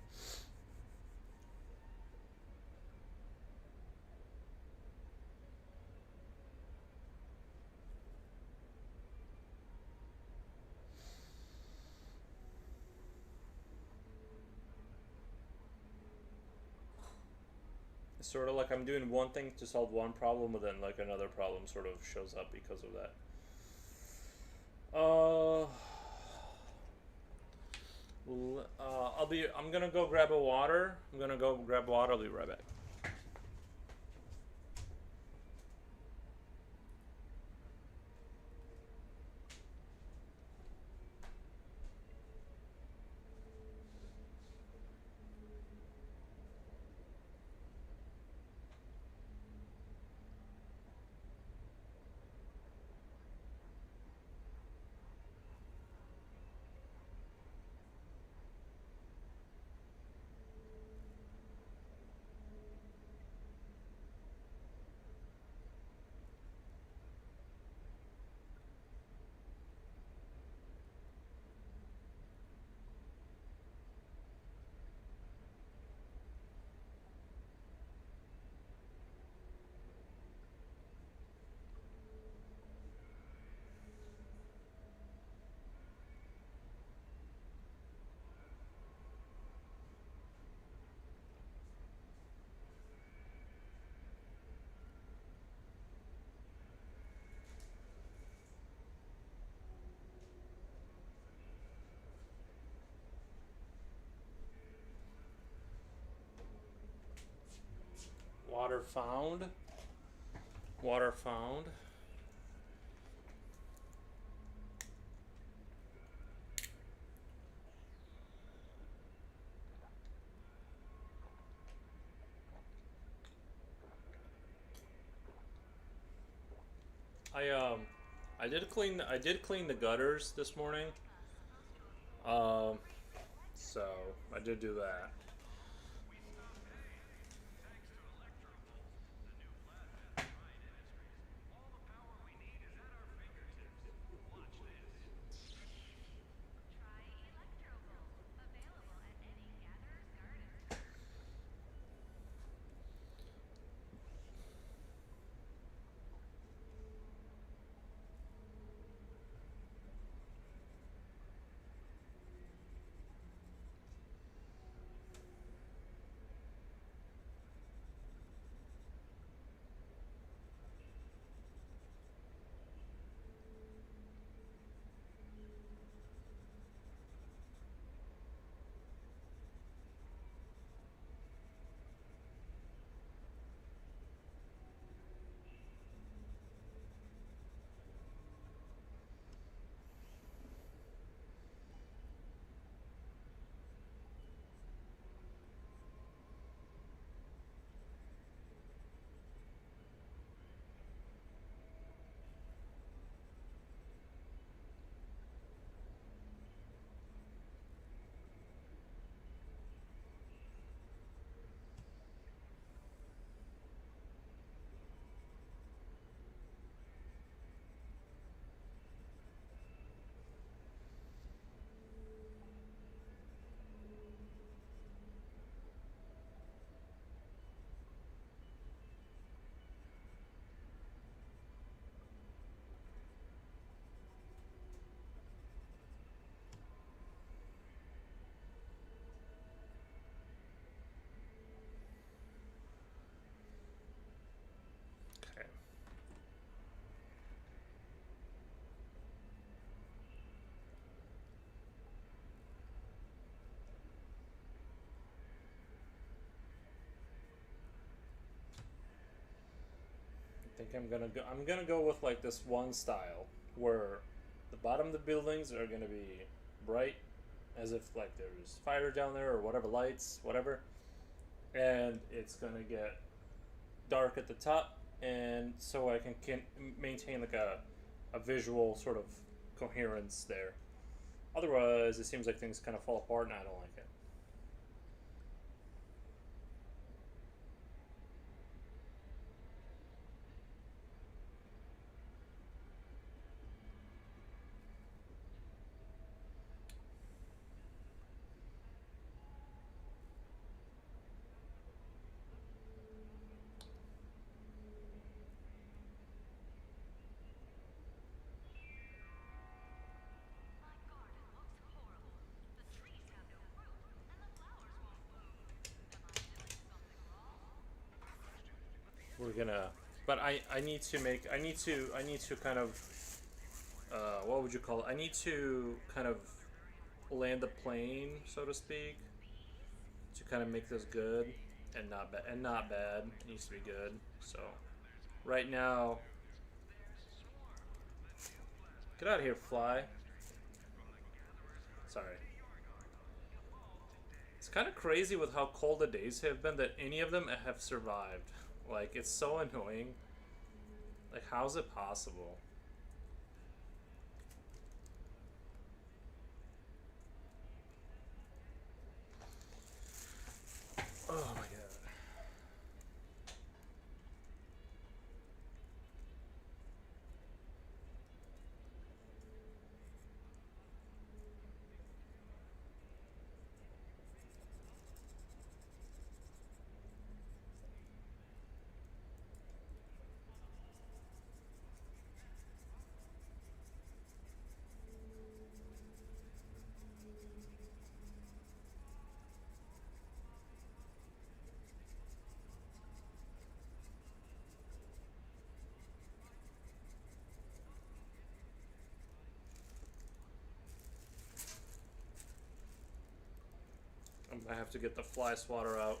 It's sort of like I'm doing one thing to solve one problem, but then like another problem sort of shows up because of that. I'm gonna go grab a water. I'm gonna go grab water. I'll be right back. Water found. Water found. I did clean the gutters this morning. Um, so I did do that. think I'm gonna go with like this one style where the bottom of the buildings are gonna be bright, as if like there's fire down there or whatever, lights, whatever, and it's gonna get dark at the top, and so I can maintain like a visual sort of coherence there. Otherwise, it seems like things kind of fall apart, and I don't like it. We're gonna, but I need to make I need to kind of what would you call it? I need to kind of land the plane, so to speak, to kind of make this good and not bad. And not bad. It needs to be good. So right now, get out of here, fly. Sorry. It's kind of crazy with how cold the days have been that any of them have survived. Like, it's so annoying. Like, how's it possible? Oh my god. I have to get the fly swatter out.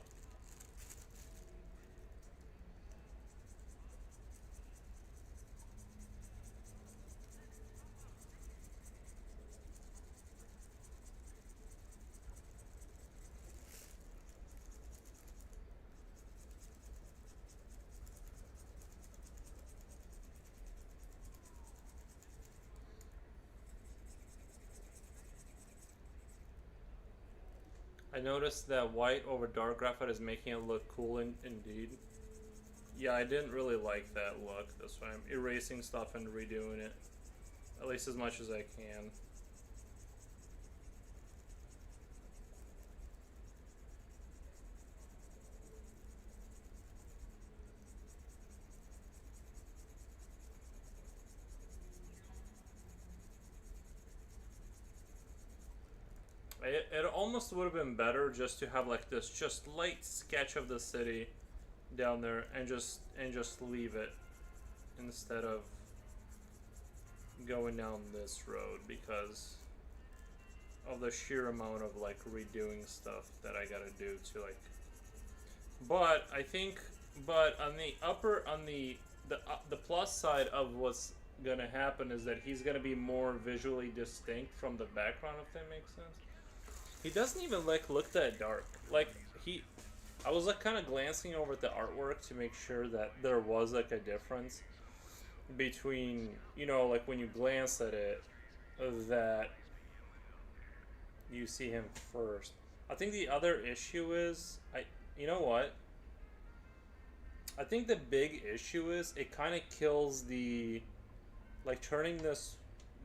I noticed that white over dark graphite is making it look cool indeed. Yeah, I didn't really like that look. That's why I'm erasing stuff and redoing it. At least as much as I can. It almost would have been better just to have like this just light sketch of the city down there and just leave it instead of going down this road because of the sheer amount of like redoing stuff that I gotta do to like. But I think, but on the upper on the plus side of what's gonna happen is that he's gonna be more visually distinct from the background, if that makes sense. He doesn't even like look that dark. Like he, I was like kind of glancing over at the artwork to make sure that there was like a difference between, you know, like when you glance at it, that you see him first. I think the other issue is you know what? I think the big issue is it kind of kills the, like turning this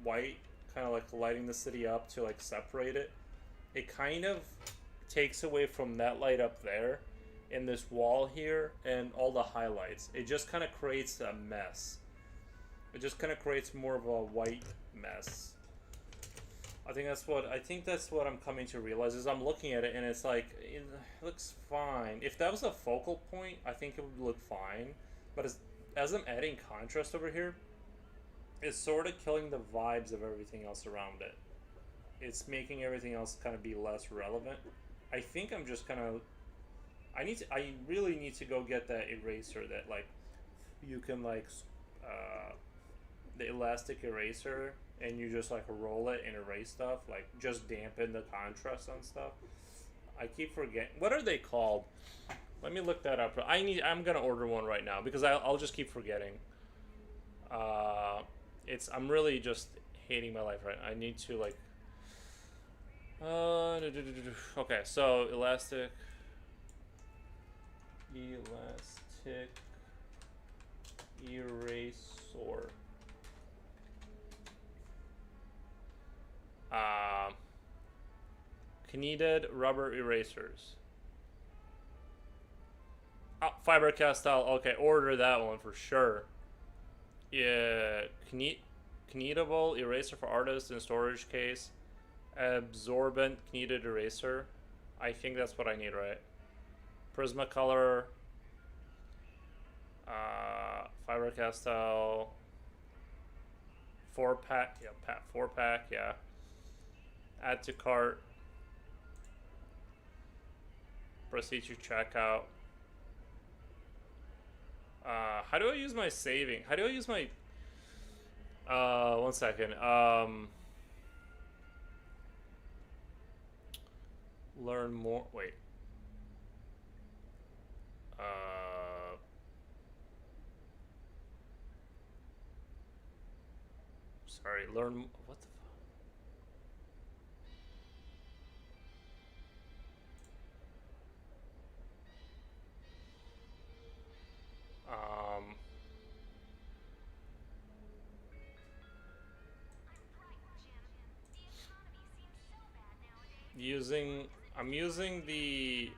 white, kind of like lighting the city up to like separate it. It kind of takes away from that light up there in this wall here and all the highlights. It just kind of creates a mess. It just kind of creates more of a white mess. I think that's what I'm coming to realize is I'm looking at it and it's like it looks fine. If that was a focal point, I think it would look fine. But as I'm adding contrast over here, it's sort of killing the vibes of everything else around it. It's making everything else kind of be less relevant. I think I'm just kind of I really need to go get that eraser that like you can like the elastic eraser, and you just like roll it and erase stuff, like just dampen the contrast on stuff. I keep forgetting what are they called. Let me look that up. I'm gonna order one right now because I'll just keep forgetting. Uh, I'm really just hating my life right now. I need to like. Okay, so elastic eraser. Um, Kneaded rubber erasers. Oh, Fiber Castile. Okay, order that one for sure. Yeah, kneadable eraser for artists in storage case. Absorbent kneaded eraser. I think that's what I need, right? Prismacolor. Fiber Castile. 4-pack. Yeah, 4-pack. Yeah. Add to cart. Proceed to checkout. How do I use my saving? How do I use my... one second. Learn more. Wait. Sorry. Learn... What the fuck? Using... I'm using the...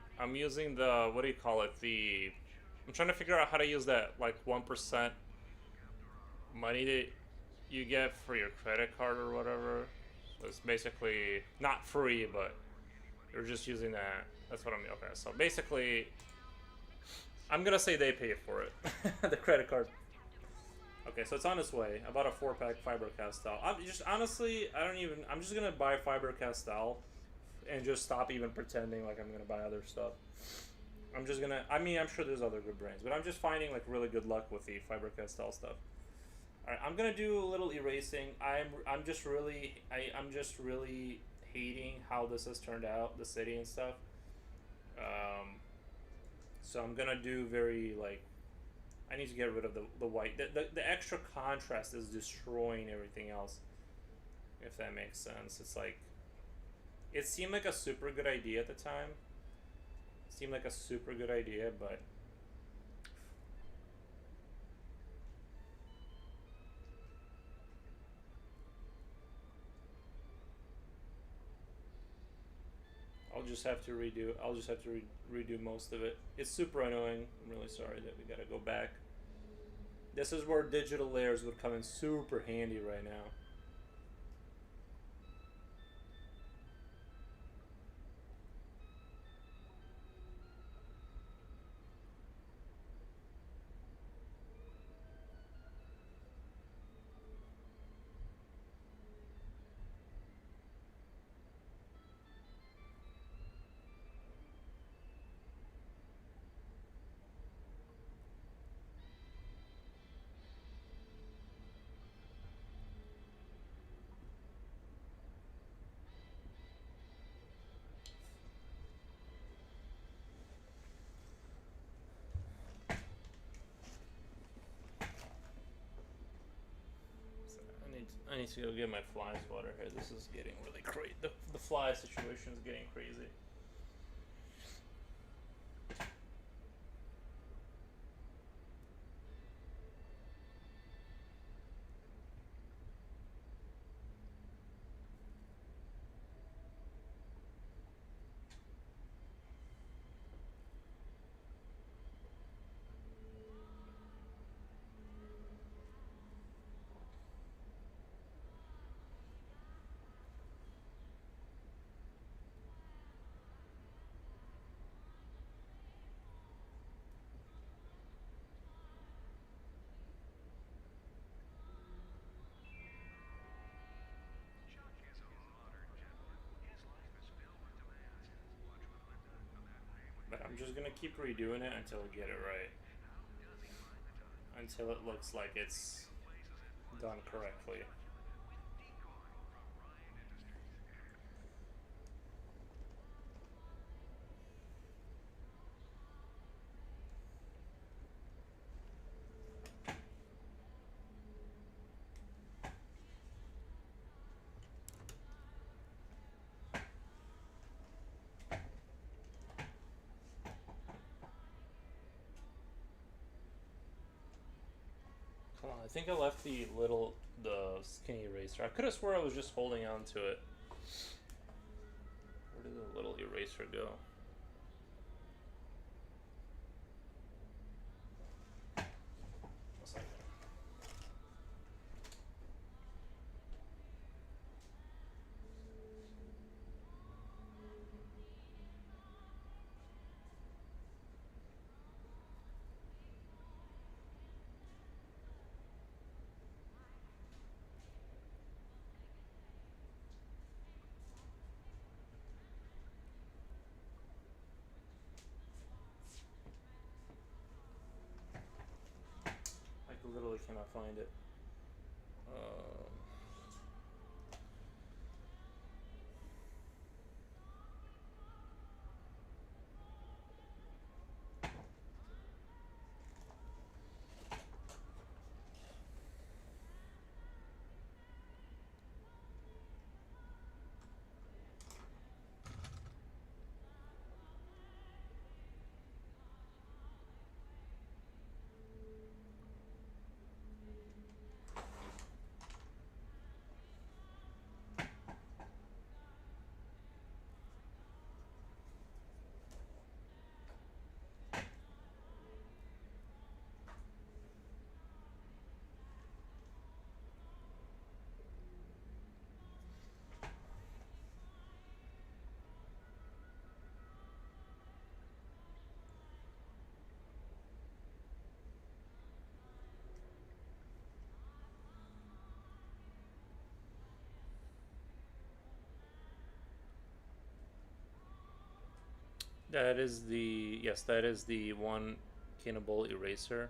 What do you call it? I'm trying to figure out how to use that, like, 1% money that you get for your credit card or whatever. So it's basically not free, but you're just using that. That's what I mean. Okay, so basically, I'm gonna say they pay for it. The credit card. Okay, so it's on its way. I bought a 4-pack Fiber Castile. I'm just honestly, I'm just gonna buy Fiber Castile, and just stop even pretending like I'm gonna buy other stuff. I'm just gonna. I mean, I'm sure there's other good brands, but I'm just finding like really good luck with the Fiber Castile stuff. All right, I'm gonna do a little erasing. I'm just really hating how this has turned out, the city and stuff. Um, so I'm gonna do very like. I need to get rid of the white. The extra contrast is destroying everything else. If that makes sense, it's like. It seemed like a super good idea at the time. It seemed like a super good idea, but. I'll just have to redo most of it. It's super annoying. I'm really sorry that we gotta go back. This is where digital layers would come in super handy right now. I need to go get my flies water here. This is getting really crazy. The fly situation is getting crazy. But I'm just gonna keep redoing it until I get it right. until it looks like it's done correctly. Come on, I think I left the skinny eraser. I could have swore I was just holding on to it. Where did the little eraser go? A second. I literally cannot find it. That is the yes, that is the one cannibal eraser.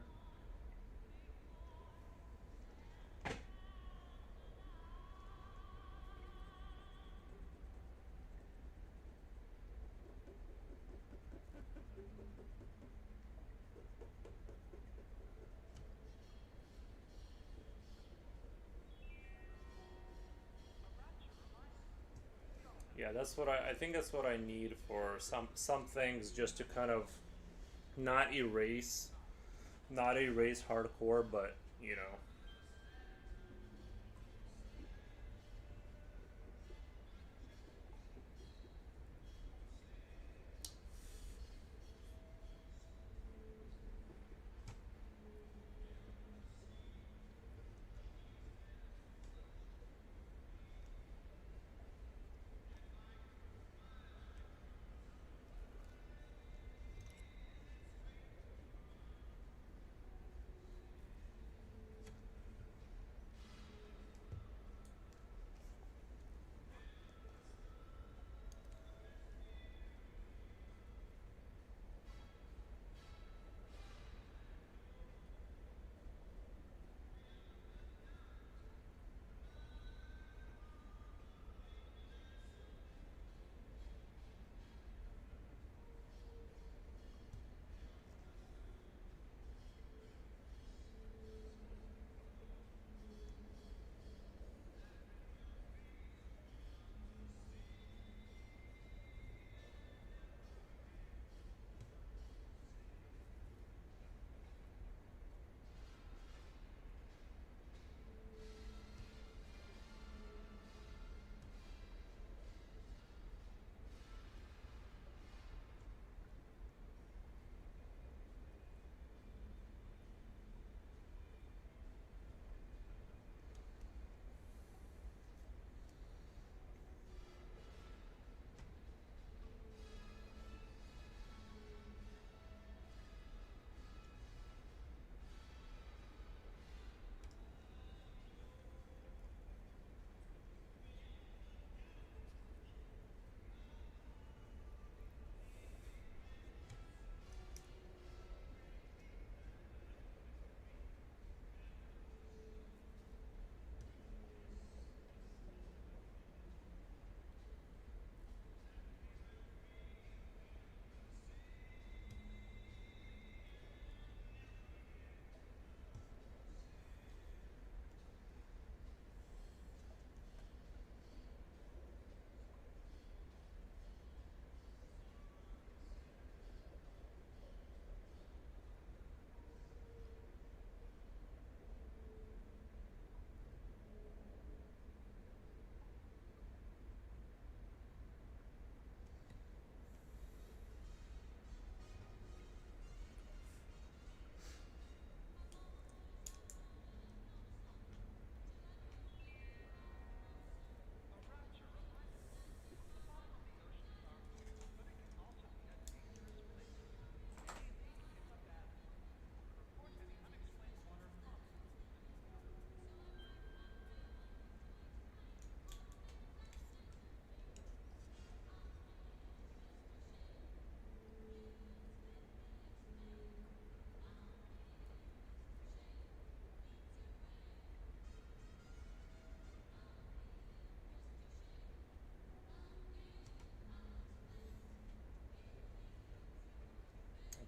Yeah, that's what I think that's what I need for some things, just to kind of not erase hardcore, but you know.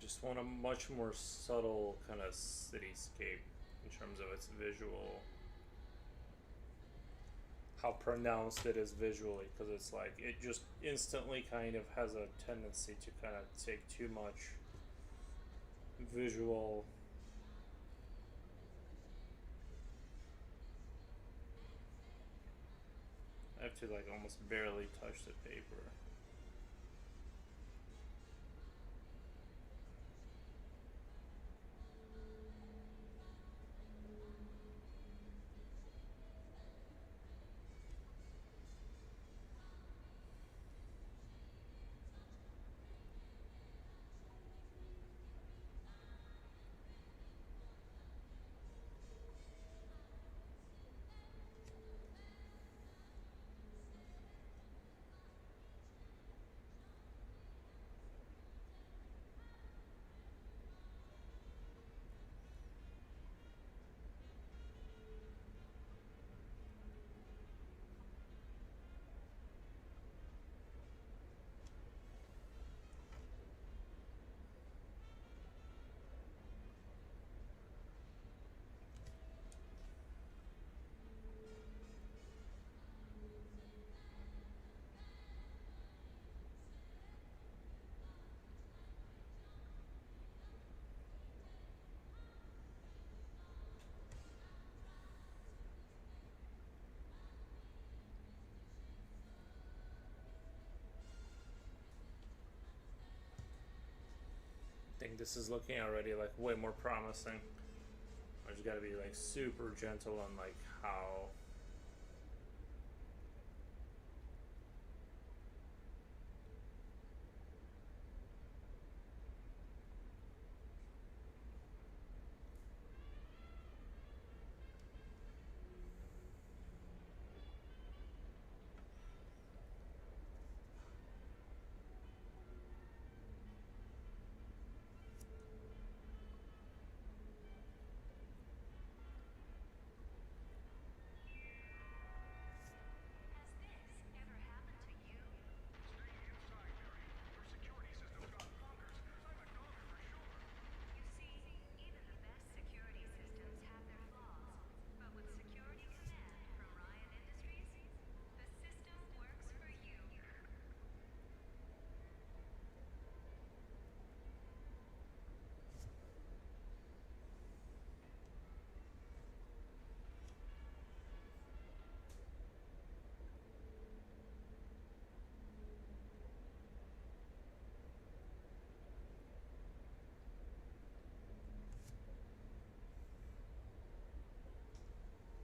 just want a much more subtle kind of cityscape in terms of its visual, how pronounced it is visually, because it's like it just instantly kind of has a tendency to kind of take too much visual. I have to like almost barely touch the paper. I think this is looking already like way more promising. I just gotta be like super gentle on like how.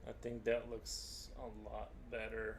I think that looks a lot better.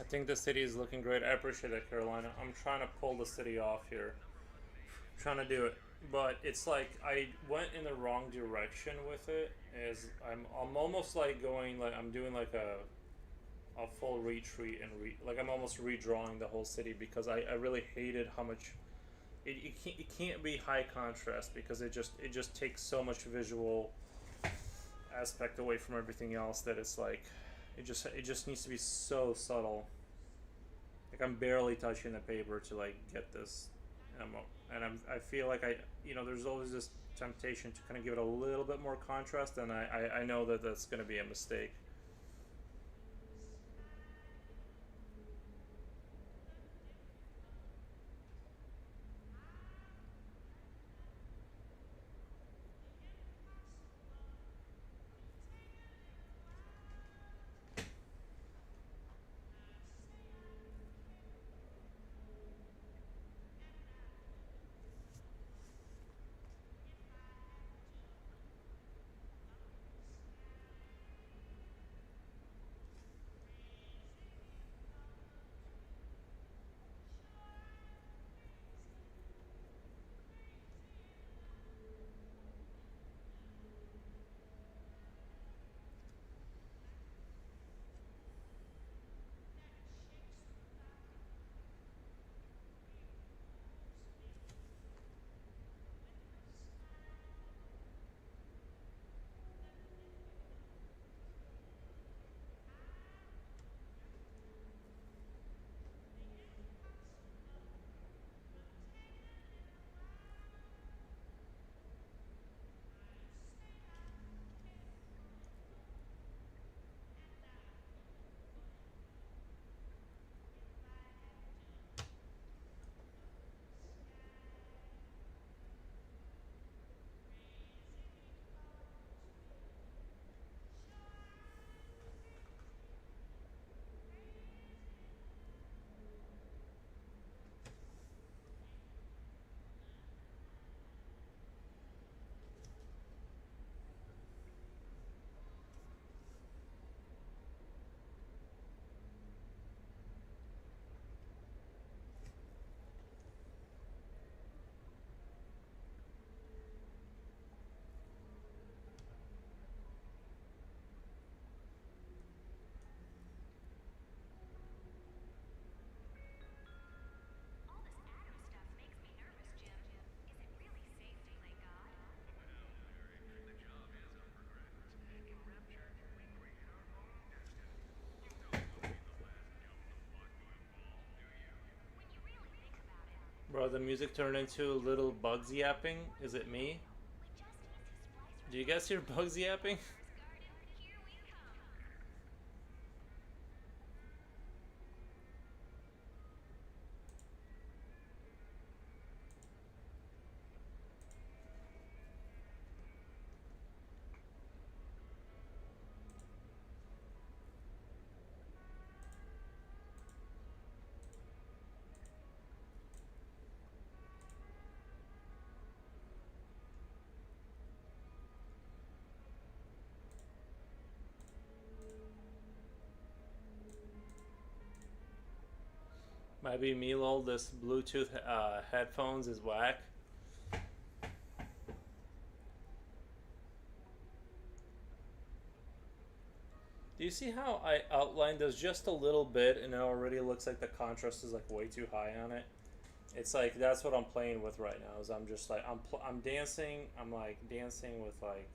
think the city is looking great. I appreciate that, Carolina. I'm trying to pull the city off here. I'm trying to do it, but it's like I went in the wrong direction with it. Is I'm almost like going like I'm doing like a full retreat and like I'm almost redrawing the whole city because I really hated how much it can't be high contrast because it just takes so much visual aspect away from everything else that it's like it just needs to be so subtle. Like I'm barely touching the paper to like get this, I feel like there's always this temptation to kind of give it a little bit more contrast, and I know that that's going to be a mistake. Bro, the music turned into little bugs yapping. Is it me? Do you guys hear bugs yapping? Might be me, lol. This Bluetooth headphones is whack. Do you see how I outlined this just a little bit and it already looks like the contrast is like way too high on it? It's like that's what I'm playing with right now. Is I'm just like I'm dancing. I'm like dancing with like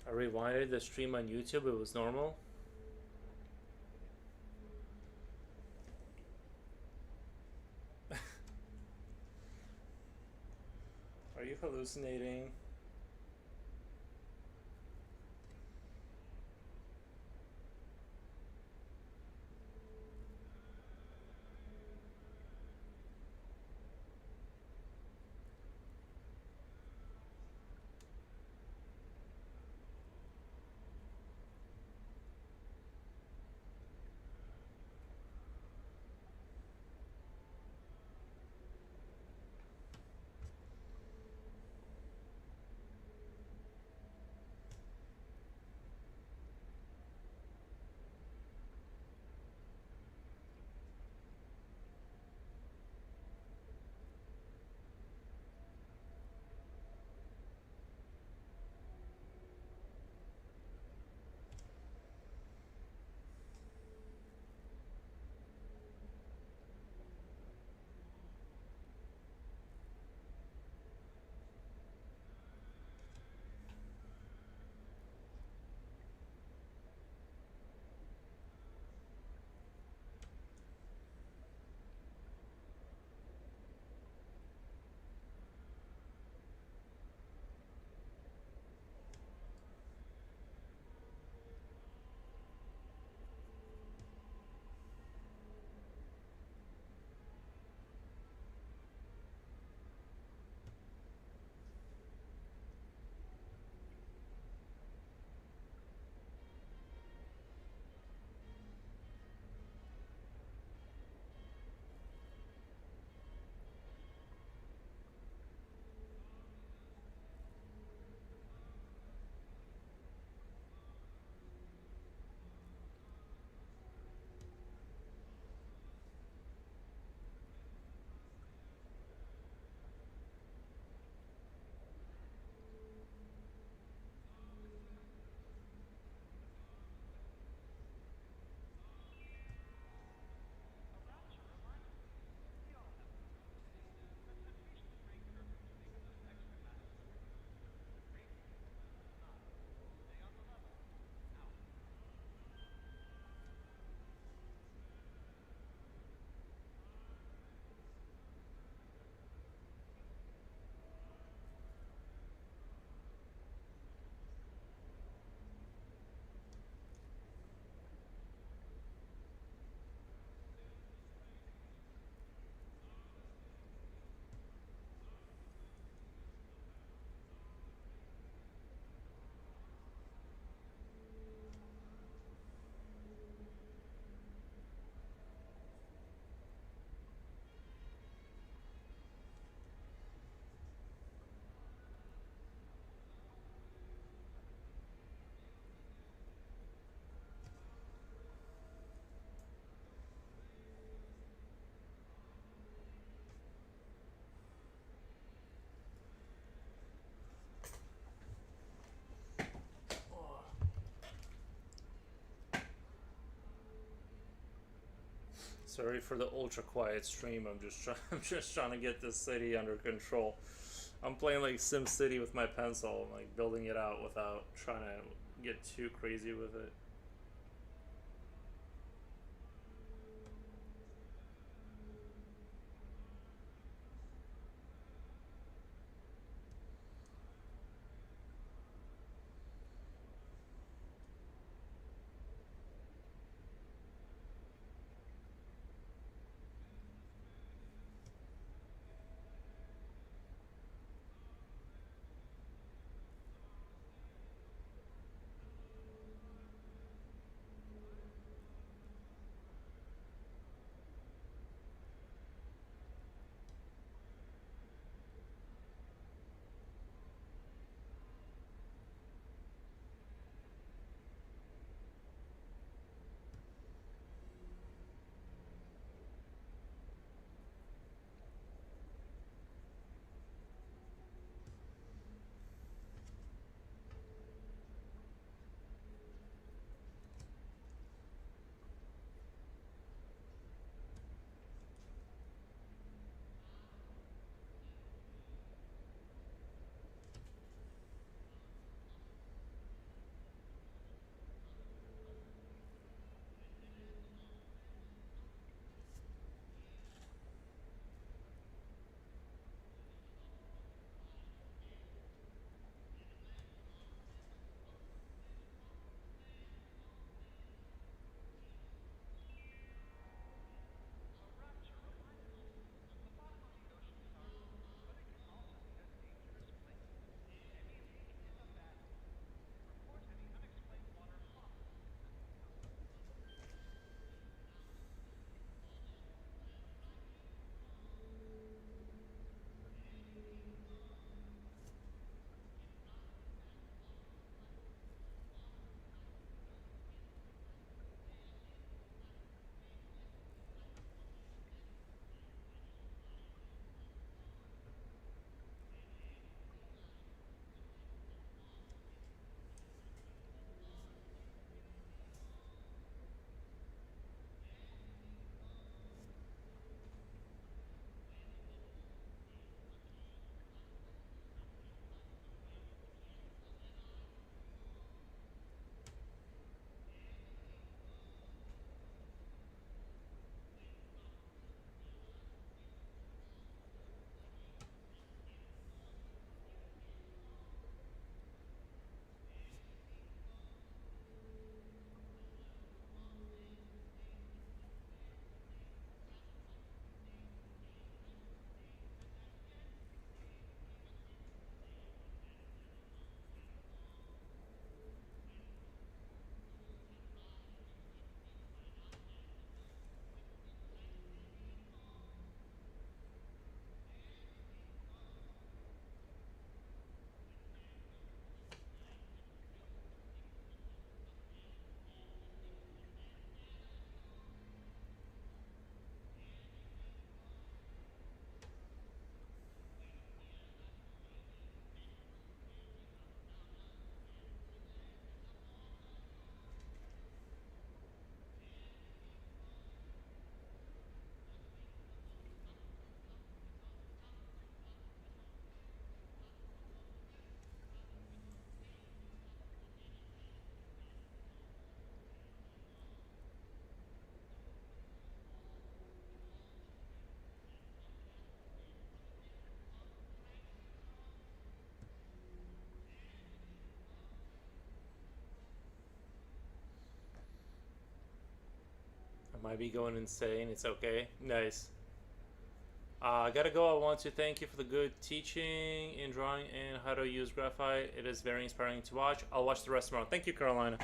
I rewinded the stream on YouTube. It was normal. Are you hallucinating? Sorry for the ultra quiet stream. I'm just trying to get this city under control. I'm playing like Sim City with my pencil, like building it out without trying to get too crazy with it. I might be going insane. It's okay. Nice. I gotta go. I want to thank you for the good teaching in drawing and how to use graphite. It is very inspiring to watch. I'll watch the rest tomorrow. Thank you, Carolina.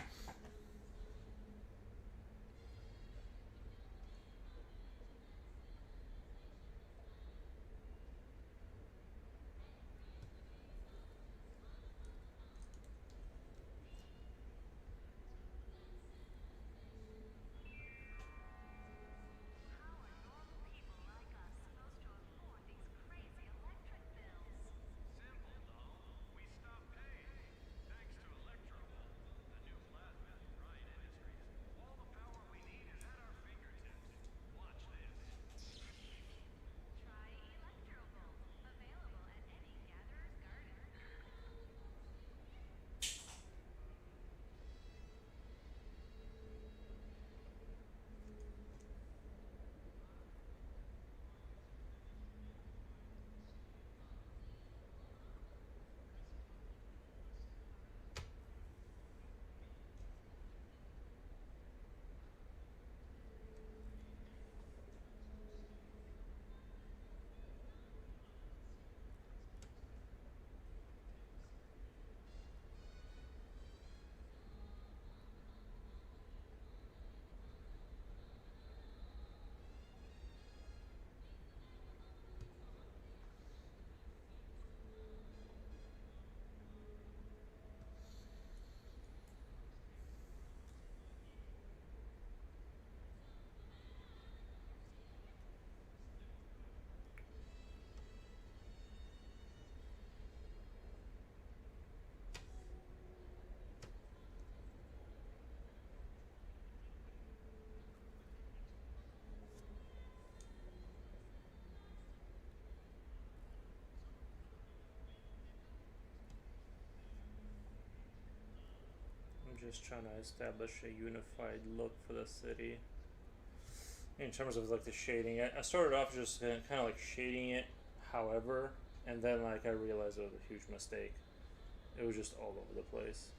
I'm just trying to establish a unified look for the city. In terms of like the shading, I started off just kind of like shading it, however, and then like I realized it was a huge mistake. It was just all over the place.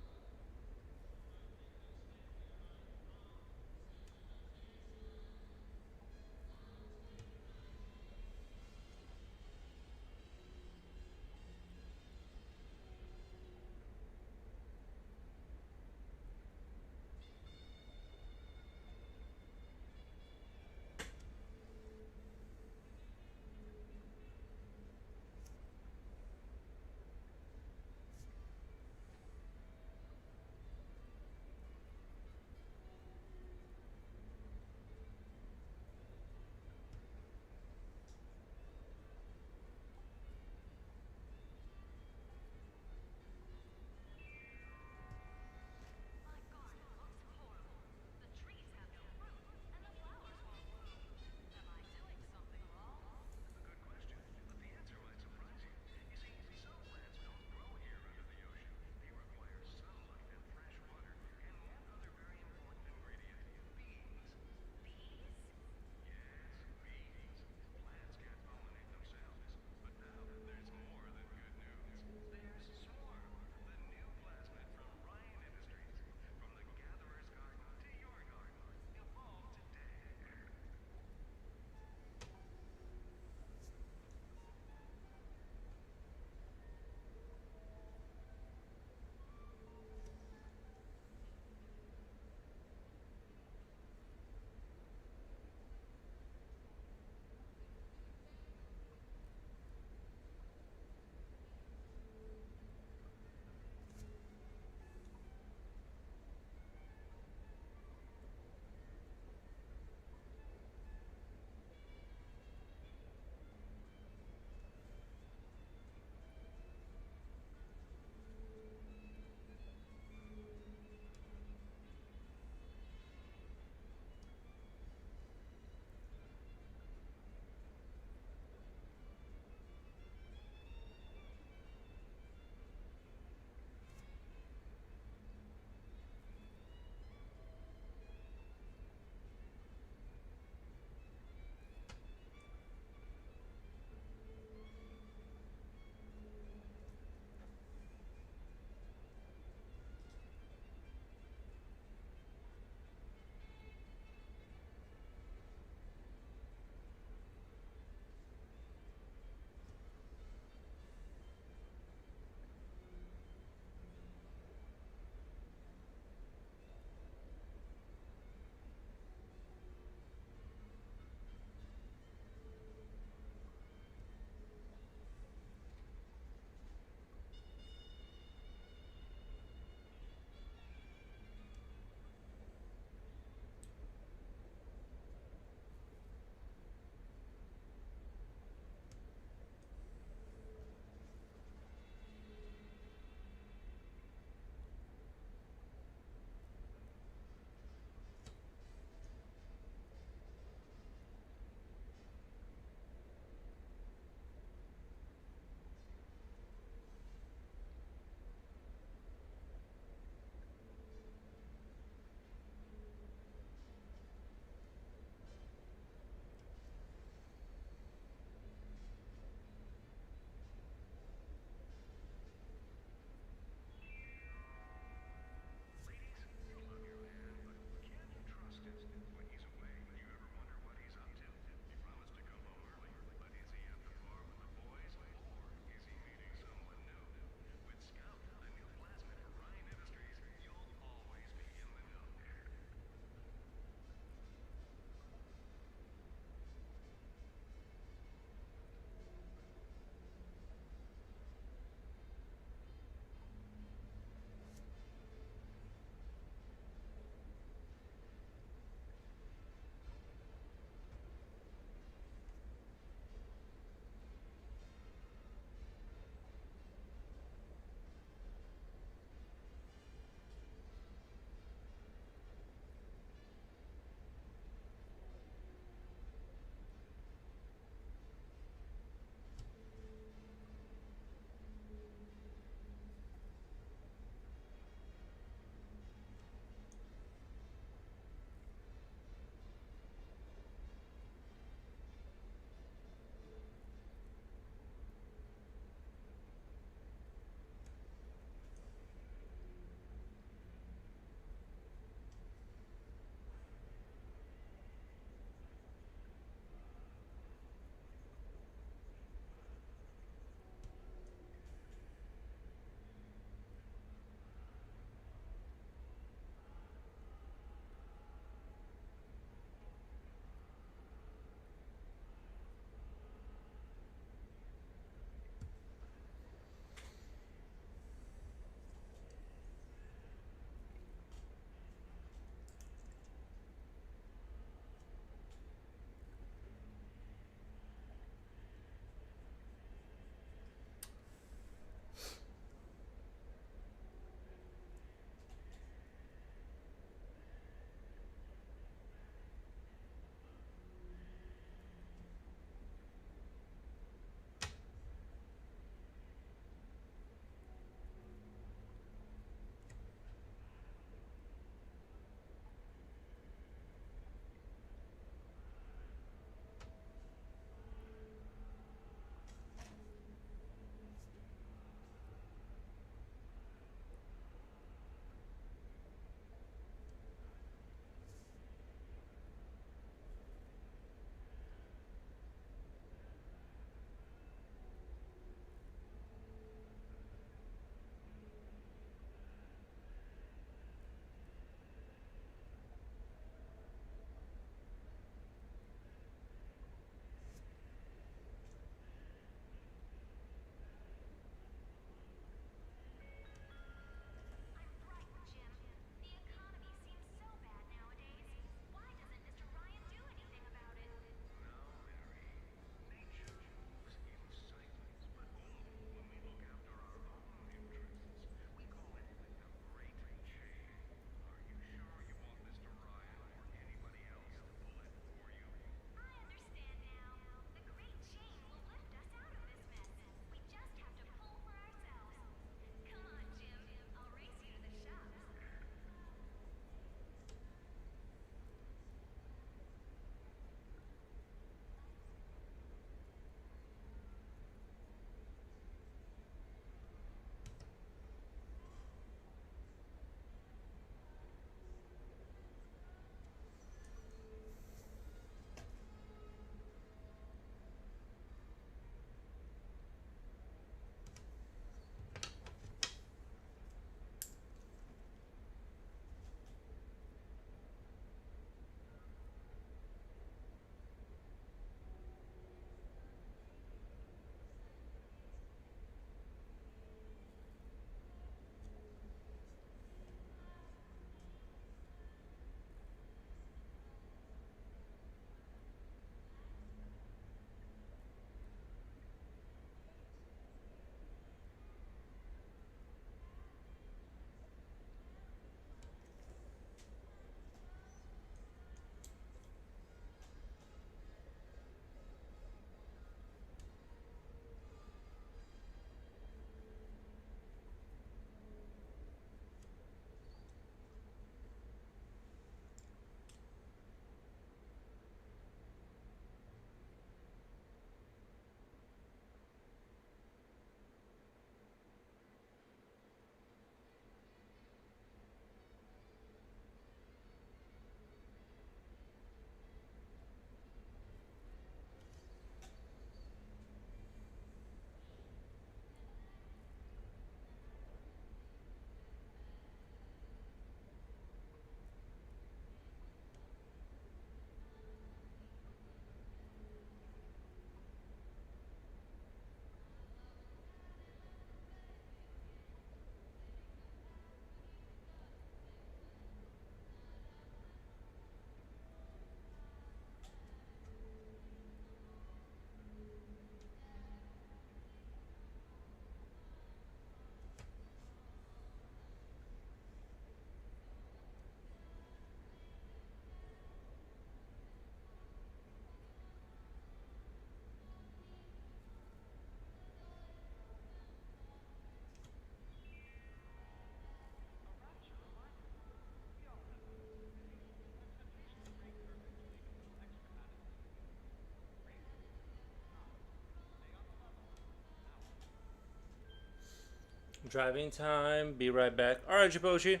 Driving time. Be right back. All right, Japoshi.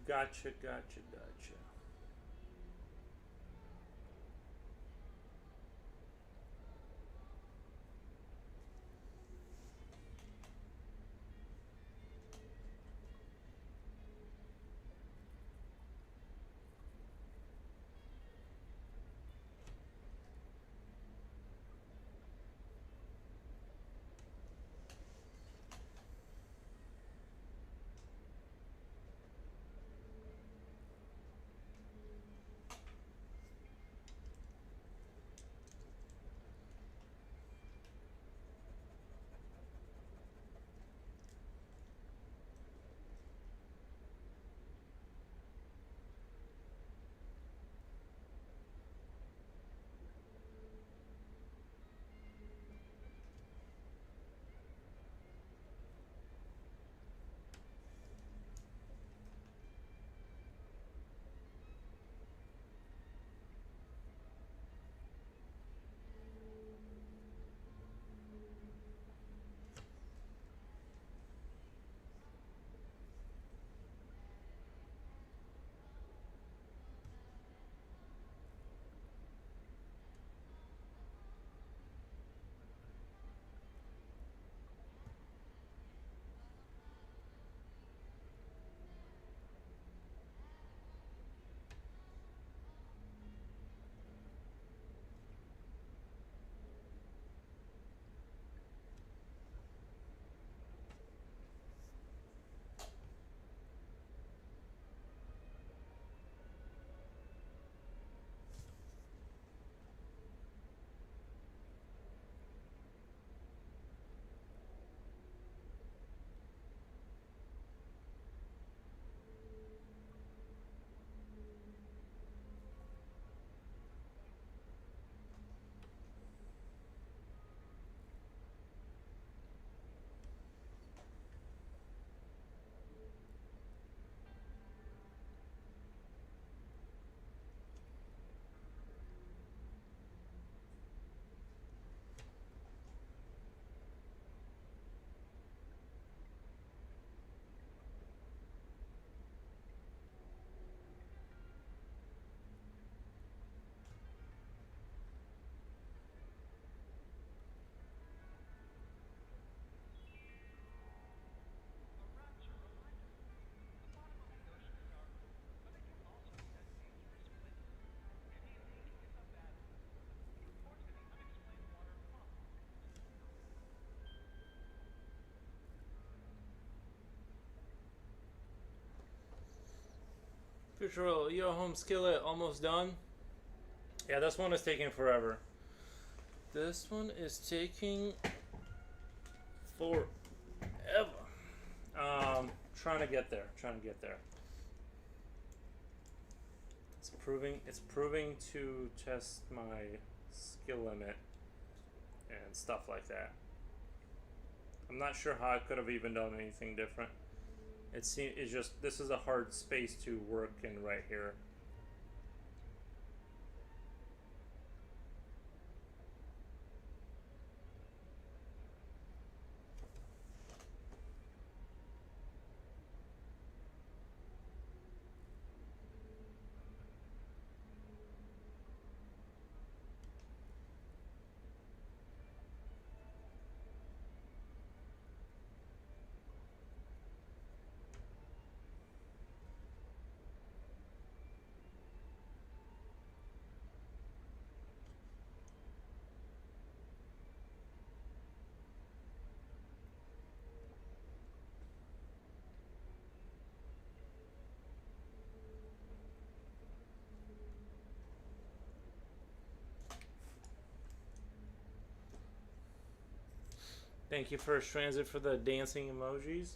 Gotcha, gotcha, gotcha. Patrol, yo, home skillet, almost done. Yeah, this one is taking forever. This one is taking forever. Trying to get there. Trying to get there. It's proving to test my skill limit and stuff like that. I'm not sure how I could have even done anything different. It's just this is a hard space to work in right here. Thank you, First Transit, for the dancing emojis.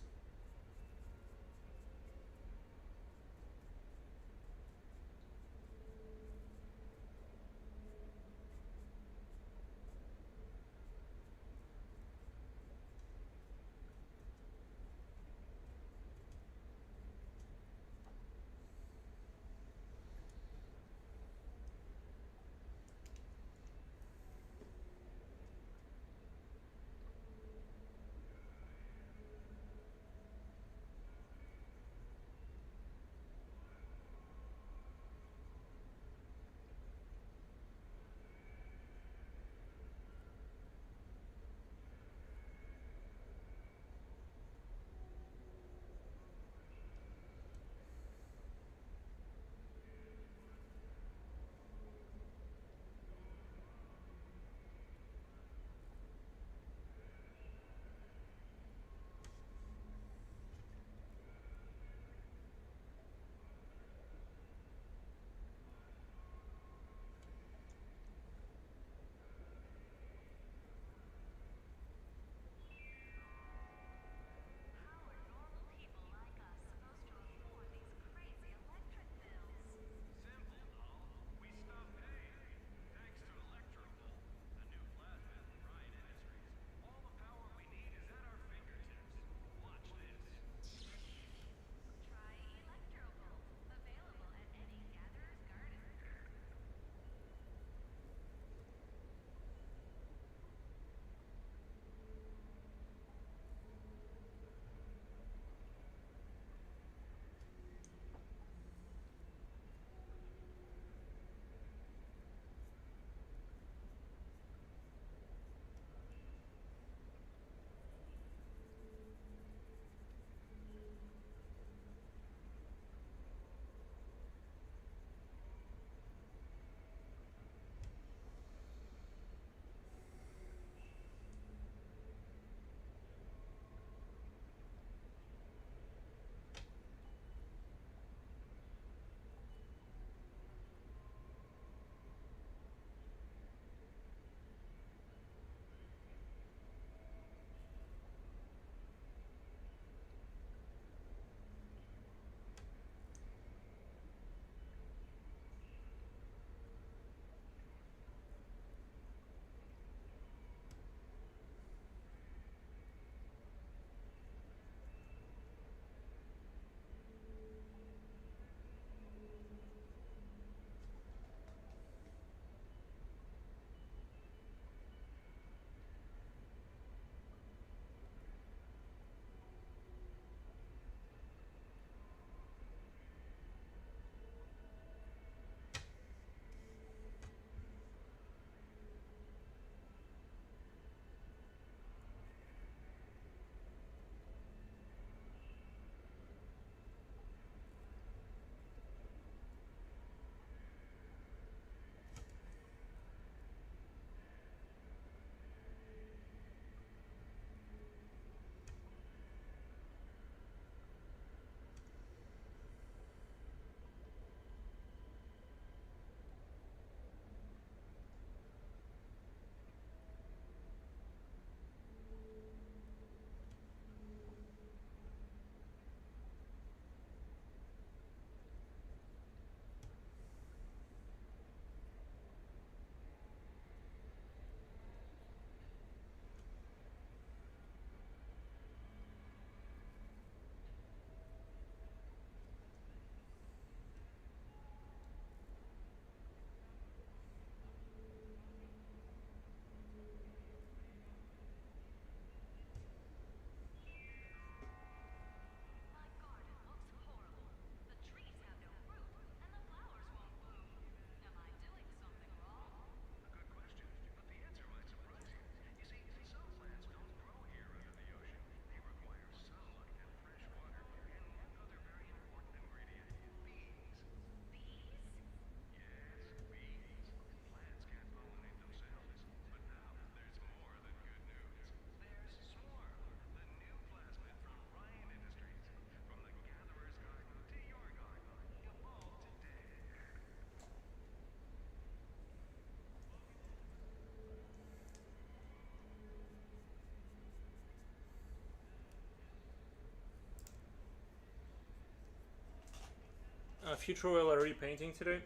Future Will are repainting today.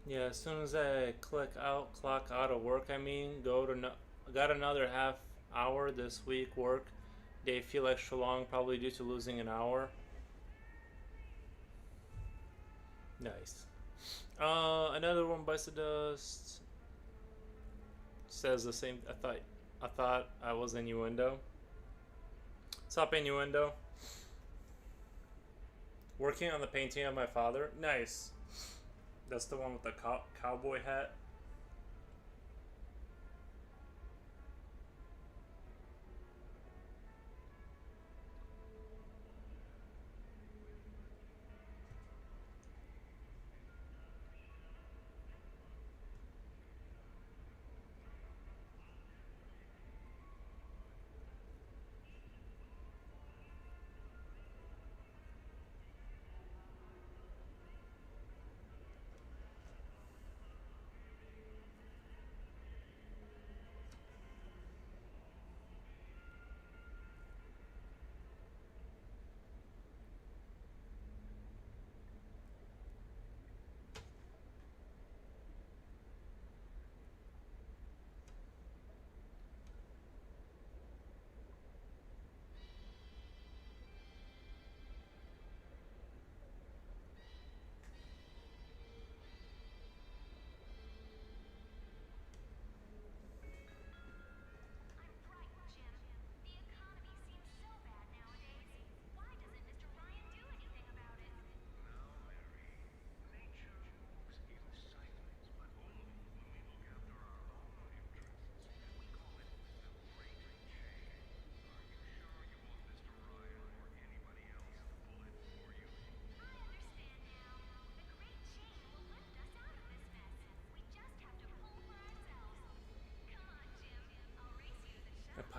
Yeah, as soon as I clock out of work, I mean, got another half hour this week work. They feel extra long, probably due to losing an hour. Nice. Another one bites the dust. Says the same. I thought I was innuendo. Stop innuendo. Working on the painting of my father. Nice. That's the one with the cowboy hat.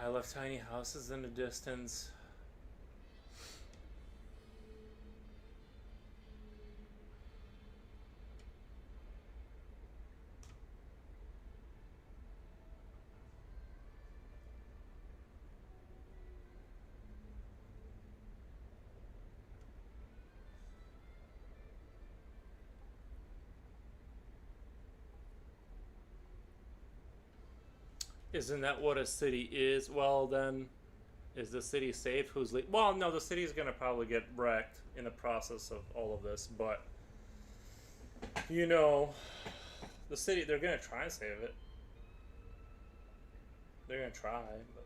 I love tiny houses in the distance. Isn't that what a city is? Well, then, is the city safe? Well, no, the city's gonna probably get wrecked in the process of all of this, but you know, the city, they're gonna try and save it. They're gonna try, but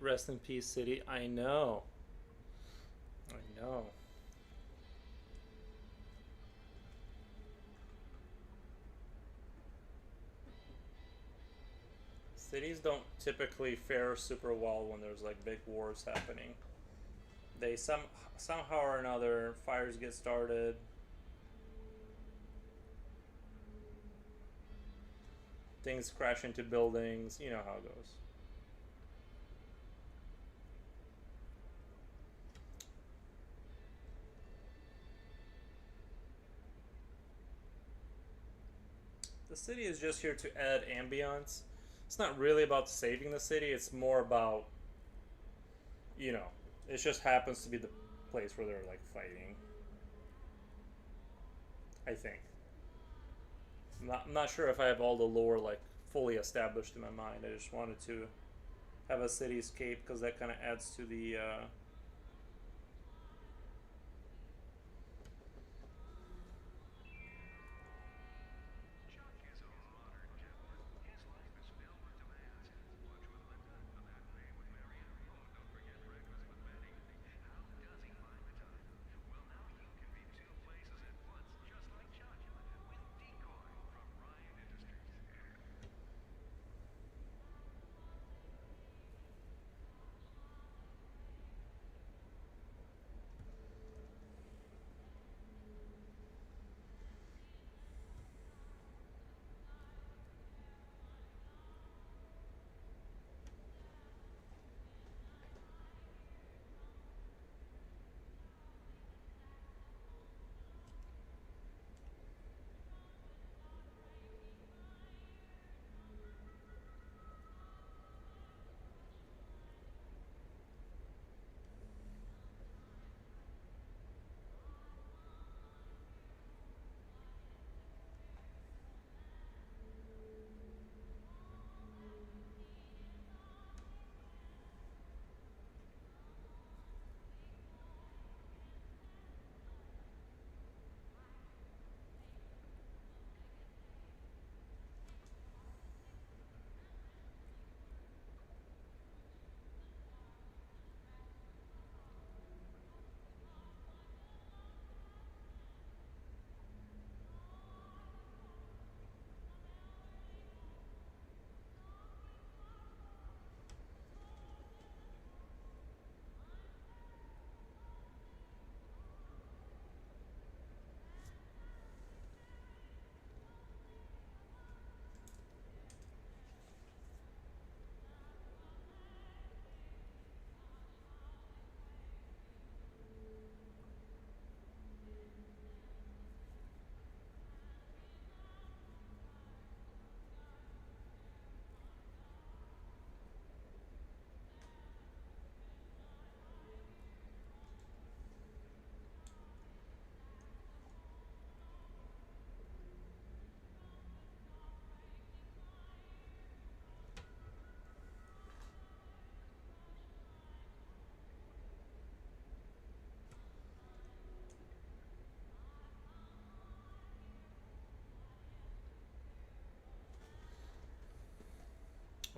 rest in peace, city. I know. I know. Cities don't typically fare super well when there's like big wars happening. They somehow or another fires get started. Things crash into buildings. You know how it goes. The city is just here to add ambience. It's not really about saving the city. It's more about, you know, it just happens to be the place where they're like fighting. I think. I'm not sure if I have all the lore like fully established in my mind. I just wanted to have a cityscape because that kind of adds to the.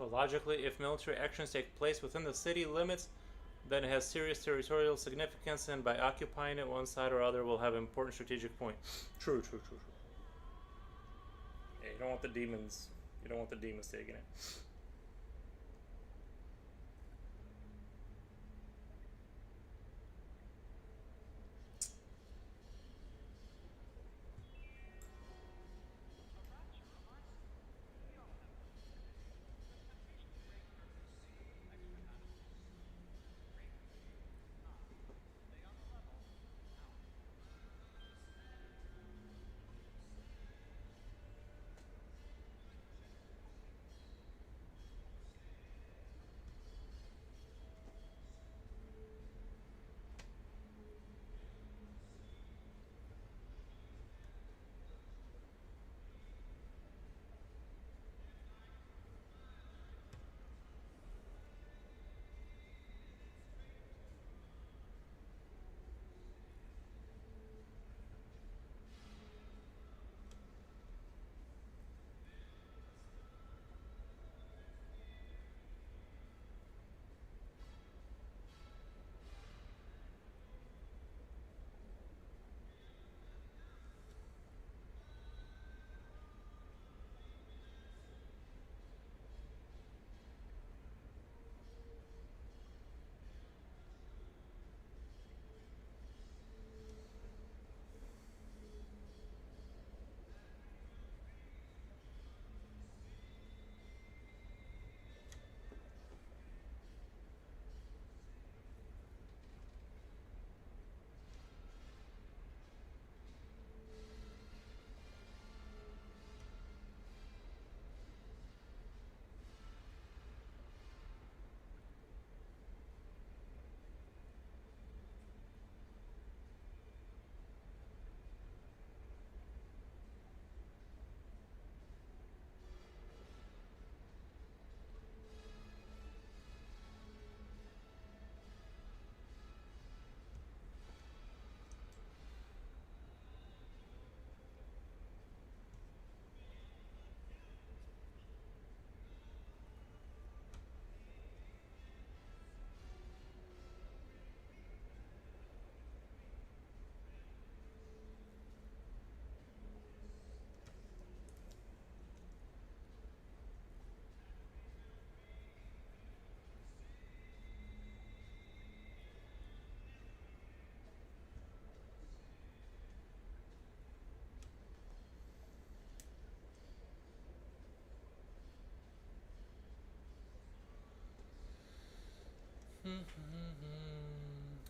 Well, logically, if military actions take place within the city limits, then it has serious territorial significance, and by occupying it, one side or other will have an important strategic point. True, true, true, true. Yeah, you don't want the demons. You don't want the demons taking it.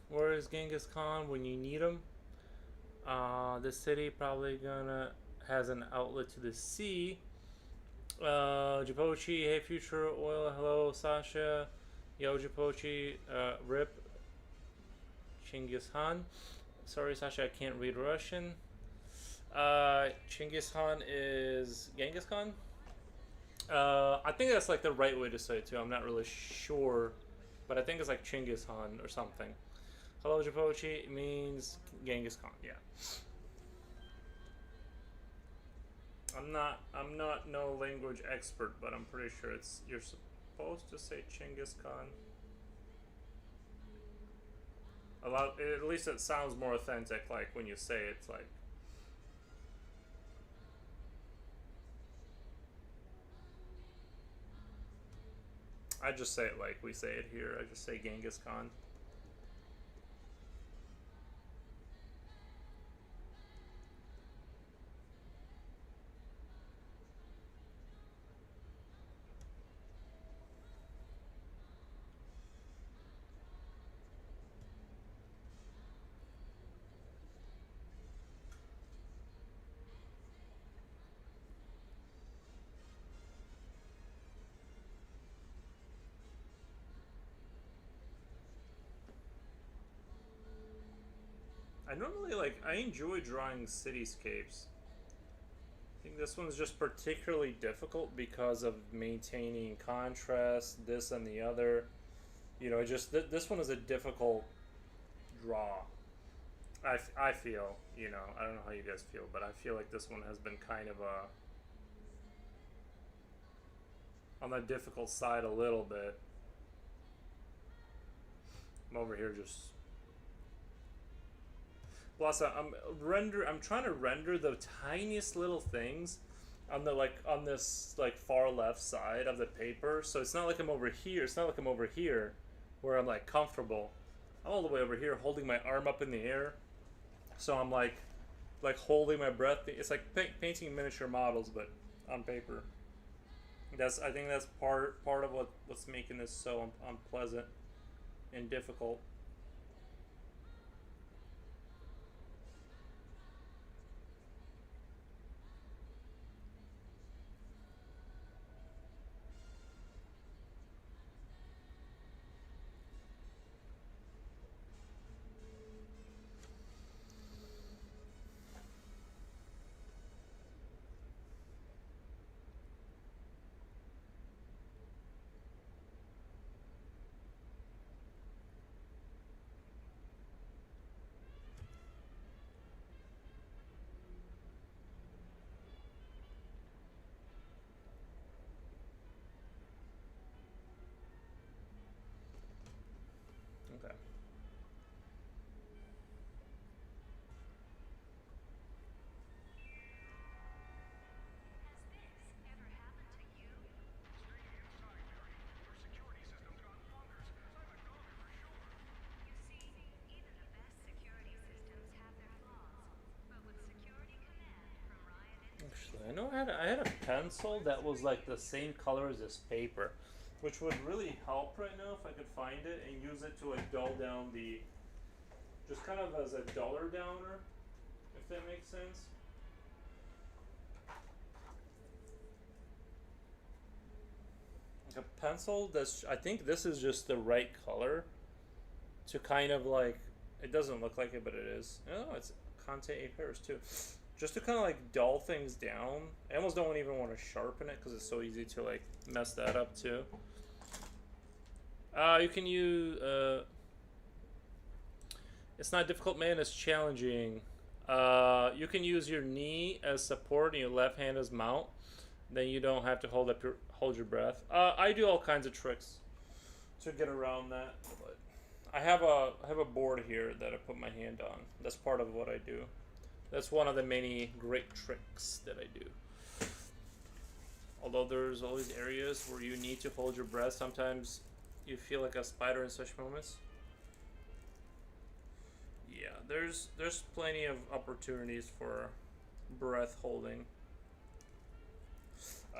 Where is Genghis Khan when you need him? The city probably gonna has an outlet to the sea. Japochi, hey future oil, hello Sasha, yo Japochi, rip Chinggis Khan. Sorry Sasha, I can't read Russian. Chinggis Khan is Genghis Khan. I think that's like the right way to say it too. I'm not really sure, but I think it's like Chinggis Khan or something. Hello Japochi means Genghis Khan. Yeah. I'm not no language expert, but I'm pretty sure it's you're supposed to say Chinggis Khan. At least it sounds more authentic like when you say it, it's like I just say it like we say it here. I just say Genghis Khan. I normally I enjoy drawing cityscapes. I think this one's just particularly difficult because of maintaining contrast, this and the other. You know, just this one is a difficult draw. I feel, you know, I don't know how you guys feel, but I feel like this one has been kind of a on the difficult side a little bit. I'm over here just. Plus, I'm trying to render the tiniest little things on the on this like far left side of the paper. So it's not like I'm over here. It's not like I'm over here, where I'm like comfortable. I'm all the way over here, holding my arm up in the air. So I'm like holding my breath. It's like painting miniature models, but on paper. I think that's part of what's making this so unpleasant and difficult. Okay. Actually, I know I had a pencil that was like the same color as this paper, which would really help right now if I could find it and use it to like dull down the, just kind of as a duller downer, if that makes sense. Like a pencil that's, I think this is just the right color to kind of like, it doesn't look like it, but it is. Oh, it's Conte A pairs too. Just to kind of like dull things down. I almost don't even want to sharpen it because it's so easy to like mess that up too. You can use. It's not difficult, man. It's challenging. You can use your knee as support and your left hand as mount. Then you don't have to hold your breath. I do all kinds of tricks to get around that. But I have a board here that I put my hand on. That's part of what I do. That's one of the many great tricks that I do. Although there's always areas where you need to hold your breath. Sometimes you feel like a spider in such moments. Yeah, there's plenty of opportunities for breath holding.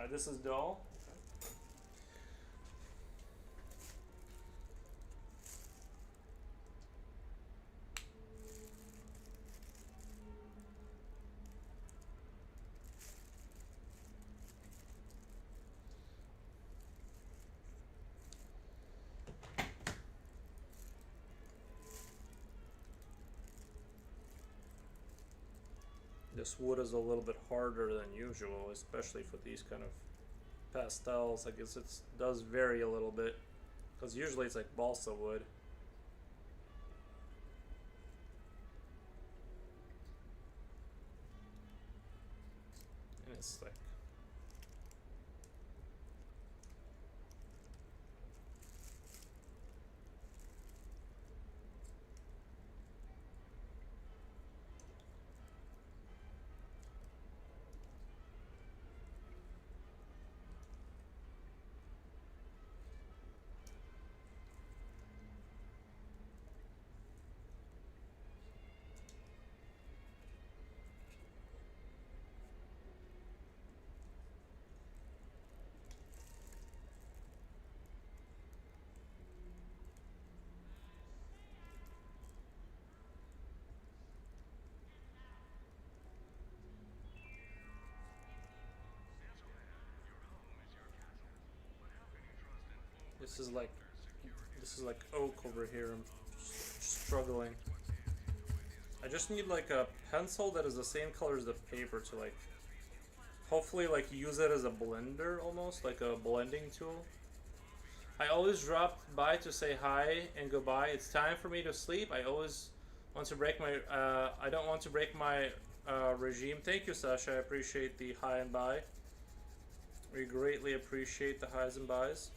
This is dull. This wood is a little bit harder than usual, especially for these kind of pastels. I guess it does vary a little bit, because usually it's like balsa wood. And it's like this is like oak over here. I'm struggling. I just need like a pencil that is the same color as the paper to like hopefully like use it as a blender, almost like a blending tool. I always drop by to say hi and goodbye. It's time for me to sleep. I always want to break my I don't want to break my regime. Thank you, Sasha. I appreciate the hi and bye. We greatly appreciate the highs and buys.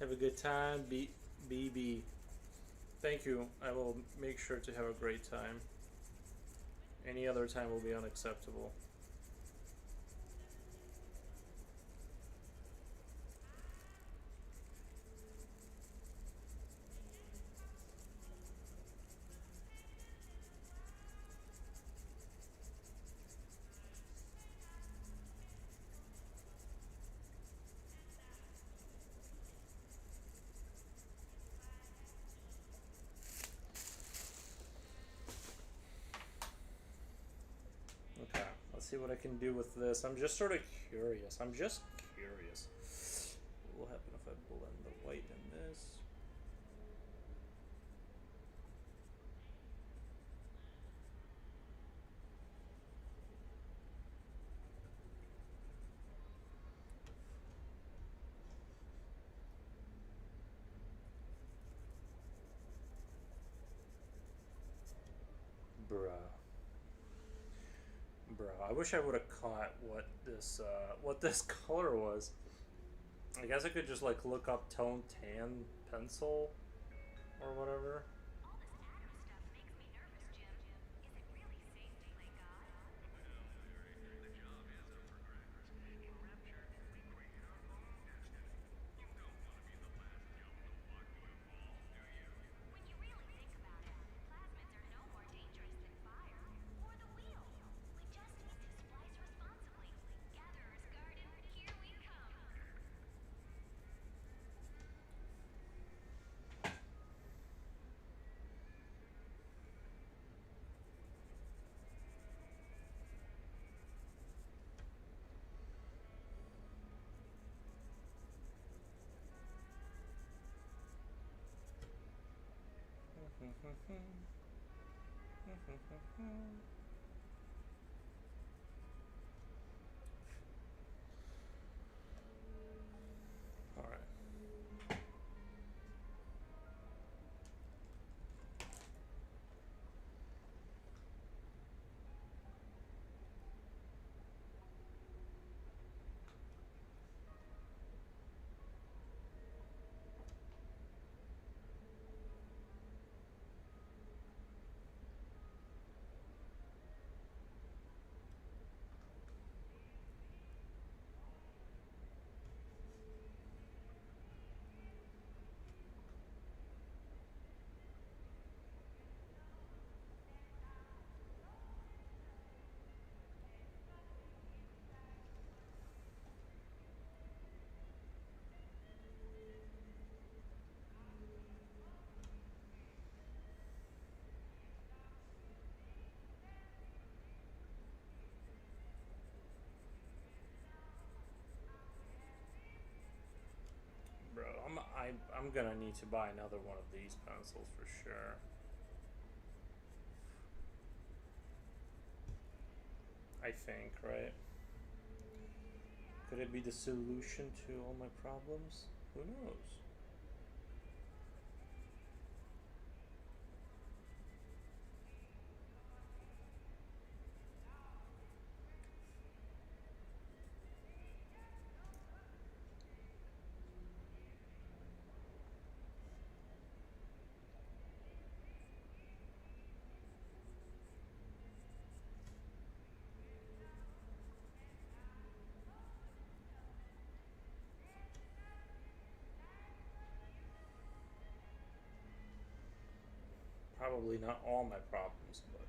Have a good time, BB. Thank you. I will make sure to have a great time. Any other time will be unacceptable. Okay, let's see what I can do with this. I'm just sort of curious. I'm just curious. What will happen if I blend the white in this? Bruh. Bro, I wish I would have caught what this color was. I guess I could just like look up tone tan pencil or whatever. All right. Bro, I'm gonna need to buy another one of these pencils for sure. I think, right? Could it be the solution to all my problems? Who knows? Probably not all my problems, but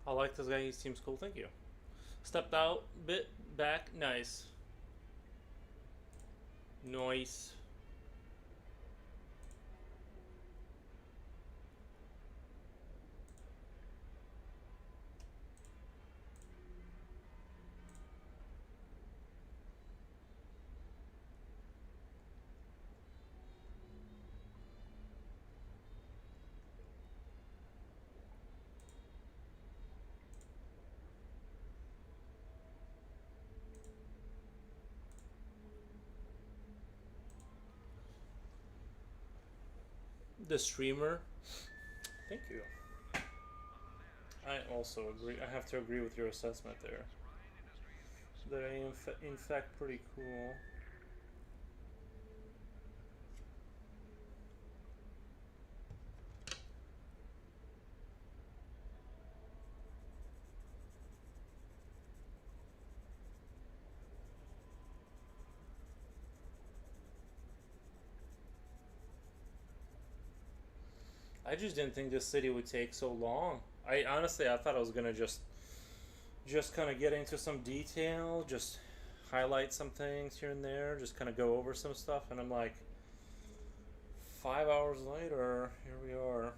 I like this guy. He seems cool. Thank you. Stepped out, bit back. Nice. Nice. The streamer. Thank you. I also agree. I have to agree with your assessment there. That I am in fact pretty cool. I just didn't think this city would take so long. I honestly, I thought I was gonna just kind of get into some detail, just highlight some things here and there, just kind of go over some stuff, and I'm like, 5 hours later, here we are.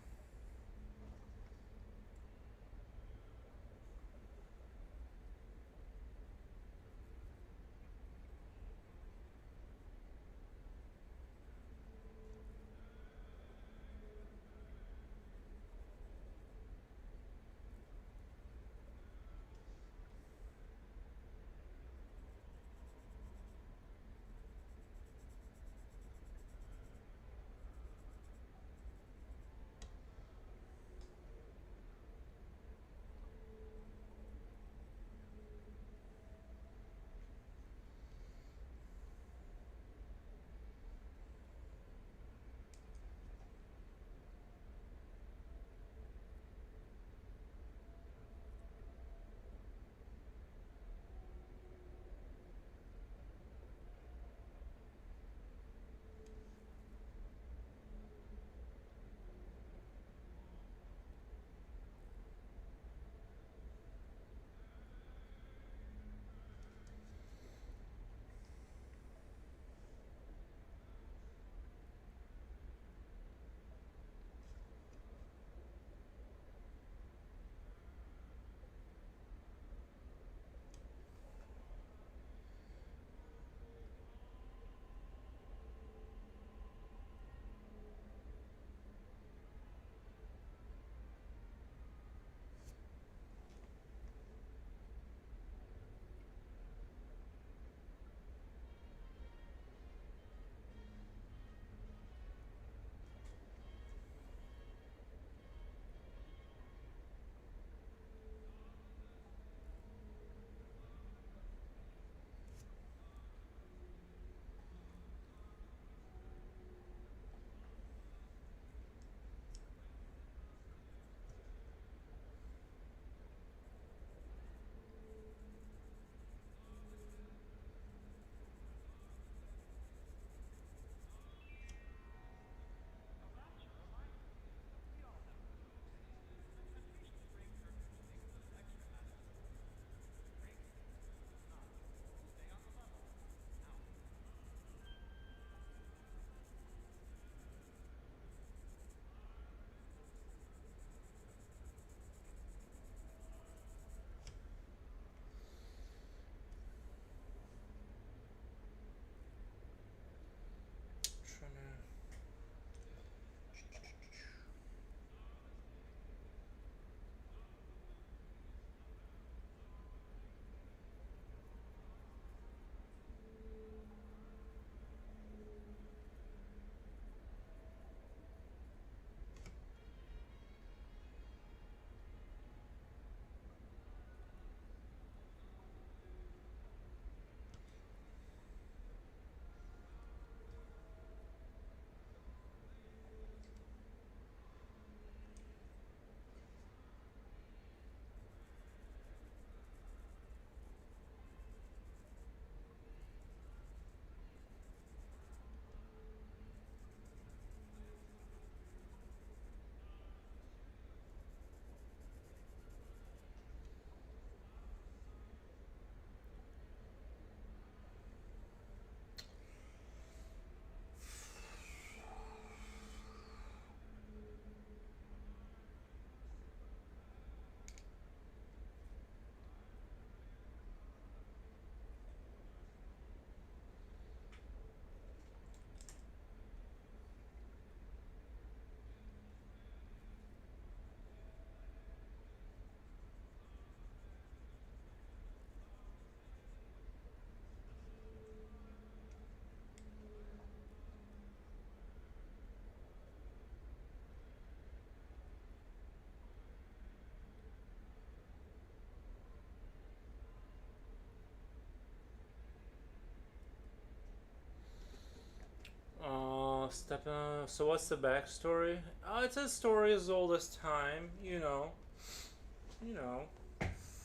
So what's the backstory? It's a story as old as time. You know,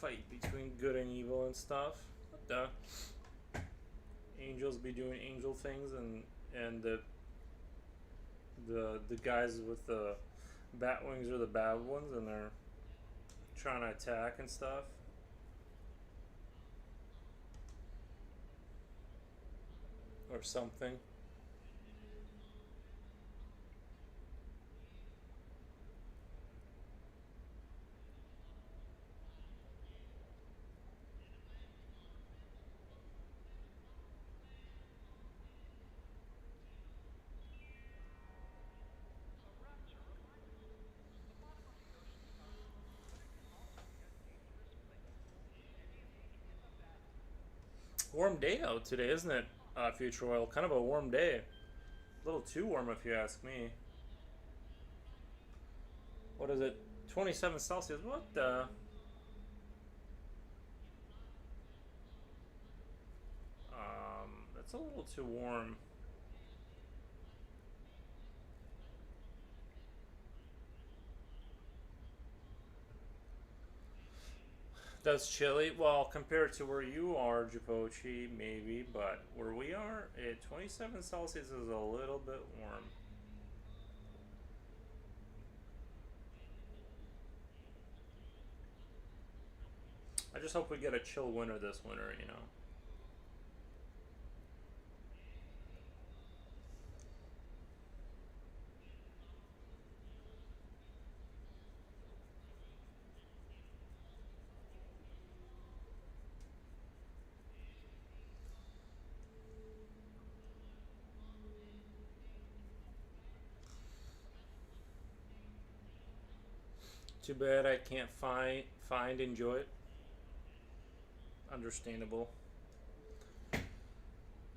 fight between good and evil and stuff. What the angels be doing angel things, and the guys with the bat wings are the bad ones, and they're trying to attack and stuff. Or something. Warm day out today, isn't it? Future Oil, kind of a warm day. A little too warm, if you ask me. What is it? 27 Celsius. What the? That's a little too warm. That's chilly. Well, compared to where you are, Japochi, maybe, but where we are, 27 Celsius is a little bit warm. I just hope we get a chill winter this winter. Too bad I can't enjoy it. Understandable.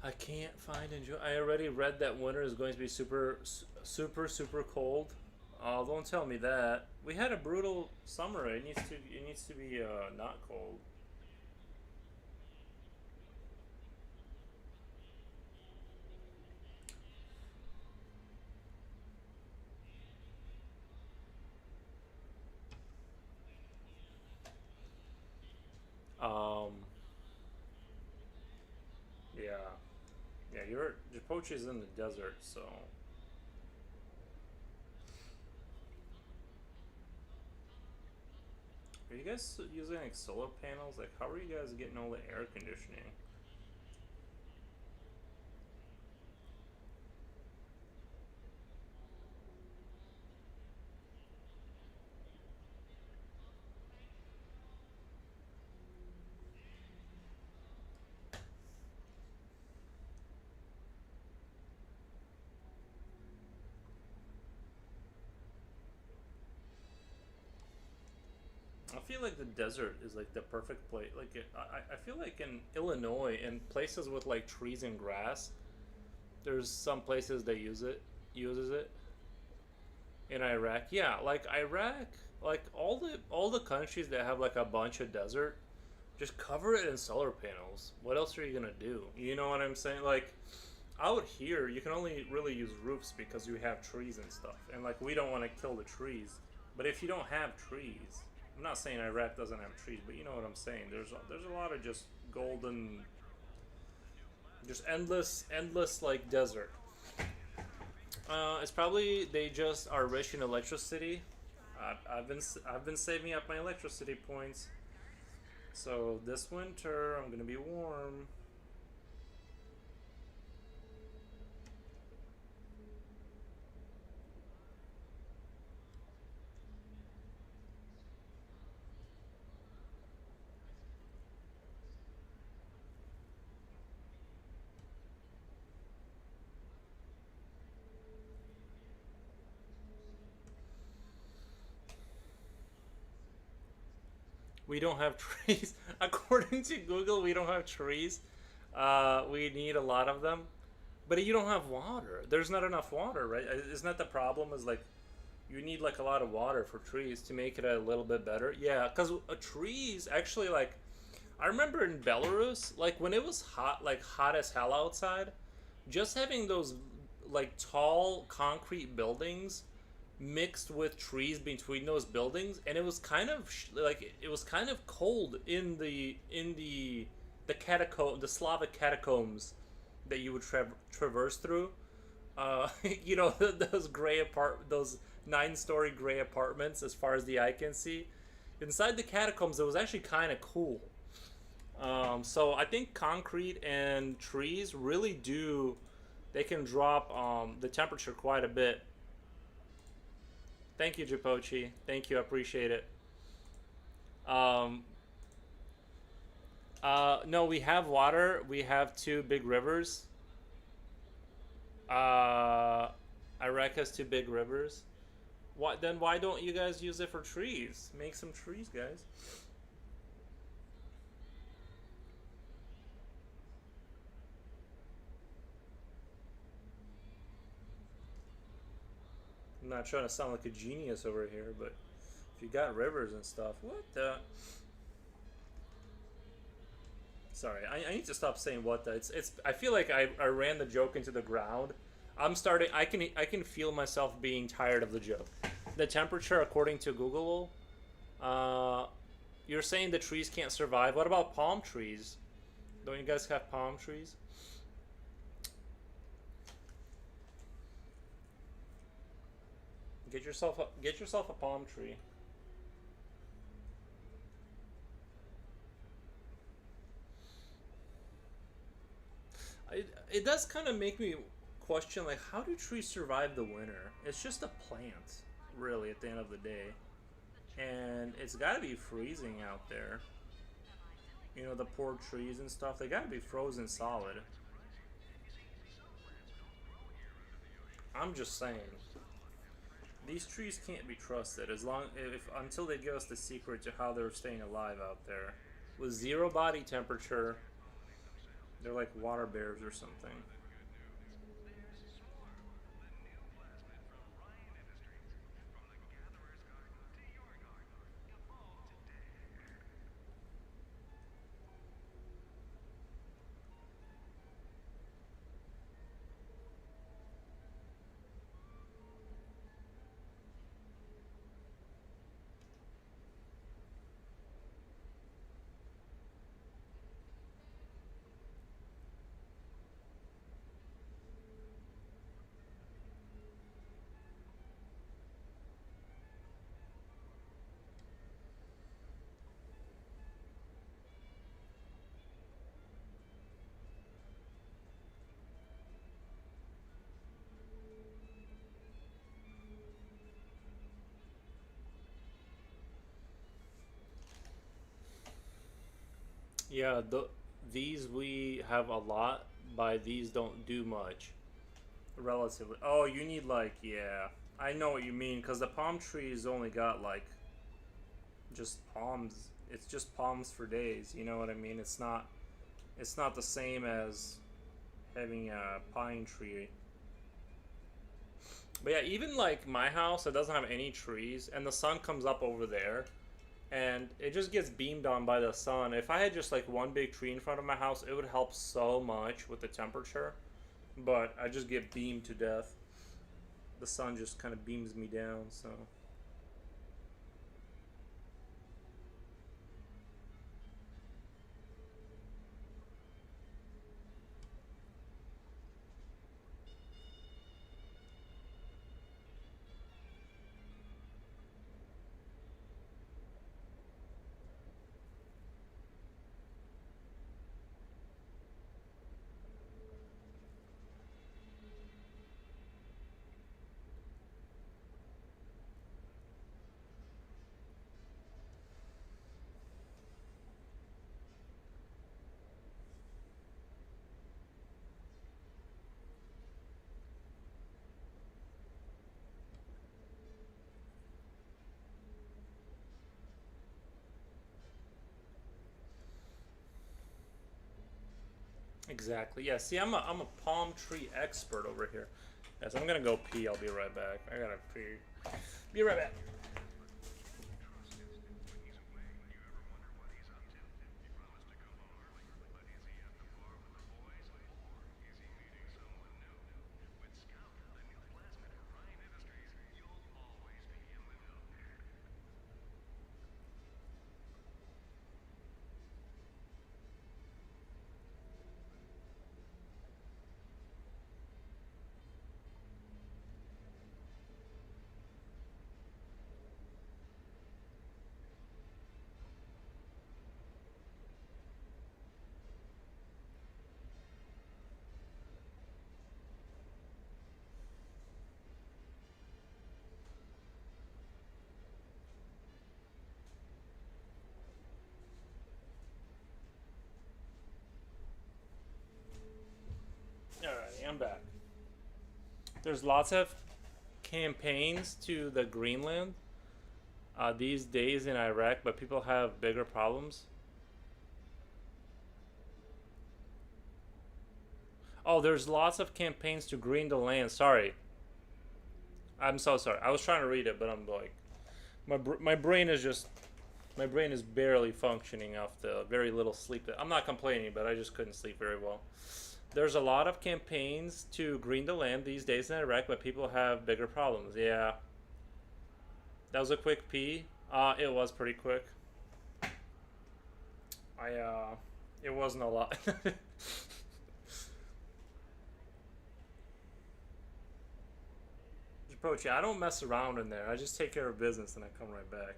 I can't find enjoy. I already read that winter is going to be super cold. Oh, don't tell me that. We had a brutal summer. It needs to be not cold. Um, yeah, yeah. Japochi's in the desert, so are you guys using like solar panels? Like, how are you guys getting all the air conditioning? I feel like the desert is like the perfect place. I feel like in Illinois and places with like trees and grass, there's some places that uses it. In Iraq, yeah, like Iraq, like all the countries that have like a bunch of desert, just cover it in solar panels. What else are you gonna do? You know what I'm saying? Like out here, you can only really use roofs because you have trees and stuff, and like we don't want to kill the trees. But if you don't have trees, I'm not saying Iraq doesn't have trees, but you know what I'm saying. There's a lot of just golden, just endless like desert. It's probably they just are rich in electricity. I've been saving up my electricity points, so this winter I'm gonna be warm. We don't have trees. According to Google, we don't have trees. We need a lot of them, but you don't have water. There's not enough water, right? Isn't that the problem? Is like you need like a lot of water for trees to make it a little bit better. Yeah, because trees actually like I remember in Belarus, like when it was hot, like hot as hell outside, just having those like tall concrete buildings mixed with trees between those buildings, and it was kind of like it was kind of cold in the catacomb, the Slavic catacombs that you would traverse through. You know, those 9-story gray apartments, as far as the eye can see. Inside the catacombs, it was actually kind of cool. So I think concrete and trees really do, they can drop the temperature quite a bit. Thank you, Japochi. Thank you, I appreciate it. Um, no, we have water. We have two big rivers. Iraq has two big rivers. Why don't you guys use it for trees? Make some trees, guys. I'm not trying to sound like a genius over here, but if you got rivers and stuff, what the? Sorry, I need to stop saying what the. It's. I feel like I ran the joke into the ground. I'm starting. I can feel myself being tired of the joke. The temperature, according to Google, uh, you're saying the trees can't survive. What about palm trees? Don't you guys have palm trees? Get yourself a palm tree. It does kind of make me question, like, how do trees survive the winter? It's just a plant, really, at the end of the day, and it's got to be freezing out there. You know, the poor trees and stuff, they got to be frozen solid. I'm just saying, these trees can't be trusted as long if until they give us the secret to how they're staying alive out there. With zero body temperature, they're like water bears or something. Yeah, these we have a lot, by these don't do much. Relatively. Oh, you need like, yeah. I know what you mean, because the palm trees only got like just palms. It's just palms for days, you know what I mean? It's not the same as having a pine tree. But yeah, even like my house, it doesn't have any trees, and the sun comes up over there, and it just gets beamed on by the sun. If I had just like one big tree in front of my house, it would help so much with the temperature. But I just get beamed to death. The sun just kind of beams me down, so. Exactly. Yeah, see, I'm a palm tree expert over here. Yes, I'm gonna go pee. I'll be right back. I gotta pee. Be right back. there's lots of campaigns to the Greenland these days in Iraq, but people have bigger problems. Oh, there's lots of campaigns to green the land. Sorry, I'm so sorry. I was trying to read it, but I'm like, my brain is just my brain is barely functioning off the very little sleep. I'm not complaining, but I just couldn't sleep very well. There's a lot of campaigns to green the land these days in Iraq, but people have bigger problems. Yeah, that was a quick pee. It was pretty quick. It wasn't a lot. Approach. I don't mess around in there. I just take care of business and I come right back.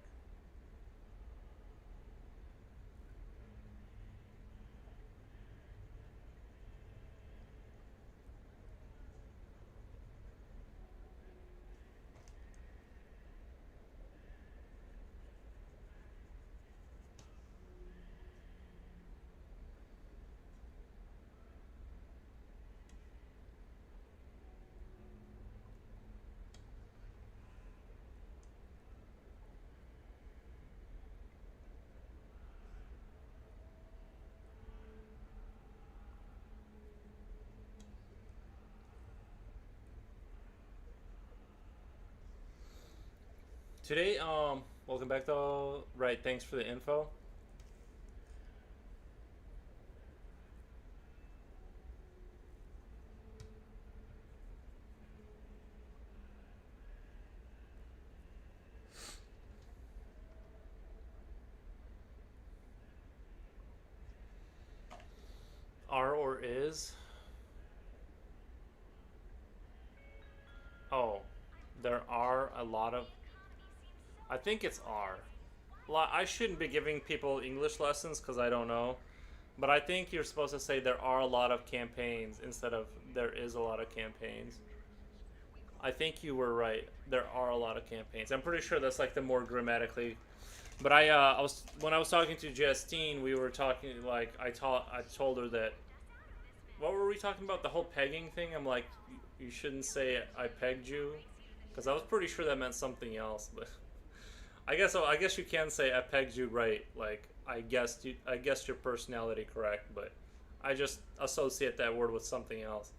Today, welcome back though. Right, thanks for the info. Are or is? Oh, there are a lot of. I think it's R. I shouldn't be giving people English lessons because I don't know. But I think you're supposed to say there are a lot of campaigns instead of there is a lot of campaigns. I think you were right. There are a lot of campaigns. I'm pretty sure that's like the more grammatically. But I was when I was talking to Justine, we were talking like I told her that. What were we talking about? The whole pegging thing. I'm like, you shouldn't say I pegged you, because I was pretty sure that meant something else. But I guess you can say I pegged you right. Like I guessed your personality correct, but I just associate that word with something else.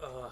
Ugh.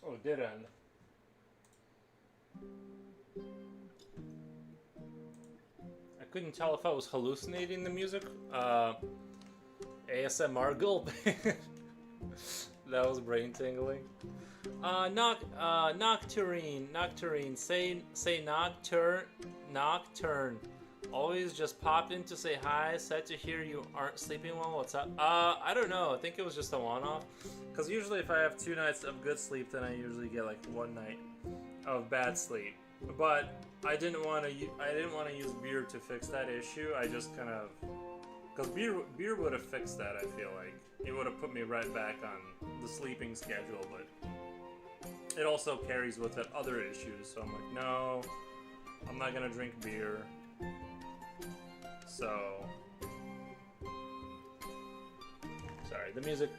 Oh, it did end. I couldn't tell if I was hallucinating the music. ASMR gulp. That was brain tingling. Nocturine. Say nocturne. Nocturne. Always just popped in to say hi. Sad to hear you aren't sleeping well. What's up? I don't know. I think it was just a one-off. Because usually if I have 2 nights of good sleep, then I usually get like 1 night of bad sleep. But I didn't want to. I didn't want to use beer to fix that issue. I just kind of, because beer would have fixed that. I feel like it would have put me right back on the sleeping schedule. But it also carries with it other issues. So I'm like, no, I'm not gonna drink beer. So, sorry, the music.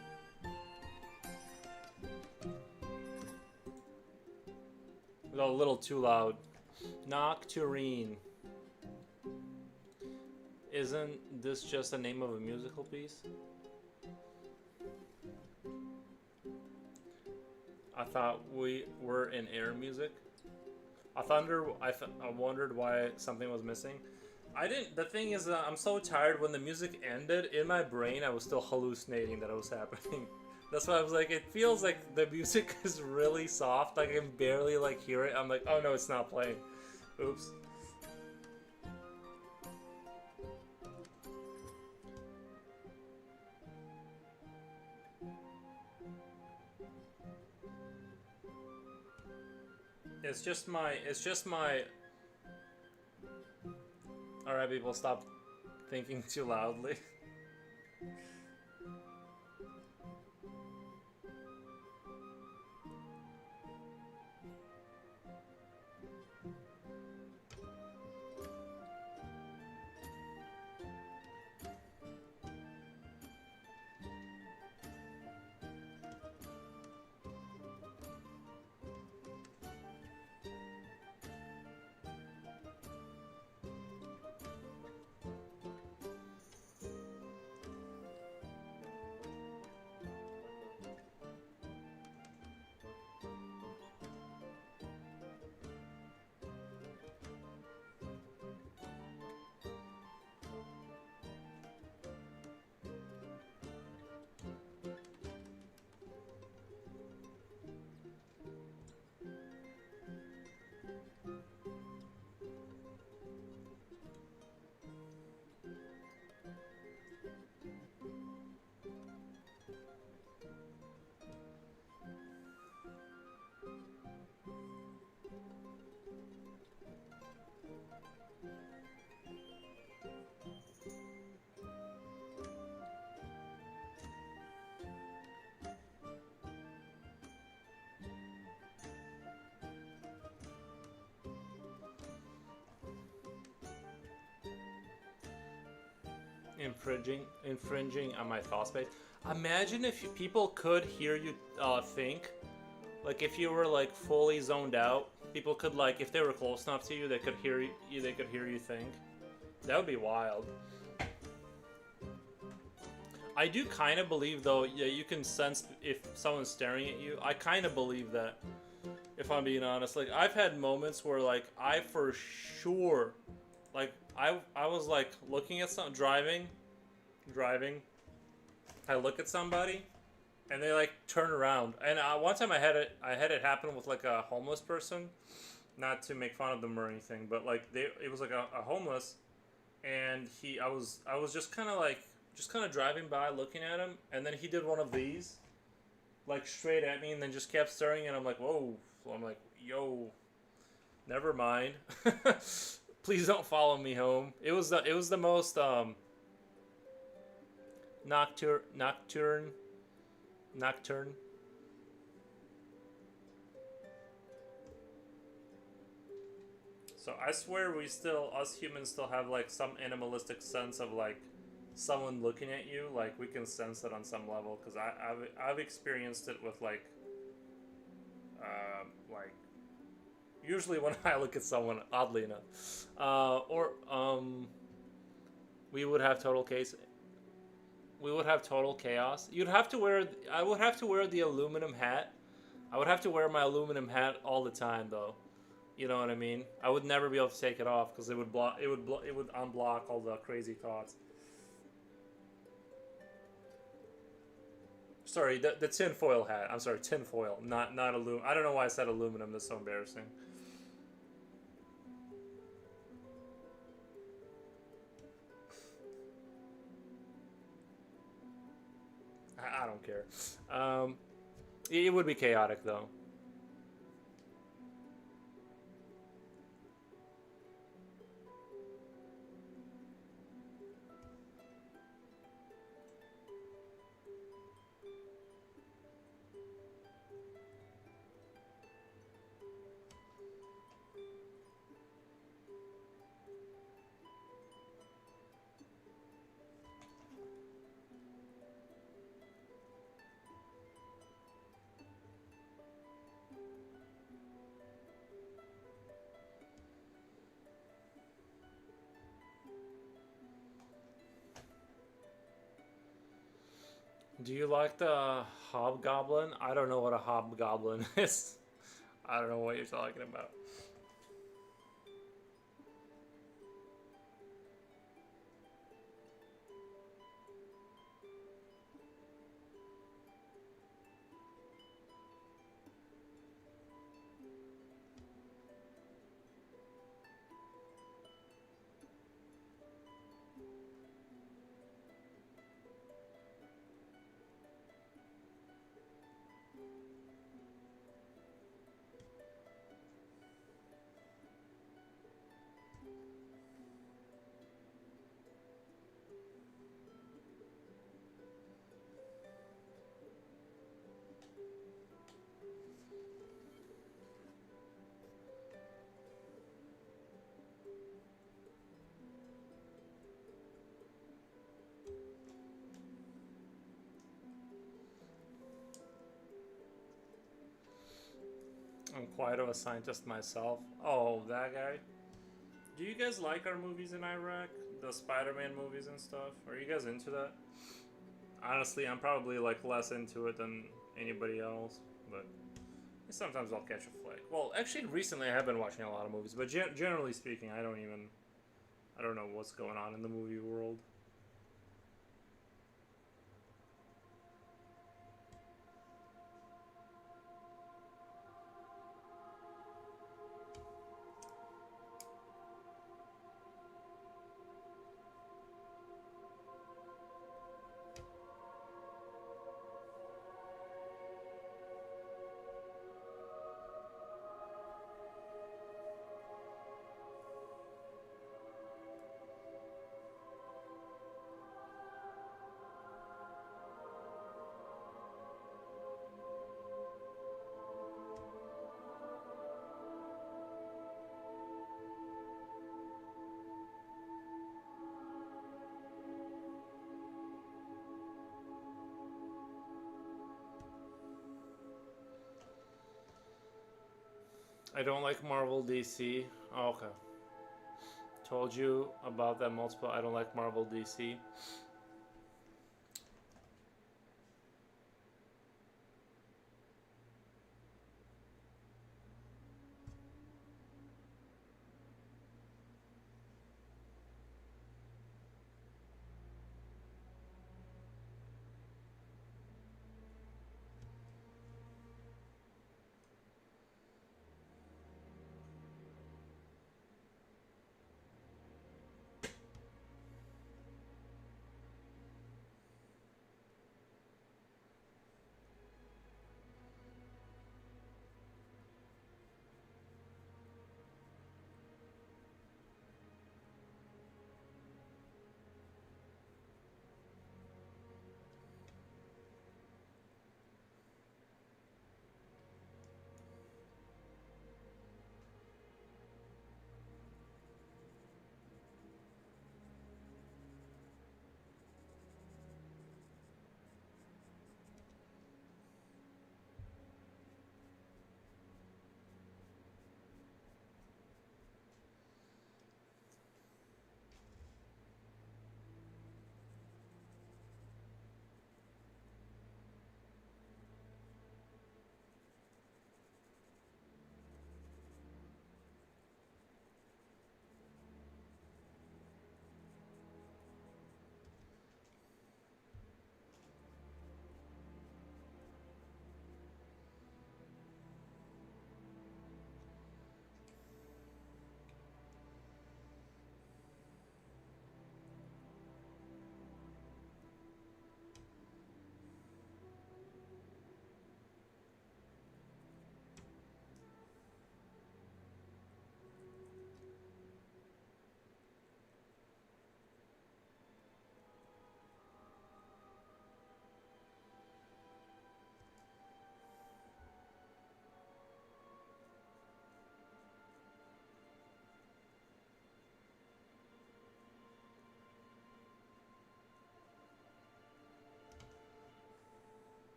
A little too loud. Nocturne. Isn't this just the name of a musical piece? I thought we were in air music. I wondered why something was missing. I didn't. The thing is, I'm so tired. When the music ended, in my brain, I was still hallucinating that it was happening. That's why I was like, it feels like the music is really soft. Like I can barely like hear it. I'm like, oh no, it's not playing. Oops. It's just my. Alright, people, stop thinking too loudly. Infringing on my thought space. Imagine if people could hear you think, like if you were like fully zoned out, people could like if they were close enough to you, they could hear you. They could hear you think. That would be wild. I do kind of believe though, yeah, you can sense if someone's staring at you. I kind of believe that. If I'm being honest, like I've had moments where like I for sure, like I was like looking at some driving. I look at somebody, and they like turn around. And one time I had it happen with like a homeless person, not to make fun of them or anything, but like it was like a homeless, and I was just kind of driving by looking at him, and then he did one of these, like straight at me, and then just kept staring, and I'm like, whoa. So I'm like, yo, never mind. Please don't follow me home. It was the most nocturne. So I swear us humans still have like some animalistic sense of like someone looking at you. Like we can sense it on some level, because I've experienced it with like usually when I look at someone, oddly enough, we would have total case. We would have total chaos. You'd have to wear. I would have to wear the aluminum hat. I would have to wear my aluminum hat all the time, though. You know what I mean? I would never be able to take it off because it would block. It would unblock all the crazy thoughts. Sorry, the tinfoil hat. I'm sorry, tinfoil, not aluminum. I don't know why I said aluminum. That's so embarrassing. I don't care. Um, it would be chaotic though. Do you like the hobgoblin? I don't know what a hobgoblin is. I don't know what you're talking about. I'm quite of a scientist myself. Oh, that guy. Do you guys like our movies in Iraq? The Spider-Man movies and stuff? Are you guys into that? Honestly, I'm probably like less into it than anybody else, but sometimes I'll catch a flick. Well, actually, recently I have been watching a lot of movies, but generally speaking, I don't know what's going on in the movie world. I don't like Marvel DC. Oh, okay. Told you about that multiple. I don't like Marvel DC.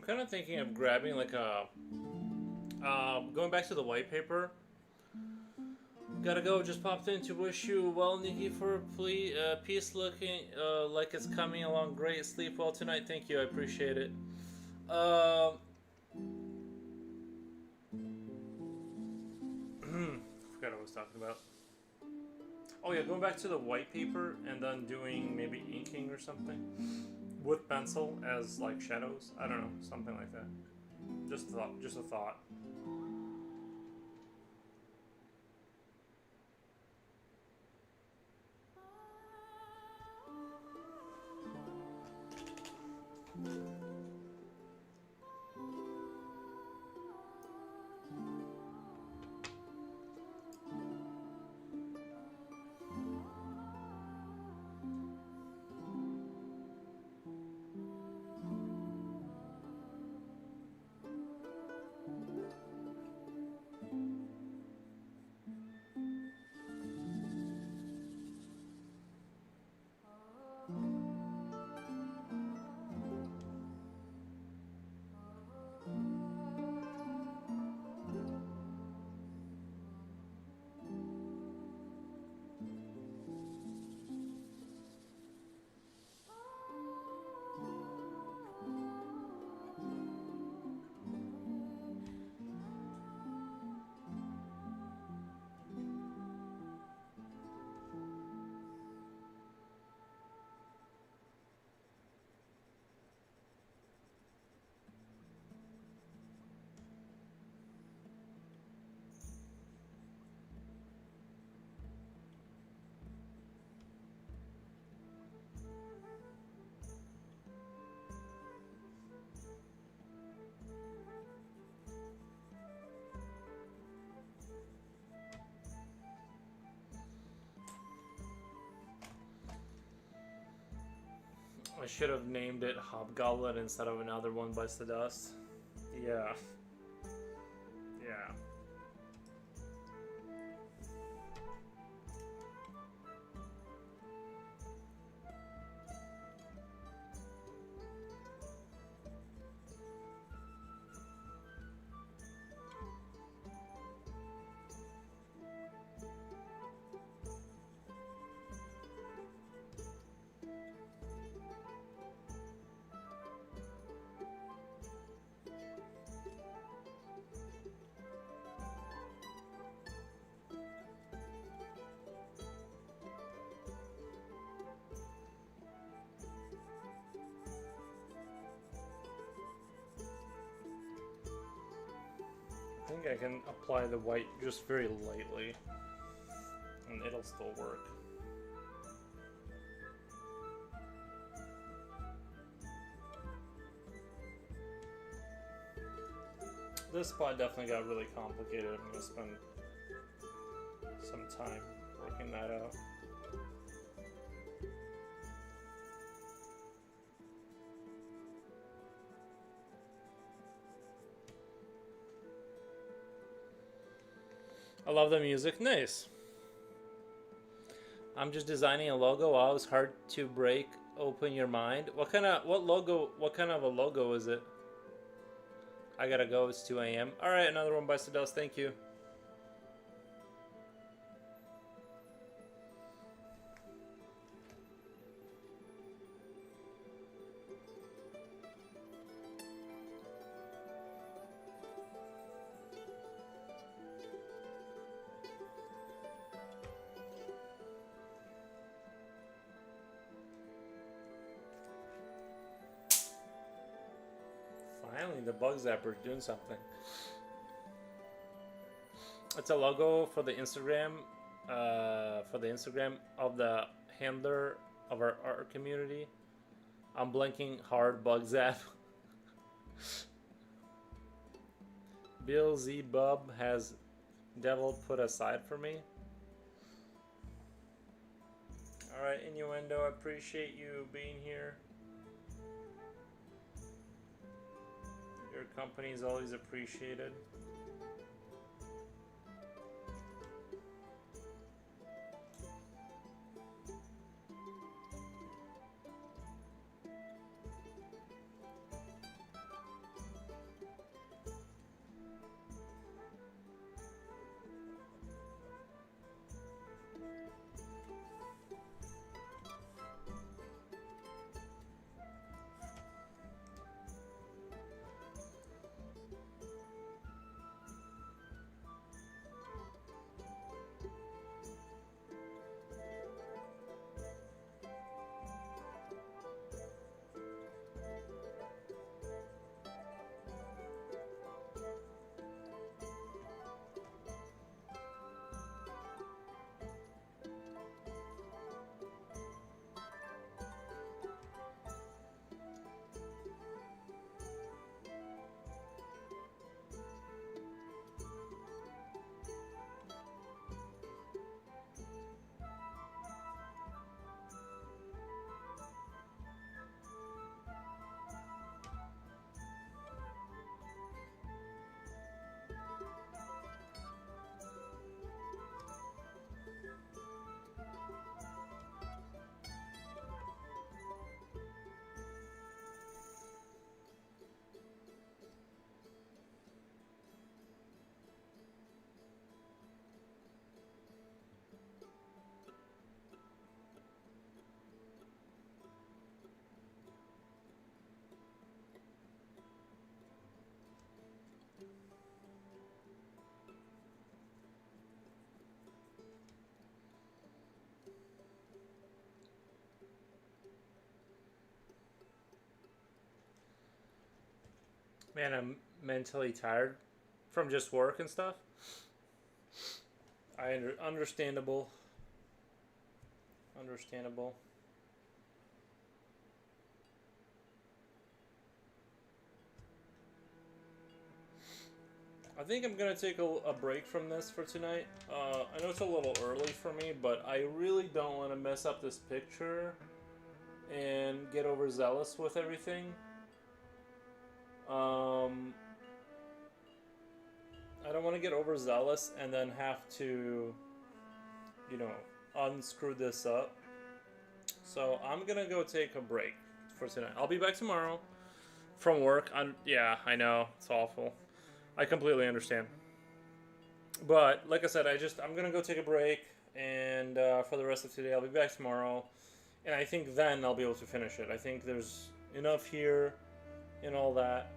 kind of thinking of grabbing like a, going back to the white paper. Gotta go. Just popped in to wish you well, Nikki, for peace. Looking like it's coming along great. Sleep well tonight. Thank you. I appreciate it. Uh, forgot what I was talking about. Oh yeah, going back to the white paper and then doing maybe inking or something with pencil as like shadows. I don't know, something like that. Just thought. Just a thought. I should have named it Hobgoblin instead of Another One Bites the Dust. Yeah. Yeah. I think I can apply the white just very lightly, and it'll still work. This spot definitely got really complicated. I'm gonna spend some time working that out. I love the music. Nice. I'm just designing a logo. Wow, it's hard to break open your mind. What kind of a logo is it? I gotta go. It's 2 a.m. All right, Another One Bites the Dust. Thank you. Finally, the bug zapper doing something. It's a logo for the Instagram, of the handler of our art community. I'm blinking hard. Bug zap. Bill Z Bub has devil put aside for me. All right, Innuendo. I appreciate you being here. Your company is always appreciated. Man, I'm mentally tired from just work and stuff. Understandable. Understandable. I think I'm gonna take a break from this for tonight. I know it's a little early for me, but I really don't want to mess up this picture and get overzealous with everything. I don't want to get overzealous and then have to, you know, unscrew this up. So I'm gonna go take a break for tonight. I'll be back tomorrow from work. Yeah, I know it's awful. I completely understand. But like I said, I'm gonna go take a break, and for the rest of today, I'll be back tomorrow, and I think then I'll be able to finish it. I think there's enough here, and all that.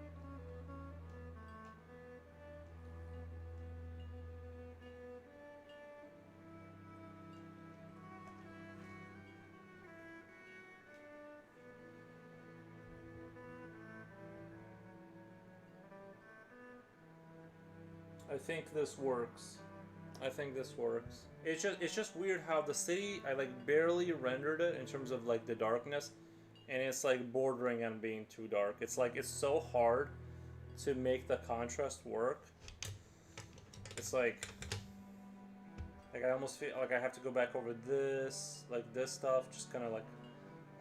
I think this works. I think this works. It's just weird how the city I like barely rendered it in terms of like the darkness, and it's like bordering on being too dark. It's like it's so hard to make the contrast work. It's like I almost feel like I have to go back over this stuff, just kind of like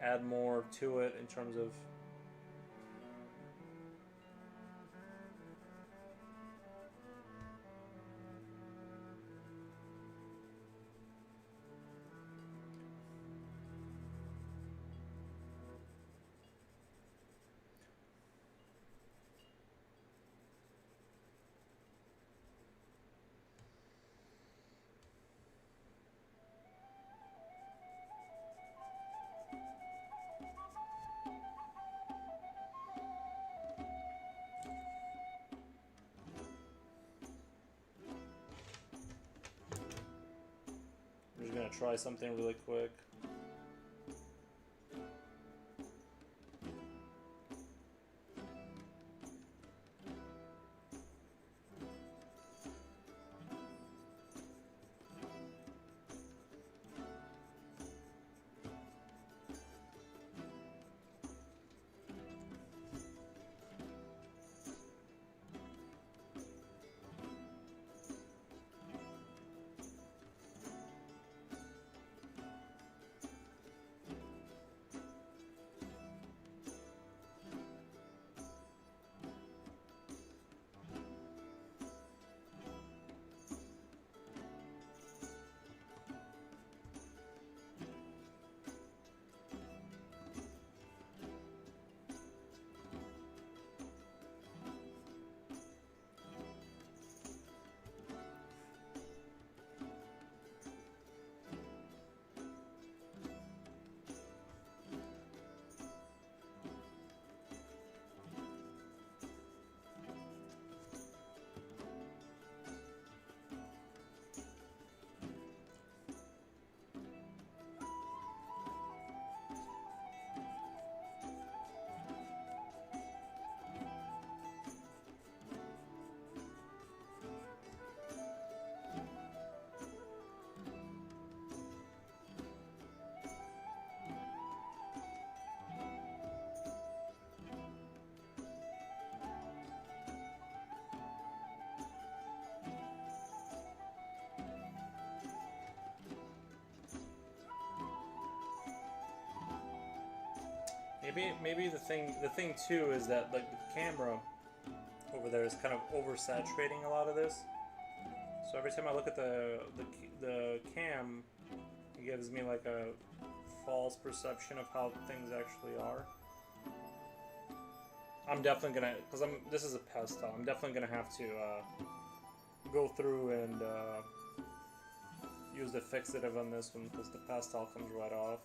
add more to it in terms of. I'm just gonna try something really quick. Maybe the thing too is that like the camera over there is kind of oversaturating a lot of this. So every time I look at the cam, it gives me like a false perception of how things actually are. I'm definitely gonna, because this is a pastel. I'm definitely gonna have to go through and use the fixative on this one because the pastel comes right off.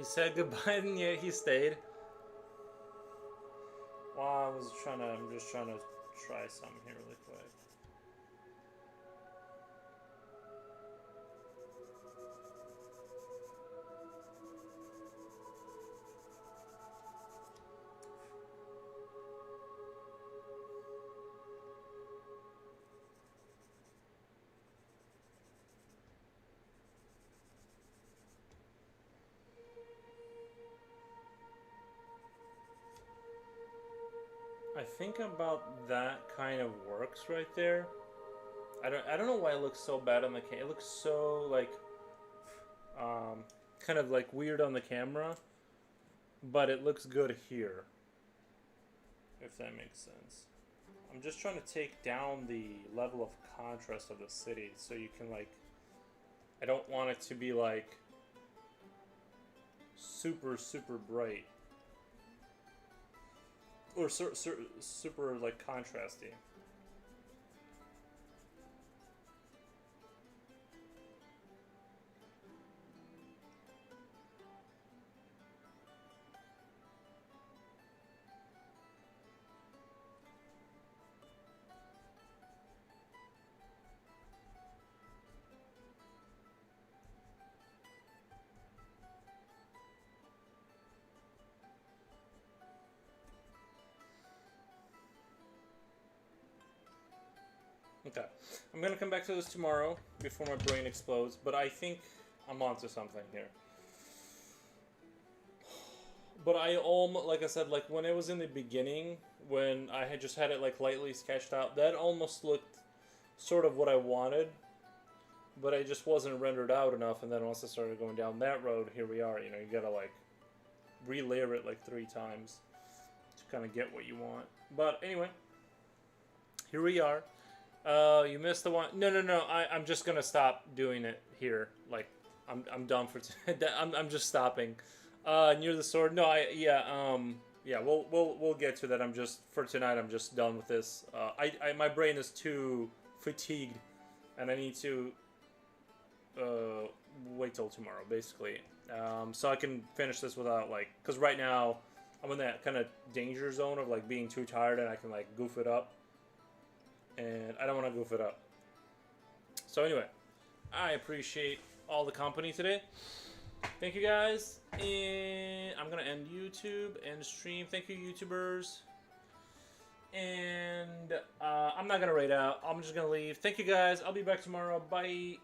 He said goodbye and yet he stayed. Well, I'm just trying to try something here really quick. I think about that kind of works right there. I don't know why it looks so bad on the camera. It looks so like kind of like weird on the camera, but it looks good here. If that makes sense. I'm just trying to take down the level of contrast of the city so you can like I don't want it to be like super bright or super like contrasty. Okay, I'm gonna come back to this tomorrow before my brain explodes, but I think I'm onto something here. But I almost, like I said, like when it was in the beginning, when I had just had it like lightly sketched out, that almost looked sort of what I wanted, but I just wasn't rendered out enough. And then once I started going down that road, here we are. You know, you gotta like re-layer it like 3 times to kind of get what you want. But anyway, here we are. You missed the one. No. I'm just gonna stop doing it here. Like, I'm done for. I'm just stopping. Near the sword. No, yeah. We'll get to that. I'm just for tonight. I'm just done with this. My brain is too fatigued, and I need to wait till tomorrow, basically. So I can finish this without like, because right now I'm in that kind of danger zone of like being too tired, and I can like goof it up. And I don't want to goof it up. So anyway, I appreciate all the company today. Thank you guys. And I'm going to end YouTube and stream. Thank you, YouTubers. And I'm not going to raid out. I'm just going to leave. Thank you guys. I'll be back tomorrow. Bye.